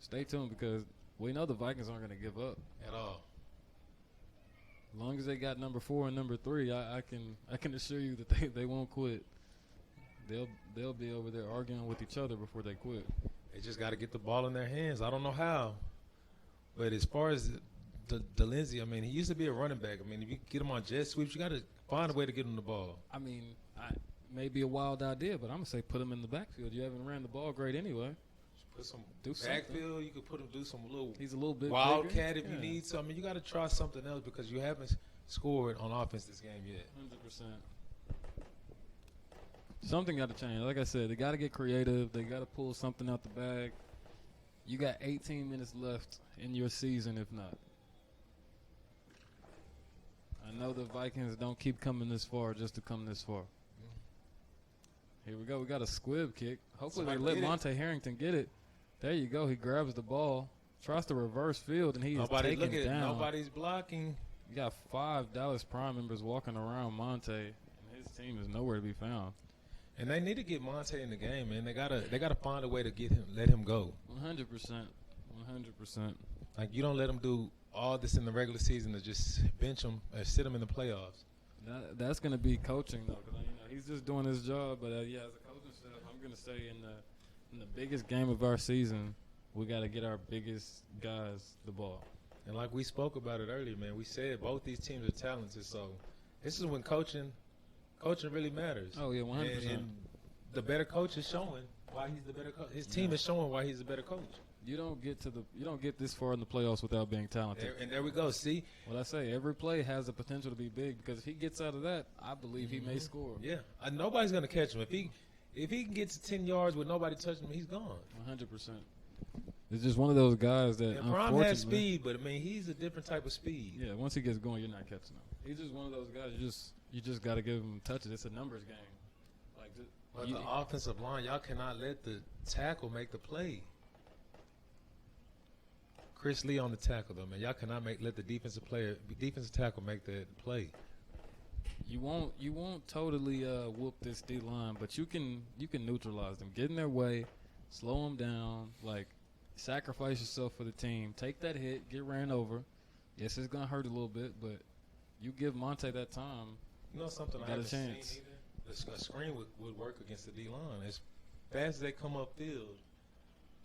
stay tuned because we know the Vikings aren't going to give up at all. As long as they got number 4 and number 3, I can assure you that they won't quit. They'll be over there arguing with each other before they quit. They just got to get the ball in their hands. I don't know how, but as far as the Lindsay, I mean, he used to be a running back. I mean, if you get him on jet sweeps, you got to find a way to get him the ball. I mean, may be a wild idea, but I'm gonna say put him in the backfield. You haven't ran the ball great anyway. Put some backfield. You could put him do some little. He's a little bit wildcat if you need to. I mean, you got to try something else because you haven't scored on offense this game yet. 100%. Something got to change. Like I said, they got to get creative. They got to pull something out the bag. You got 18 minutes left in your season, if not. I know the Vikings don't keep coming this far just to come this far. Here we go. We got a squib kick. Hopefully they let Monte Harrington get it. There you go. He grabs the ball. tries to reverse field, and he is Look taken at down. nobody's blocking. You got 5 Dallas Prime members walking around Monte, and his team is nowhere to be found. And they need to get Monte in the game, man. They gotta find a way to let him go. 100%. 100%. Like, you don't let him do all this in the regular season to just bench him or sit him in the playoffs. That's going to be coaching, though, because he's just doing his job. But, as a coaching staff, I'm going to say in the biggest game of our season, we got to get our biggest guys the ball. And like we spoke about it earlier, man, we said both these teams are talented. So this is when coaching really matters. Oh, yeah, 100%. And the better coach is showing why he's the better coach. His team is showing why he's the better coach. You don't get this far in the playoffs without being talented. And there we go. See, what I say, every play has the potential to be big, because if he gets out of that, I believe he may score. Yeah, nobody's gonna catch him. If he can get to 10 yards with nobody touching him, he's gone. 100%. It's just one of those guys that, and Prime has speed, but he's a different type of speed. Yeah, once he gets going, you're not catching him. He's just one of those guys. You just got to give him touches. It's a numbers game. But the offensive line, y'all cannot let the tackle make the play. Chris Lee on the tackle, though, man. Y'all cannot let the defensive tackle make that play. You won't totally whoop this D line, but you can neutralize them. Get in their way, slow them down, sacrifice yourself for the team. Take that hit, get ran over. Yes, it's gonna hurt a little bit, but you give Monte that time. You know something I haven't seen either? A screen would work against the D line. As fast as they come upfield.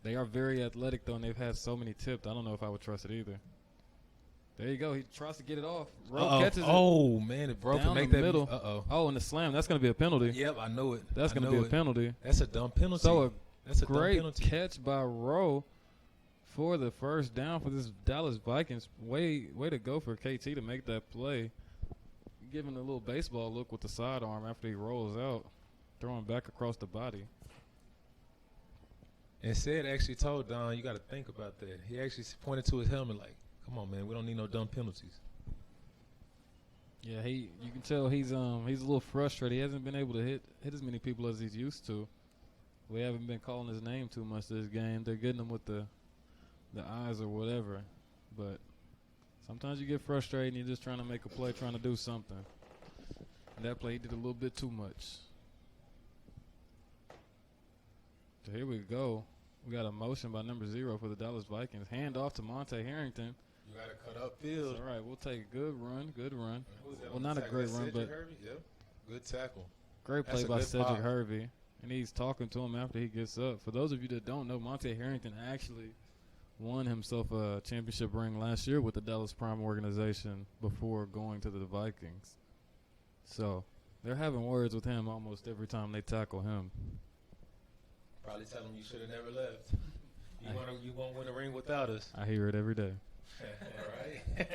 They are very athletic, though, and they've had so many tipped. I don't know if I would trust it either. There you go. He tries to get it off. Rowe catches it. Oh, man. If Rowe can make that middle. Uh-oh. Oh, and the slam. That's going to be a penalty. Yep, I know it. That's going to be a penalty. That's a dumb penalty. So a great catch by Rowe for the first down for this Dallas Vikings. Way to go for KT to make that play. Giving a little baseball look with the sidearm after he rolls out, throwing back across the body. And Sid actually told Don, you got to think about that. He actually pointed to his helmet like, come on, man, we don't need no dumb penalties. Yeah, you can tell he's a little frustrated. He hasn't been able to hit as many people as he's used to. We haven't been calling his name too much this game. They're getting him with the eyes or whatever. But sometimes you get frustrated and you're just trying to make a play, trying to do something. And that play, he did a little bit too much. So here we go. We got a motion by number 0 for the Dallas Vikings. Hand off to Monte Harrington. You got to cut upfield. All right, we'll take a good run. Well, not a tackle? great run, but yep. Good tackle. Great play by Cedric Hervey. And he's talking to him after he gets up. For those of you that don't know, Monte Harrington actually won himself a championship ring last year with the Dallas Prime organization before going to the Vikings. So they're having words with him almost every time they tackle him. Probably tell him you should have never left. You won't win a ring without us. I hear it every day. All right.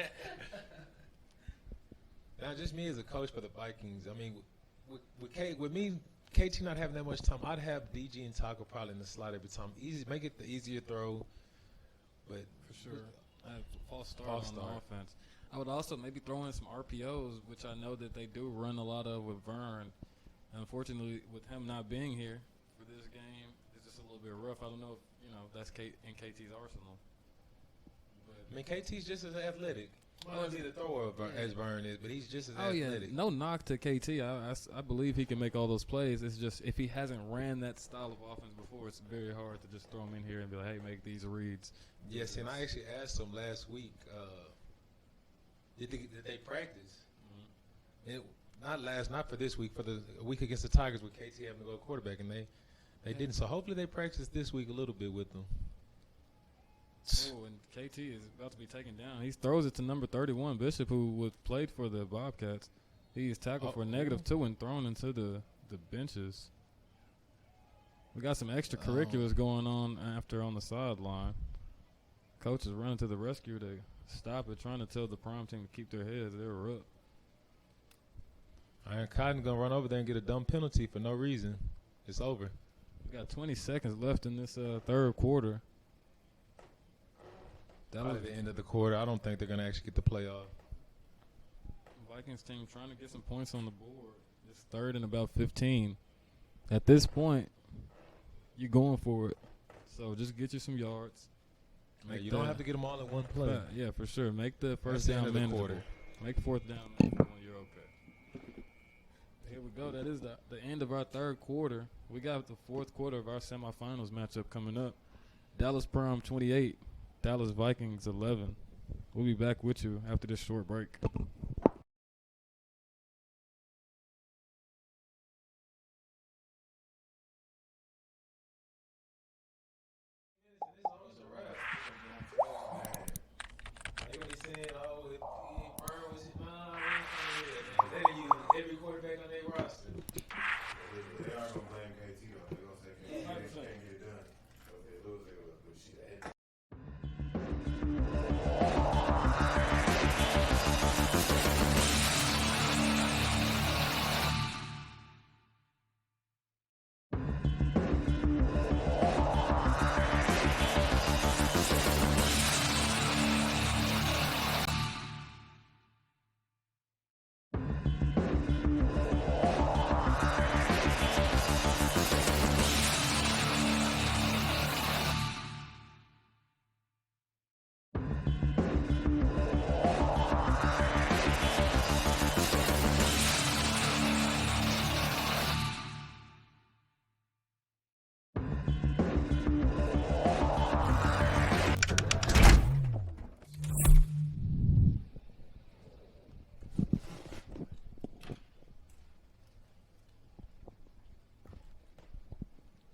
Now, just me as a coach for the Vikings, I mean, with me, KT not having that much time, I'd have DG and Taco probably in the slot every time. Make it the easier throw. But for sure, I have false start on the offense. I would also maybe throw in some RPOs, which I know that they do run a lot of with Vern. Unfortunately, with him not being here for this game, it's just a little bit rough. I don't know if that's in KT's arsenal. But, I mean, KT's just as athletic. Well, he's the thrower as Vern is, but he's just as athletic. Yeah. No knock to KT. I believe he can make all those plays. It's just if he hasn't ran that style of offense before, it's very hard to just throw him in here and be like, hey, make these reads. Yes, and I actually asked him last week, did they practice? Mm-hmm. Not for this week, for the week against the Tigers with KT having to go quarterback, and they didn't. So hopefully they practice this week a little bit with them. Oh, and KT is about to be taken down. He throws it to number 31, Bishop, who played for the Bobcats. He's tackled for -2 and thrown into the benches. We got some extracurriculars going on on the sideline. Coach is running to the rescue to stop it, trying to tell the Prime team to keep their heads. They were up. Iron Cotton going to run over there and get a dumb penalty for no reason. It's over. We got 20 seconds left in this third quarter. Probably the end of the quarter. I don't think they're going to actually get the playoff. Vikings team trying to get some points on the board. It's third and about 15. At this point, you're going for it. So just get you some yards. Yeah, you don't have to get them all in one play. Yeah, for sure. Make the first That's the down end of the manageable. quarter. Make fourth down manageable and you're okay. Here we go. That is the end of our third quarter. We got the fourth quarter of our semifinals matchup coming up. Dallas Prime 28, Dallas Vikings 11. We'll be back with you after this short break. Every quarterback on their roster. They are going to blame KT though. They're going to say KT can't get it done. So if they lose, they're going to do shit.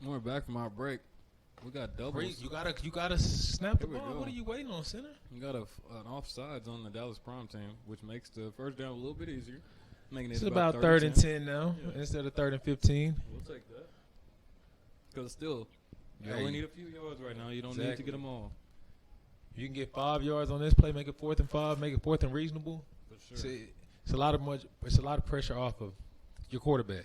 We're back from our break. We got doubles. You gotta snap the Here we ball. go. What are you waiting on, center? You got an offsides on the Dallas Prime team, which makes the first down a little bit easier. Making it It's about third and 10 now instead of third and 15. We'll take that. Because still, you Hey. only need a few yards right now. You don't need to Exactly. get them all. You can get 5 yards on this play, make it 4th and 5, make it 4th and reasonable. For sure. It's a lot of pressure off of your quarterback.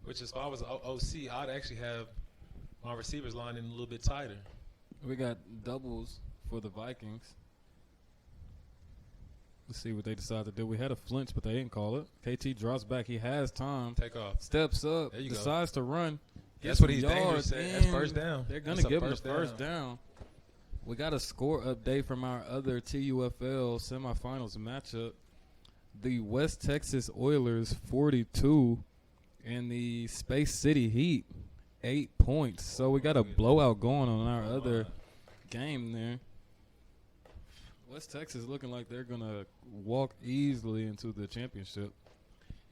Which is, if I was an OC, I'd actually have my receivers lined in a little bit tighter. We got doubles for the Vikings. Let's see what they decide to do. We had a flinch, but they didn't call it. KT drops back. He has time. Take off. Steps up. There you go. Decides to run. That's what he's yards dangerous at. That's in. first down. They're going That's to a give him the first down. We got a score update from our other TUFL semifinals matchup. The West Texas Oilers 42 and the Space City Heat 8 points. So we got a blowout going on our other game there. West Texas looking like they're going to walk easily into the championship.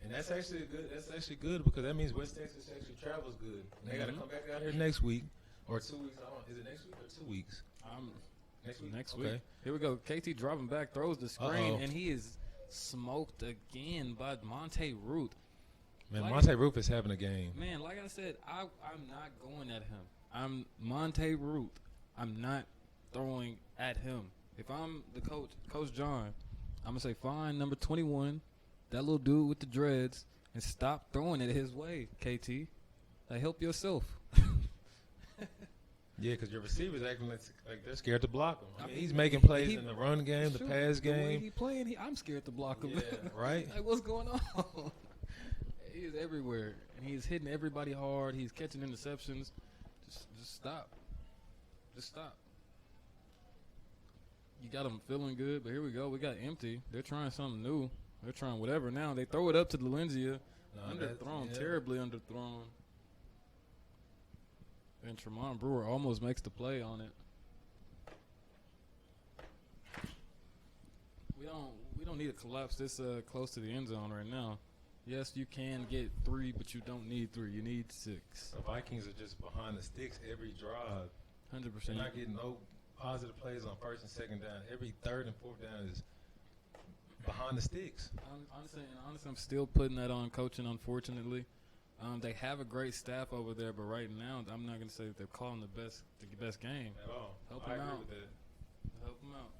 And that's actually good. That's actually good because that means West Texas actually travels good. And they got to come back out here next week or 2 weeks. Is it next week or 2 weeks? Next week. Next Okay. week. Here we go. KT dropping back, throws the screen, Uh-oh. and he is smoked again by Monte Root. Man, Like- Monte Roof is having a game. Man, like I said, I'm not going at him. I'm Monte Root. I'm not throwing at him. If I'm the coach, Coach John, I'm going to say, fine, number 21, that little dude with the dreads, and stop throwing it his way, KT. Like, help yourself. Yeah, because your receivers acting like they're scared to block him. I mean, mean, he's making plays he- in the run game, the Shoot, pass The way game. he playing, I'm scared to block him. Yeah, right? Like, what's going on? He is everywhere, and he's hitting everybody hard. He's catching interceptions. Just stop. Just stop. You got them feeling good, but here we go. We got empty. They're trying something new. They're trying whatever now. They throw it up to Valencia. Underthrown, terribly underthrown. And Tremont Brewer almost makes the play on it. We don't need to collapse this close to the end zone right now. Yes, you can get 3, but you don't need 3. You need 6. The Vikings are just behind the sticks every drive. 100%. They're not getting no positive plays on first and second down. Every third and fourth down is behind the sticks. Honestly, I'm still putting that on coaching, unfortunately. They have a great staff over there, but right now, I'm not going to say that they're calling the best game. At all. Help I him agree out. with that. Help them out.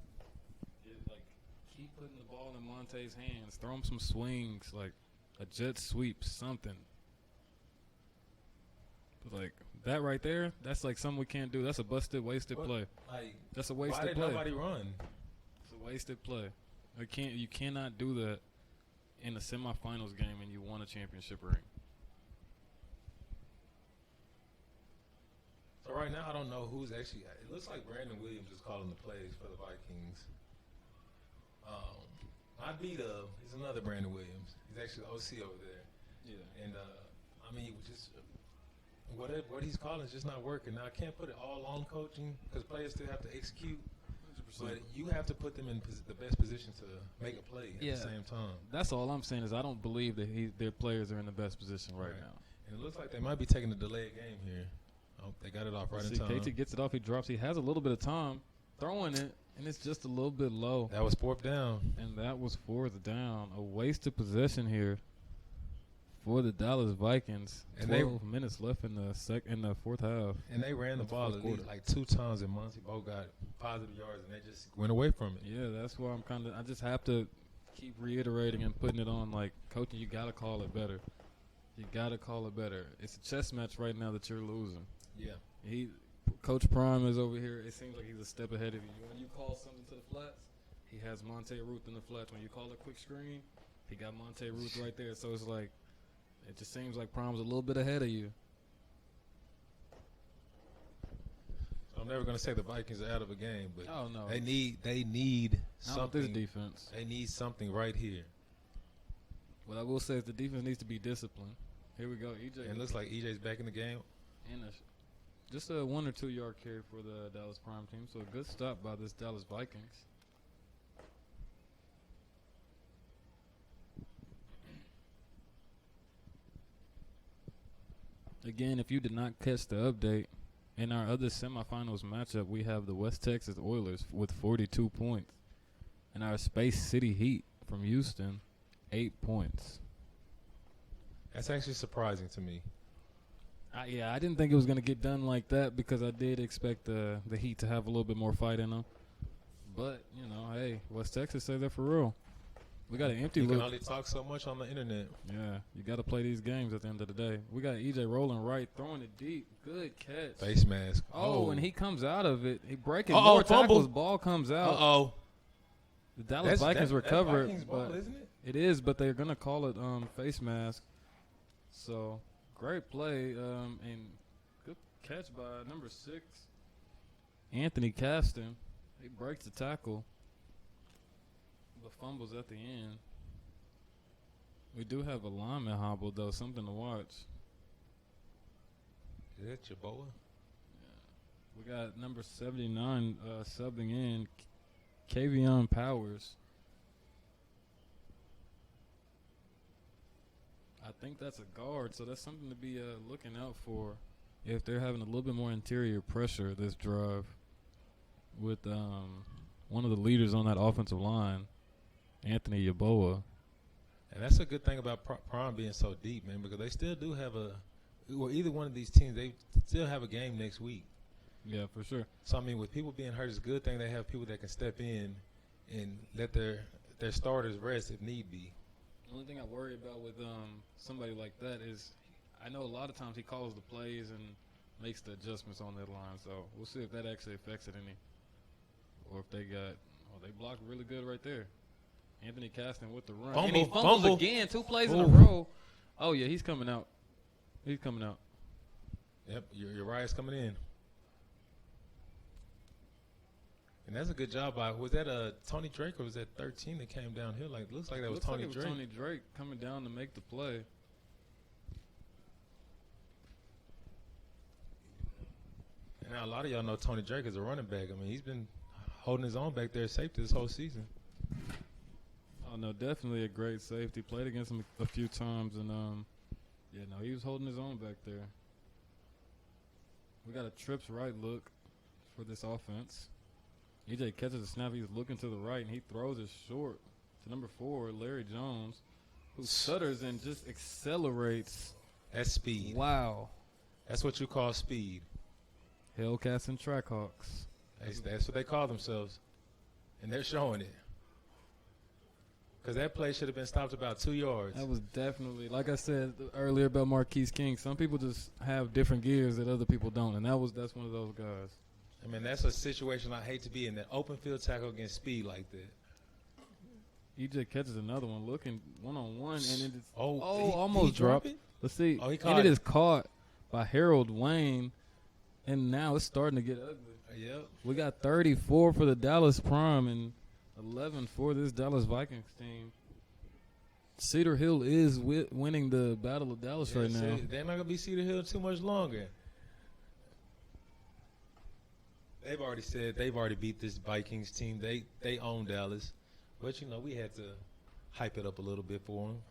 Keep putting the ball in Monte's hands. Throw him some swings, like a jet sweep, something. But like that right there, that's like something we can't do. That's a busted, wasted play. Like, That's a why wasted did play. nobody run? It's a wasted play. You cannot do that in a semifinals game and you won a championship ring? So right now, I don't know who's actually. It looks like Brandon Williams is calling the plays for the Vikings. Not B-Dub. He's another Brandon Williams. He's actually the OC over there. Yeah. And I mean, just what he's calling is just not working. Now I can't put it all on coaching because players still have to execute. 100%. But you have to put them in the best position to make a play at the same time. That's all I'm saying is I don't believe that their players are in the best position right now. And it looks like they might be taking a delayed game here. Oh, they got it off right in time. KT gets it off. He drops. He has a little bit of time throwing it, and it's just a little bit low. That was fourth down. And that was fourth down. A wasted possession here for the Dallas Vikings. And 12 minutes left in the fourth half. And they ran the ball at least like 2 times, and Monty Bo got positive yards, and they just went away from it. Yeah, that's why I just have to keep reiterating and putting it on, like, coaching, you got to call it better. You got to call it better. It's a chess match right now that you're losing. Yeah. Coach Prime is over here. It seems like he's a step ahead of you. When you call something to the flats, he has Monte Ruth in the flats. When you call a quick screen, he got Monte Ruth right there. So it's like, it just seems like Prime's a little bit ahead of you. I'm never going to say the Vikings are out of a game, but oh, no. they need something. This defense. They need something right here. What I will say is the defense needs to be disciplined. Here we go, EJ. And it looks like EJ's back in the game. And just a 1 or 2 yard carry for the Dallas Prime team. So a good stop by this Dallas Vikings. Again, if you did not catch the update, in our other semifinals matchup, we have the West Texas Oilers with 42 points. And our Space City Heat from Houston, 8 points. That's actually surprising to me. I didn't think it was going to get done like that because I did expect the Heat to have a little bit more fight in them. But, hey, West Texas say they're for real. We got an empty look. You can only talk so much on the internet. Yeah, you got to play these games at the end of the day. We got EJ rolling right, throwing it deep. Good catch. Face mask. Oh, and he comes out of it. He breaking more tackles. Ball comes out. The Dallas Vikings recover it. Vikings ball, isn't it? It is, but they're going to call it face mask. So, great play and good catch by number 6, Anthony Caston. He breaks the tackle. The fumbles at the end. We do have a lineman hobble, though, something to watch. Is that your boy? Yeah. We got number 79 subbing in, Kavion Powers. I think that's a guard, so that's something to be looking out for if they're having a little bit more interior pressure this drive with one of the leaders on that offensive line, Anthony Yeboah. And that's a good thing about Prime being so deep, man, because they still do have either one of these teams, they still have a game next week. Yeah, for sure. So, I mean, with people being hurt, it's a good thing they have people that can step in and let their starters rest if need be. The only thing I worry about with somebody like that is I know a lot of times he calls the plays and makes the adjustments on that line. So we'll see if that actually affects it any. Or if they blocked really good right there. Anthony Caston with the run. And he fumbles again, 2 plays in a row. Oh, yeah, he's coming out. He's coming out. Yep, your riot's coming in. And that's a good job by, was that Tony Drake or was that 13 that came downhill? Looks like that was Tony Drake. Tony Drake coming down to make the play. And now a lot of y'all know Tony Drake as a running back. I mean, he's been holding his own back there at safety this whole season. Oh, no, definitely a great safety. Played against him a few times, and, he was holding his own back there. We got a trips right look for this offense. EJ catches the snap. He's looking to the right, and he throws it short to number 4, Larry Jones, who stutters and just accelerates. That's speed. Wow. That's what you call speed. Hellcats and Trackhawks. That's what they call themselves, and they're showing it. Because that play should have been stopped about 2 yards. That was definitely, like I said earlier about Marquise King, some people just have different gears that other people don't, and that's one of those guys. I mean, that's a situation I hate to be in, that open field tackle against speed like that. EJ catches another one, looking one-on-one, and it is he almost dropped. it? Let's see. Oh, he and caught it it. is caught by Harold Wayne, and now it's starting to get ugly. Yep. We got 34 for the Dallas Prime and 11 for this Dallas Vikings team. Cedar Hill is winning the Battle of Dallas right now. They're not going to be Cedar Hill too much longer. They've already said they've already beat this Vikings team. They own Dallas. But, we had to hype it up a little bit for them.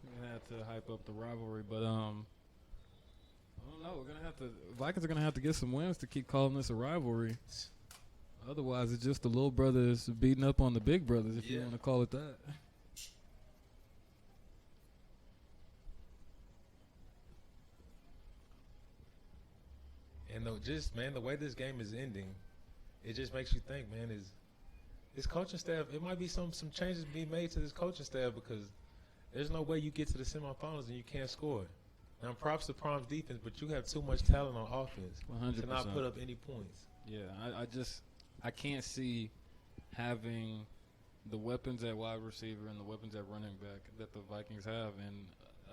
We had to hype up the rivalry, but I don't know. Vikings are gonna have to get some wins to keep calling this a rivalry. Otherwise, it's just the little brothers beating up on the big brothers, if you want to call it that. And the way this game is ending, it just makes you think, man, is this coaching staff, it might be some changes being made to this coaching staff because there's no way you get to the semifinals and you can't score. Now, props to Prom's defense, but you have too much talent on offense 100%. to not put up any points. Yeah, I can't see having the weapons at wide receiver and the weapons at running back that the Vikings have and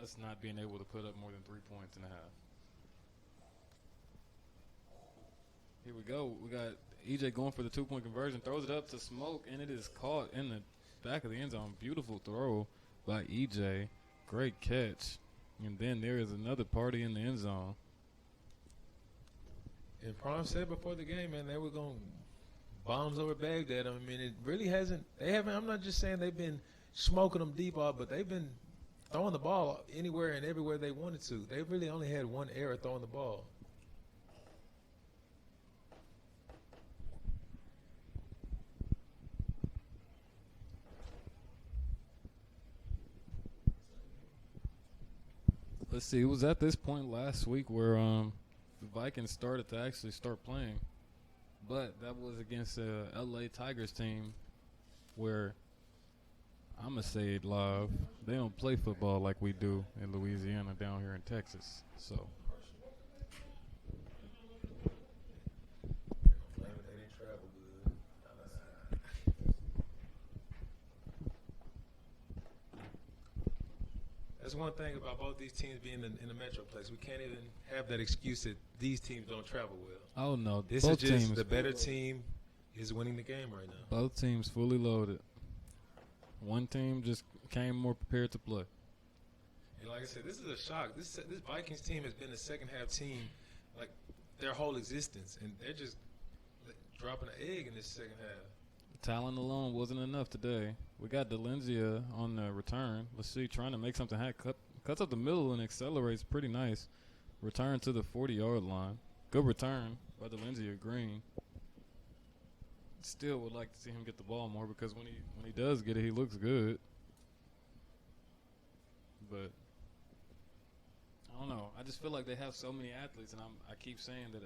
us not being able to put up more than 3 points in a half. Here we go. We got EJ going for the 2-point conversion, throws it up to Smoke, and it is caught in the back of the end zone. Beautiful throw by EJ. Great catch. And then there is another party in the end zone. And Prom said before the game, man, they were going bombs over Baghdad. I mean, it really hasn't. I'm not just saying they've been smoking them deep off, but they've been throwing the ball anywhere and everywhere they wanted to. They really only had one error throwing the ball. Let's see. It was at this point last week where the Vikings started to actually start playing. But that was against a L.A. Tigers team where I'm going to say it live. They don't play football like we do in Louisiana down here in Texas. So. That's one thing about both these teams being in the Metroplex. We can't even have that excuse that these teams don't travel well. Oh, no. This both is just teams the better team is winning the game right now. Both teams fully loaded. One team just came more prepared to play. And like I said, this is a shock. This Vikings team has been a second-half team like their whole existence, and they're just dropping an egg in this second half. Talent alone wasn't enough today. We got Delenzia on the return. Let's see, trying to make something happen. Cuts up the middle and accelerates pretty nice. Return to the 40-yard line. Good return by Delenzia Green. Still would like to see him get the ball more because when he does get it, he looks good. But I don't know. I just feel like they have so many athletes, and I keep saying that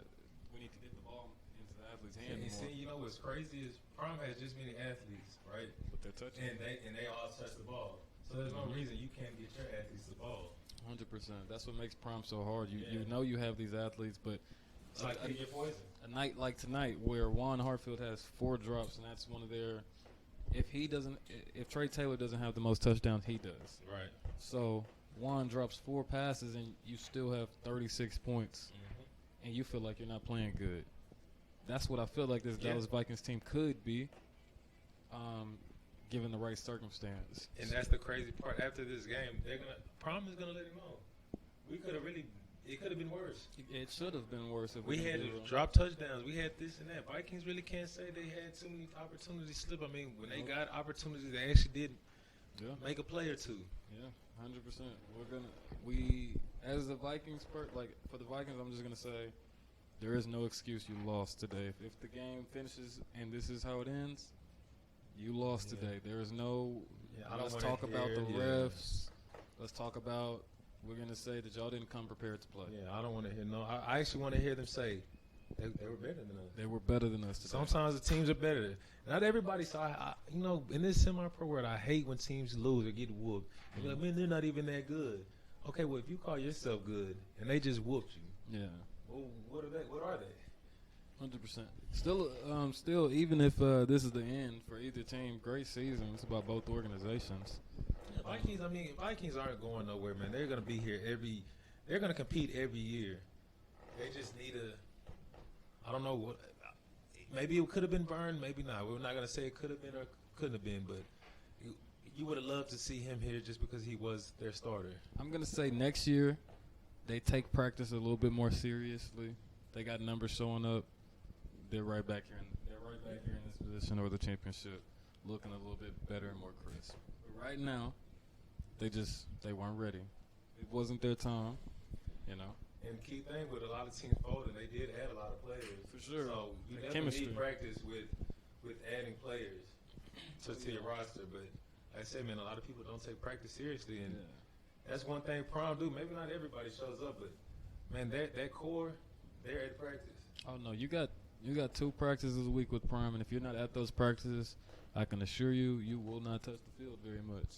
we need to get the ball into the athletes' hands more. See, you know what's crazy is Prime has just many athletes, right? But they're touching. And they all touch the ball. So there's no reason you can't get your athletes the ball. 100%. That's what makes Prime so hard. You know you have these athletes, but it's like your poison. A night like tonight where Juan Hartfield has 4 drops, and that's one of their. If Trey Taylor doesn't have the most touchdowns, he does. Right. So Juan drops 4 passes, and you still have 36 points, and you feel like you're not playing good. That's what I feel like this Dallas Vikings team could be, given the right circumstance. And that's the crazy part. After this game, Prime is gonna let him know. It could have been worse. It should have been worse if we had drop touchdowns. We had this and that. Vikings really can't say they had too many opportunities slip. I mean, when they got opportunities, they actually did make a play or two. Yeah, 100%. As the Vikings, for the Vikings, I'm just gonna say, there is no excuse you lost today. If the game finishes and this is how it ends, you lost today. There is no. Let's talk about the refs. Let's talk about. We're going to say that y'all didn't come prepared to play. Yeah, I don't want to hear I actually want to hear them say they were better than us. They were better than us today. Sometimes the teams are better. Not everybody. So, in this semi-pro world, I hate when teams lose or get whooped. Mm-hmm. Like, man, they're not even that good. Okay, well, if you call yourself good and they just whooped you. Yeah. Well, what are they? 100%. Still, even if this is the end for either team, great season. It's about both organizations. Vikings aren't going nowhere, man. They're gonna be here They're gonna compete every year. They just need I don't know what. Maybe it could have been Byrne, maybe not. We're not gonna say it could have been or couldn't have been, but you would have loved to see him here just because he was their starter. I'm gonna say next year they take practice a little bit more seriously. They got numbers showing up. They're right back here. In this position or the championship, looking a little bit better and more crisp. But right now, they weren't ready. It wasn't their time, you know. And the key thing with a lot of teams folding, they did add a lot of players. For sure. So you definitely need practice with adding players to your roster. But like I said, man, a lot of people don't take practice seriously, and that's one thing Prom do. Maybe not everybody shows up, but man, that core, they're at practice. Oh no, you got 2 practices a week with Prime, and if you're not at those practices, I can assure you, you will not touch the field very much.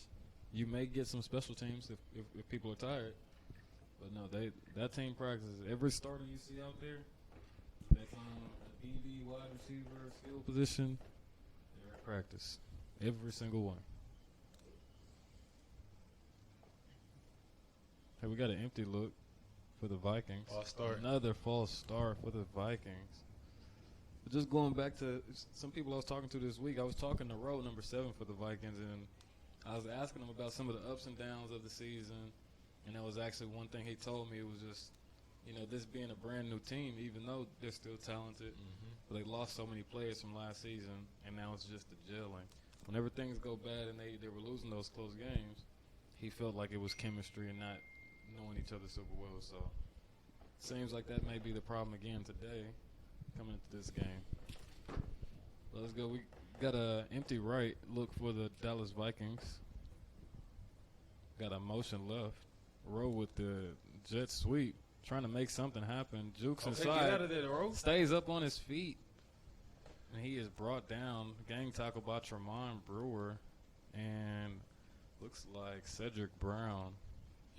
You may get some special teams if people are tired, but no, that team practices. Every starter you see out there that's on a DB, wide receiver, skill position, they're at practice. Every single one. Hey, we got an empty look for the Vikings. False start. Another false start for the Vikings. But just going back to some people I was talking to this week, I was talking to row number 7 for the Vikings, and I was asking him about some of the ups and downs of the season, and that was actually one thing he told me. It was just, this being a brand new team, even though they're still talented, but they lost so many players from last season, and now it's just the gelling. Whenever things go bad and they were losing those close games, he felt like it was chemistry and not knowing each other super well. So seems like that may be the problem again today coming into this game. Let's go. We got a empty right look for the Dallas Vikings. Got a motion left. Row with the jet sweep, trying to make something happen. Jukes inside. Get out of there, Row. Stays up on his feet. And he is brought down. Gang tackle by Tremont Brewer. And looks like Cedric Brown.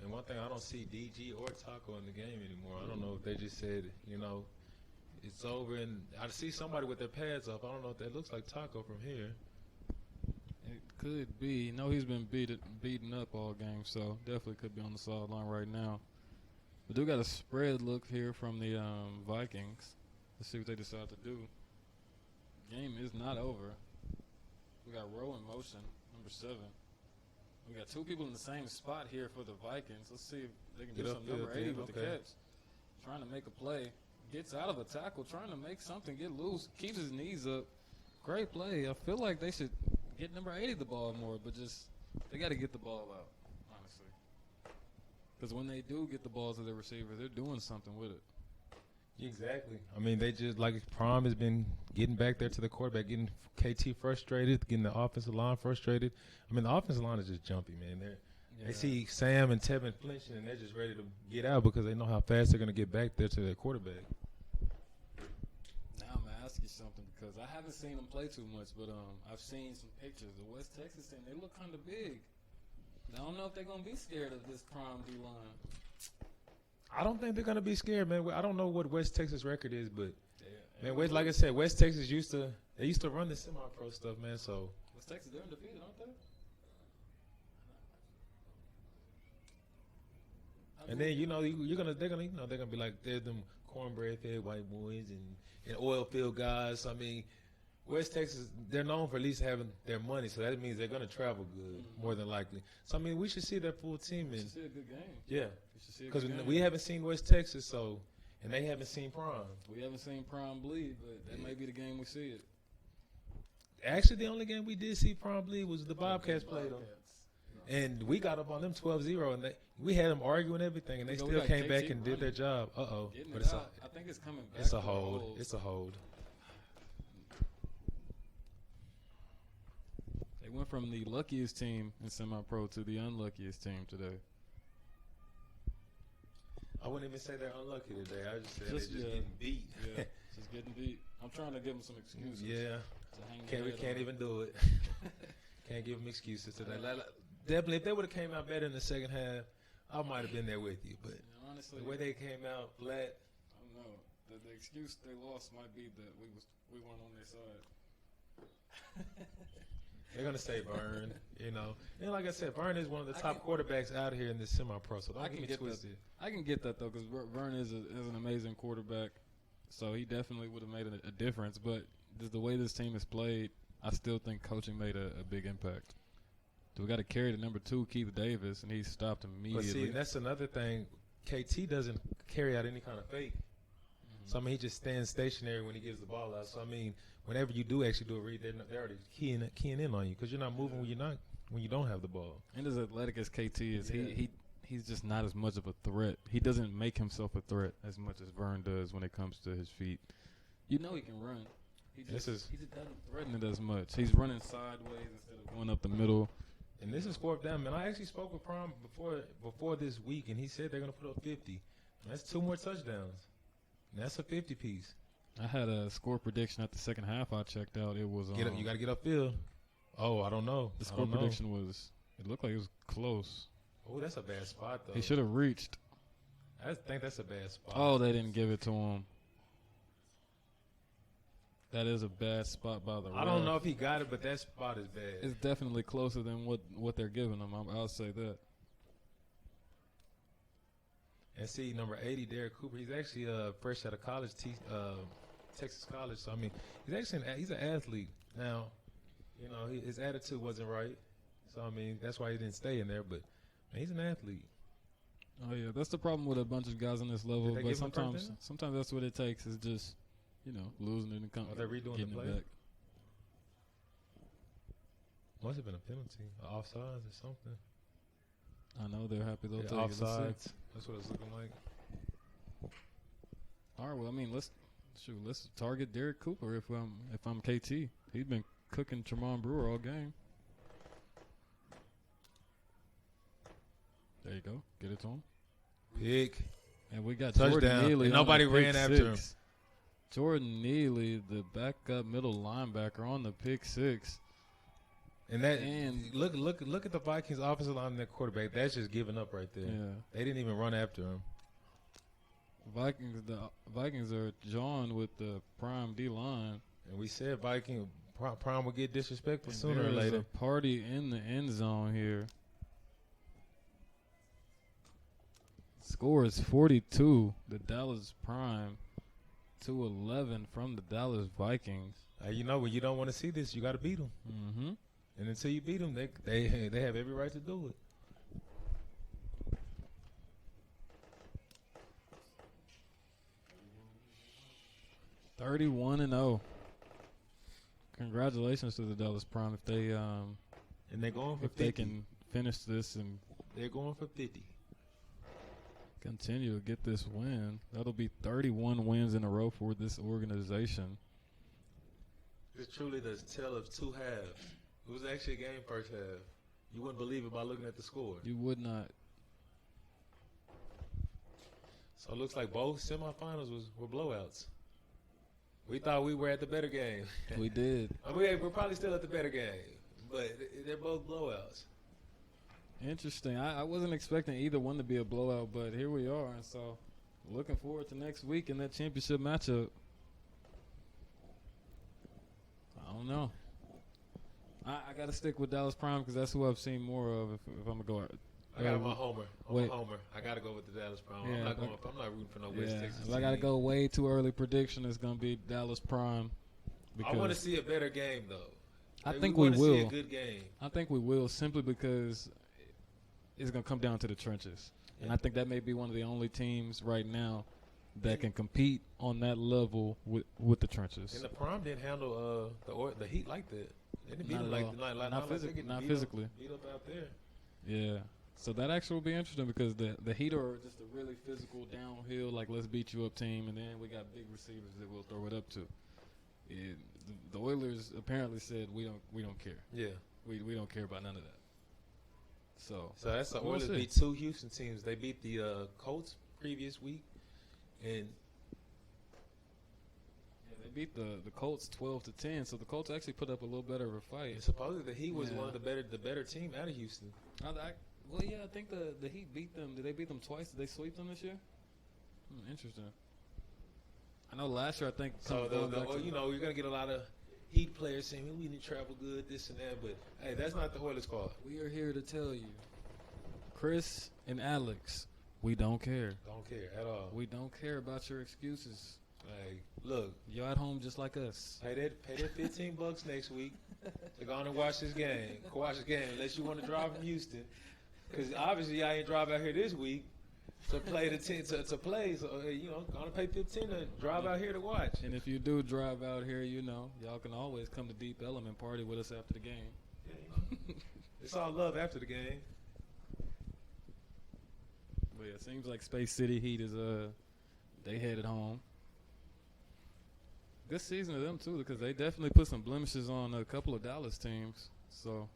And one thing, I don't see DG or Taco in the game anymore. I don't know if they just said, it's over. And I see somebody with their pads up. I don't know if that looks like Taco from here. It could be. He's been beaten up all game, so definitely could be on the sideline right now. We do got a spread look here from the Vikings. Let's see what they decide to do. Game is not over. We got Row in motion, number 7. We got 2 people in the same spot here for the Vikings. Let's see if they can do something. Number 80 with the catch. Trying to make a play. Gets out of a tackle, trying to make something, get loose. Keeps his knees up. Great play. I feel like they should get number 80 the ball more, but they got to get the ball out, honestly. Because when they do get the ball to the receiver, they're doing something with it. Exactly. I mean, they just, like Prom has been getting back there to the quarterback, getting KT frustrated, getting the offensive line frustrated. I mean, the offensive line is just jumpy, man. They see Sam and Tevin flinching, and they're just ready to get out because they know how fast they're going to get back there to their quarterback. Now I'm going to ask you something because I haven't seen them play too much, but I've seen some pictures. The West Texas team, they look kind of big. I don't know if they're going to be scared of this Prom D-line. I don't think they're going to be scared, man. I don't know what West Texas record is, but, like I said, West Texas used to run the semi-pro stuff, man, so. West Texas, they're undefeated, aren't they? And then they're gonna be like they're them cornbread-fed white boys and oil field guys. I mean, West Texas, they're known for at least having their money, so that means they're gonna travel good more than likely. So I mean, we should see their full team. We should see a good game. Yeah, because we haven't seen West Texas, and they haven't seen Prom. We haven't seen Prom bleed, but that may be the game we see it. Actually, the only game we did see Prom bleed was the Bobcats played them. And we got up on them 12-0, and we had them arguing everything, and they still came back and did their job. Uh-oh. But I think it's coming back. It's a hold. It's a hold. They went from the luckiest team in semi-pro to the unluckiest team today. I wouldn't even say they're unlucky today. I would just say they're just getting beat. Yeah, just getting beat. I'm trying to give them some excuses. Yeah. We can't even do it. Can't give them excuses today. Definitely, if they would have came out better in the second half, I might have been there with you. But honestly, the way they came out flat, I don't know. the excuse they lost might be that we weren't on their side. They're gonna say Vern, you know. And like I said, Vern is one of the top quarterbacks out here in this semi-pro. So don't get me twisted. I can get that though, because Vern is an amazing quarterback. So he definitely would have made a difference. But just the way this team is played, I still think coaching made a big impact. So we got to carry the number 2, Keith Davis, and he stopped immediately. But see, that's another thing. KT doesn't carry out any kind of fake. Mm-hmm. So I mean, he just stands stationary when he gives the ball out. So I mean, whenever you do actually do a read, they're already keying in on you because you're not moving when you don't have the ball. And as athletic as KT is, he's just not as much of a threat. He doesn't make himself a threat as much as Vern does when it comes to his feet. You know he can run. He just doesn't threaten it as much. He's running sideways instead of going up the middle. And this is 4th down, man. I actually spoke with Prime before this week, and he said they're going to put up 50. That's 2 more touchdowns. And that's a 50 piece. I had a score prediction at the second half. I checked out. It was you got to get upfield. Oh, I don't know. The score prediction was. It looked like it was close. Oh, that's a bad spot though. He should have reached. I think that's a bad spot. Oh, they didn't give it to him. That is a bad spot by the ref. I don't know if he got it, but that spot is bad. It's definitely closer than what they're giving him. I'll say that. And see, number 80, Derek Cooper. He's actually fresh out of college, Texas College. So I mean, he's an athlete. Now, you know, his attitude wasn't right. So I mean, that's why he didn't stay in there. But man, he's an athlete. Oh yeah, that's the problem with a bunch of guys on this level. But sometimes that's what it takes. Is just. You know, losing it and coming. Are they redoing the play? Back. Must have been a penalty, offsides or something. I know they're happy they'll take offsides. That's what it's looking like. All right, well, I mean, let's target Derek Cooper if I'm KT. He's been cooking Tremont Brewer all game. There you go, get it to him. Pick. And we got touchdown. Jordan Neely. And nobody ran after him. Jordan Neely, the backup middle linebacker, on the pick 6. And look at the Vikings offensive line and their quarterback. That's just giving up right there. Yeah. They didn't even run after him. The Vikings are John with the prime D line. And we said Prime would get disrespectful sooner or later. There's a party in the end zone here. Score is 42. The Dallas Prime. 2-11 from the Dallas Vikings. You know, when you don't want to see this, you got to beat them. Mm-hmm. And until you beat them, they have every right to do it. (31-0). Congratulations to the Dallas Prime if they and they're going for if 50. they can finish this and they're going for 50. Continue to get this win. That'll be 31 wins in a row for this organization. It's truly the tale of 2 halves. It was actually a game first half. You wouldn't believe it by looking at the score. You would not. So it looks like both semifinals were blowouts. We thought we were at the better game. We did. We're probably still at the better game, but they're both blowouts. Interesting. I wasn't expecting either one to be a blowout, but here we are. And so looking forward to next week in that championship matchup. I don't know. I got to stick with Dallas Prime because that's who I've seen more of if I'm going to go out. I got my homer. I got to go with the Dallas Prime. Yeah, I'm not rooting for no West Texas team. I got to go way too early prediction. It's going to be Dallas Prime. I want to see a better game, though. I think we will. See a good game. I think we will simply because it's going to come down to the trenches. Yeah. And I think that may be one of the only teams right now that can compete on that level with the trenches. And the Prime didn't handle the Heat like that. They didn't beat them not physically. Beat up out there. Yeah. So that actually will be interesting because the Heat are just a really physical downhill, like let's beat you up team, and then we got big receivers that we'll throw it up to. The Oilers apparently said we don't care. Yeah. We don't care about none of that. So that's the Oilers beat 2 Houston teams. They beat the Colts previous week, and they beat the Colts 12-10. So the Colts actually put up a little better of a fight. And supposedly the Heat was one of the better team out of Houston. I think the Heat beat them. Did they beat them twice? Did they sweep them this year? Interesting. I know last year I think So you're gonna get a lot of Heat players saying we need to travel good, this and that. But hey, that's not the Oilers' fault. we are here to tell you, Chris and Alex, we don't care. Don't care at all. We don't care about your excuses. Hey, look, You're at home just like us. pay that $15 next week to go on and watch this game. Go watch this game unless you want to drive from Houston, because obviously I ain't drive out here this week to play to play. So gonna pay $15 to drive out here to watch. And if you do drive out here, y'all can always come to Deep Element party with us after the game. Yeah, it's all love after the game. But yeah, it seems like Space City Heat is they headed home. Good season of them too, because they definitely put some blemishes on a couple of Dallas teams. So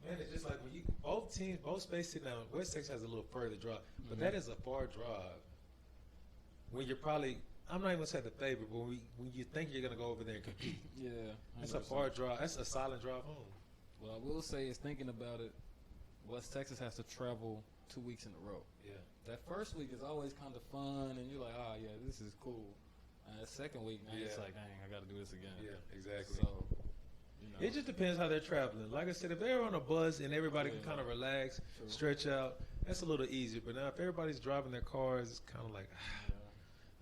Man, it's just like when both Space City now, West Texas has a little further drive, but that is a far drive. When you're probably, I'm not even gonna say the favorite, but when you think you're gonna go over there and compete, yeah, that's a far drive. That's a solid drive home. What I will say is, thinking about it, West Texas has to travel 2 weeks in a row. Yeah. That first week is always kind of fun, and you're like, oh yeah, this is cool. That second week, now it's like, dang, I got to do this again. Yeah, exactly. So, it just depends how they're traveling. Like I said, if they're on a bus and everybody can kind of relax, stretch out, that's a little easier. But now if everybody's driving their cars, it's kind of like,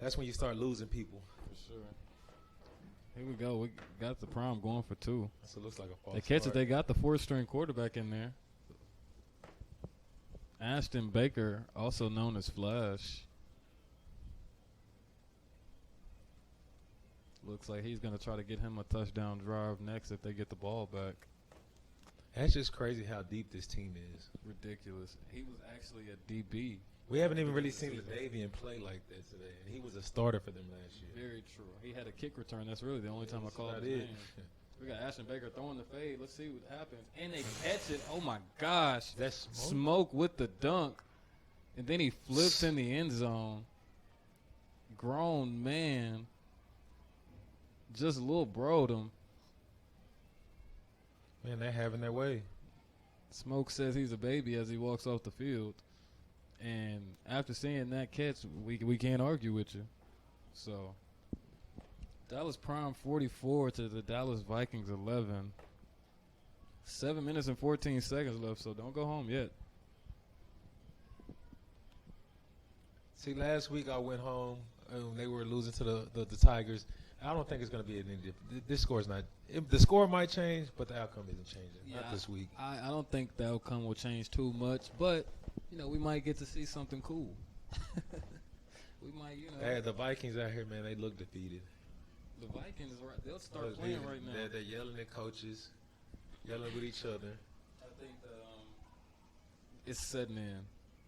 that's when you start losing people. For sure. Here we go. We got the Prime going for 2. So it looks like a false They catch start. it. They got the 4th-string quarterback in there. Ashton Baker, also known as Flash. Looks like he's going to try to get him a touchdown drive next if they get the ball back. That's just crazy how deep this team is. Ridiculous. He was actually a DB. We haven't even really seen Ladavian play like that today, and he was a starter for them last year. Very true. He had a kick return. That's really the only time I called his name. We got Ashton Baker throwing the fade. Let's see what happens. And they catch it. Oh, my gosh. That's Smoke with the dunk. And then he flips in the end zone. Grown man. Just little bro'd him. Man, they're having their way. Smoke says he's a baby as he walks off the field. And after seeing that catch, we can't argue with you. So, Dallas Prime 44 to the Dallas Vikings 11. 7 minutes and 14 seconds left, so don't go home yet. See, last week I went home and they were losing to the Tigers. I don't think it's going to be any different. This score is not. The score might change, but the outcome isn't changing. Not this week. I don't think the outcome will change too much, but we might get to see something cool. We might, Hey, the Vikings out here, man, they look defeated. The Vikings, they'll start playing right now. They're yelling at coaches, yelling with each other. I think it's setting in.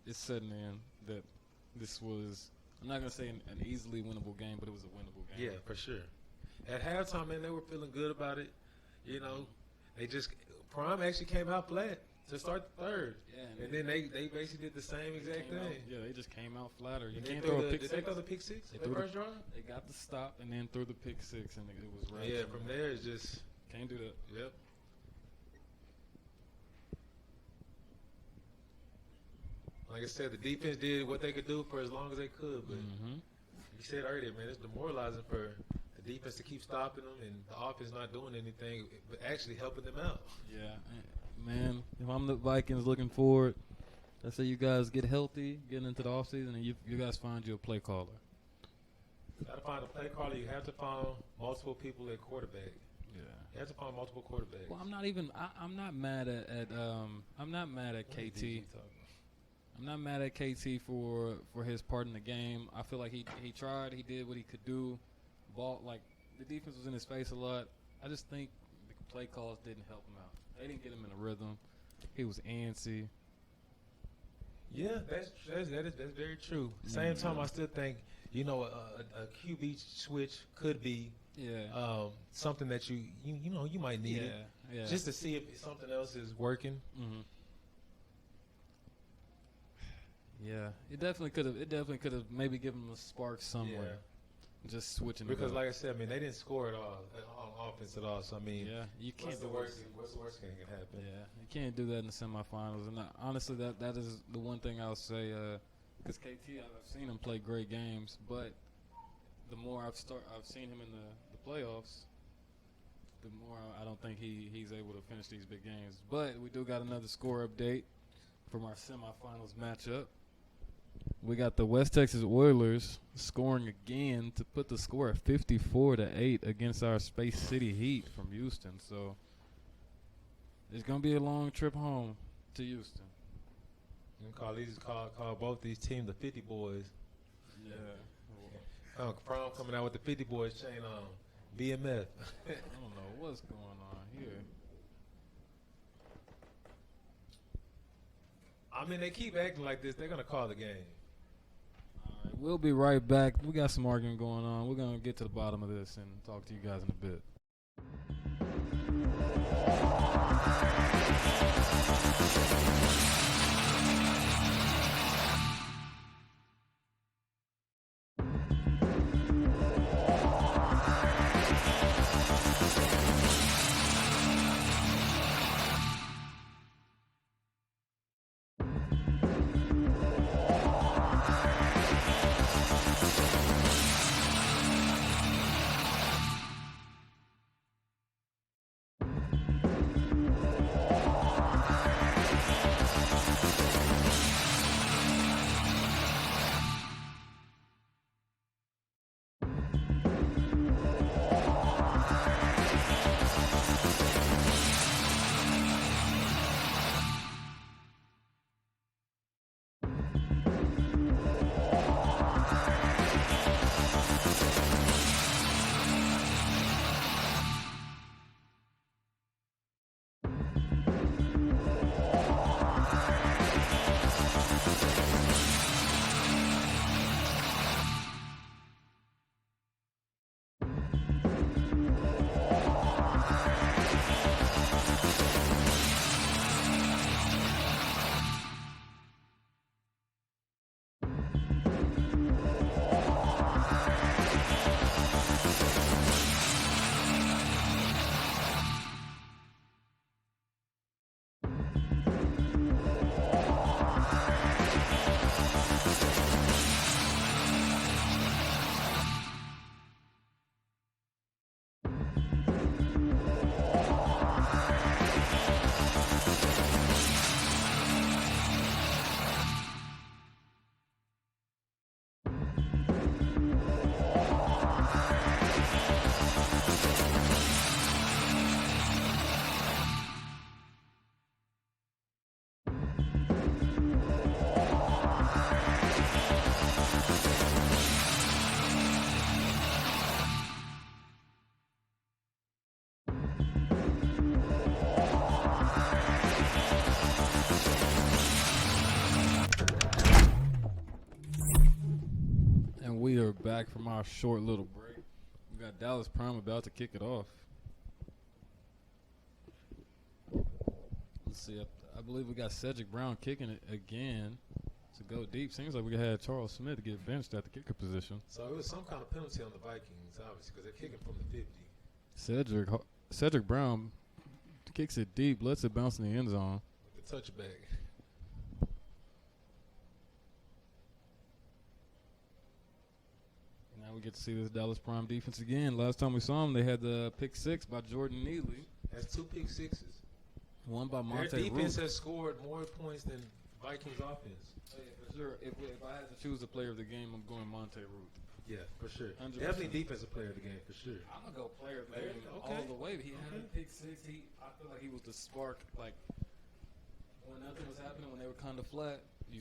It's setting in that this was. I'm not going to say an easily winnable game, but it was a winnable game. Yeah, for sure. At halftime, man, they were feeling good about it. Prime actually came out flat to start the third. Yeah, and then they basically did the same exact thing. They just came out flatter. You can't throw a pick six. Did they throw the pick six? The first drive? They got the stop and then threw the pick six, and it was right. Yeah, from there it's just can't do that. Yep. Like I said, the defense did what they could do for as long as they could, but you said earlier, man, it's demoralizing for the defense to keep stopping them and the offense not doing anything, but actually helping them out. Yeah, man, if I'm the Vikings looking forward, let's say you guys get healthy, getting into the offseason, and you guys find you a play caller. You got to find a play caller. You have to find multiple people at quarterback. Yeah. You have to find multiple quarterbacks. Well, I'm not mad at KT. I'm not mad at KT for his part in the game. I feel like he tried. He did what he could do. The defense was in his face a lot. I just think the play calls didn't help him out. They didn't get him in a rhythm. He was antsy. Yeah, that's very true. Same time, I still think a QB switch could be something that you might need it just to see if something else is working. Mm-hmm. Yeah, it definitely could have maybe given them a spark somewhere. Just switching because, like I said, I mean, they didn't score at all on offense at all. So I mean, you can't. What's the worst thing that can happen? Yeah, you can't do that in the semifinals. And honestly, that is the one thing I'll say. Because KT, I've seen him play great games, but the more I've seen him in the playoffs, the more I don't think he's able to finish these big games. But we do got another score update from our semifinals matchup. We got the West Texas Oilers scoring again to put the score at 54-8 against our Space City Heat from Houston. So it's gonna be a long trip home to Houston. You can call both these teams the 50 boys. Yeah. Prom coming out with the 50 boys chain on. BMF. I don't know what's going on here. I mean, they keep acting like this. They're going to call the game. All right, we'll be right back. We got some arguing going on. We're going to get to the bottom of this and talk to you guys in a bit. We are back from our short little break. We got Dallas Prime about to kick it off. Let's see. I believe we got Cedric Brown kicking it again to go deep. Seems like we had Charles Smith get benched at the kicker position. So it was some kind of penalty on the Vikings, obviously, because they're kicking from the 50. Cedric Brown kicks it deep, lets it bounce in the end zone. With the touchback. Now we get to see this Dallas Prime defense again. Last time we saw them, they had the pick six by Jordan Neely. That's 2 pick sixes. One by Monte Their defense Root. has scored more points than Vikings offense. Oh, yeah, for sure. If I had to choose the player of the game, I'm going Monte Root. Yeah, for sure. 100%. Definitely defensive player of the game, for sure. I'm going to go player of the game Okay. all the way. He had a pick six. I feel like he was the spark. Like, when nothing was happening, when they were kind of flat, you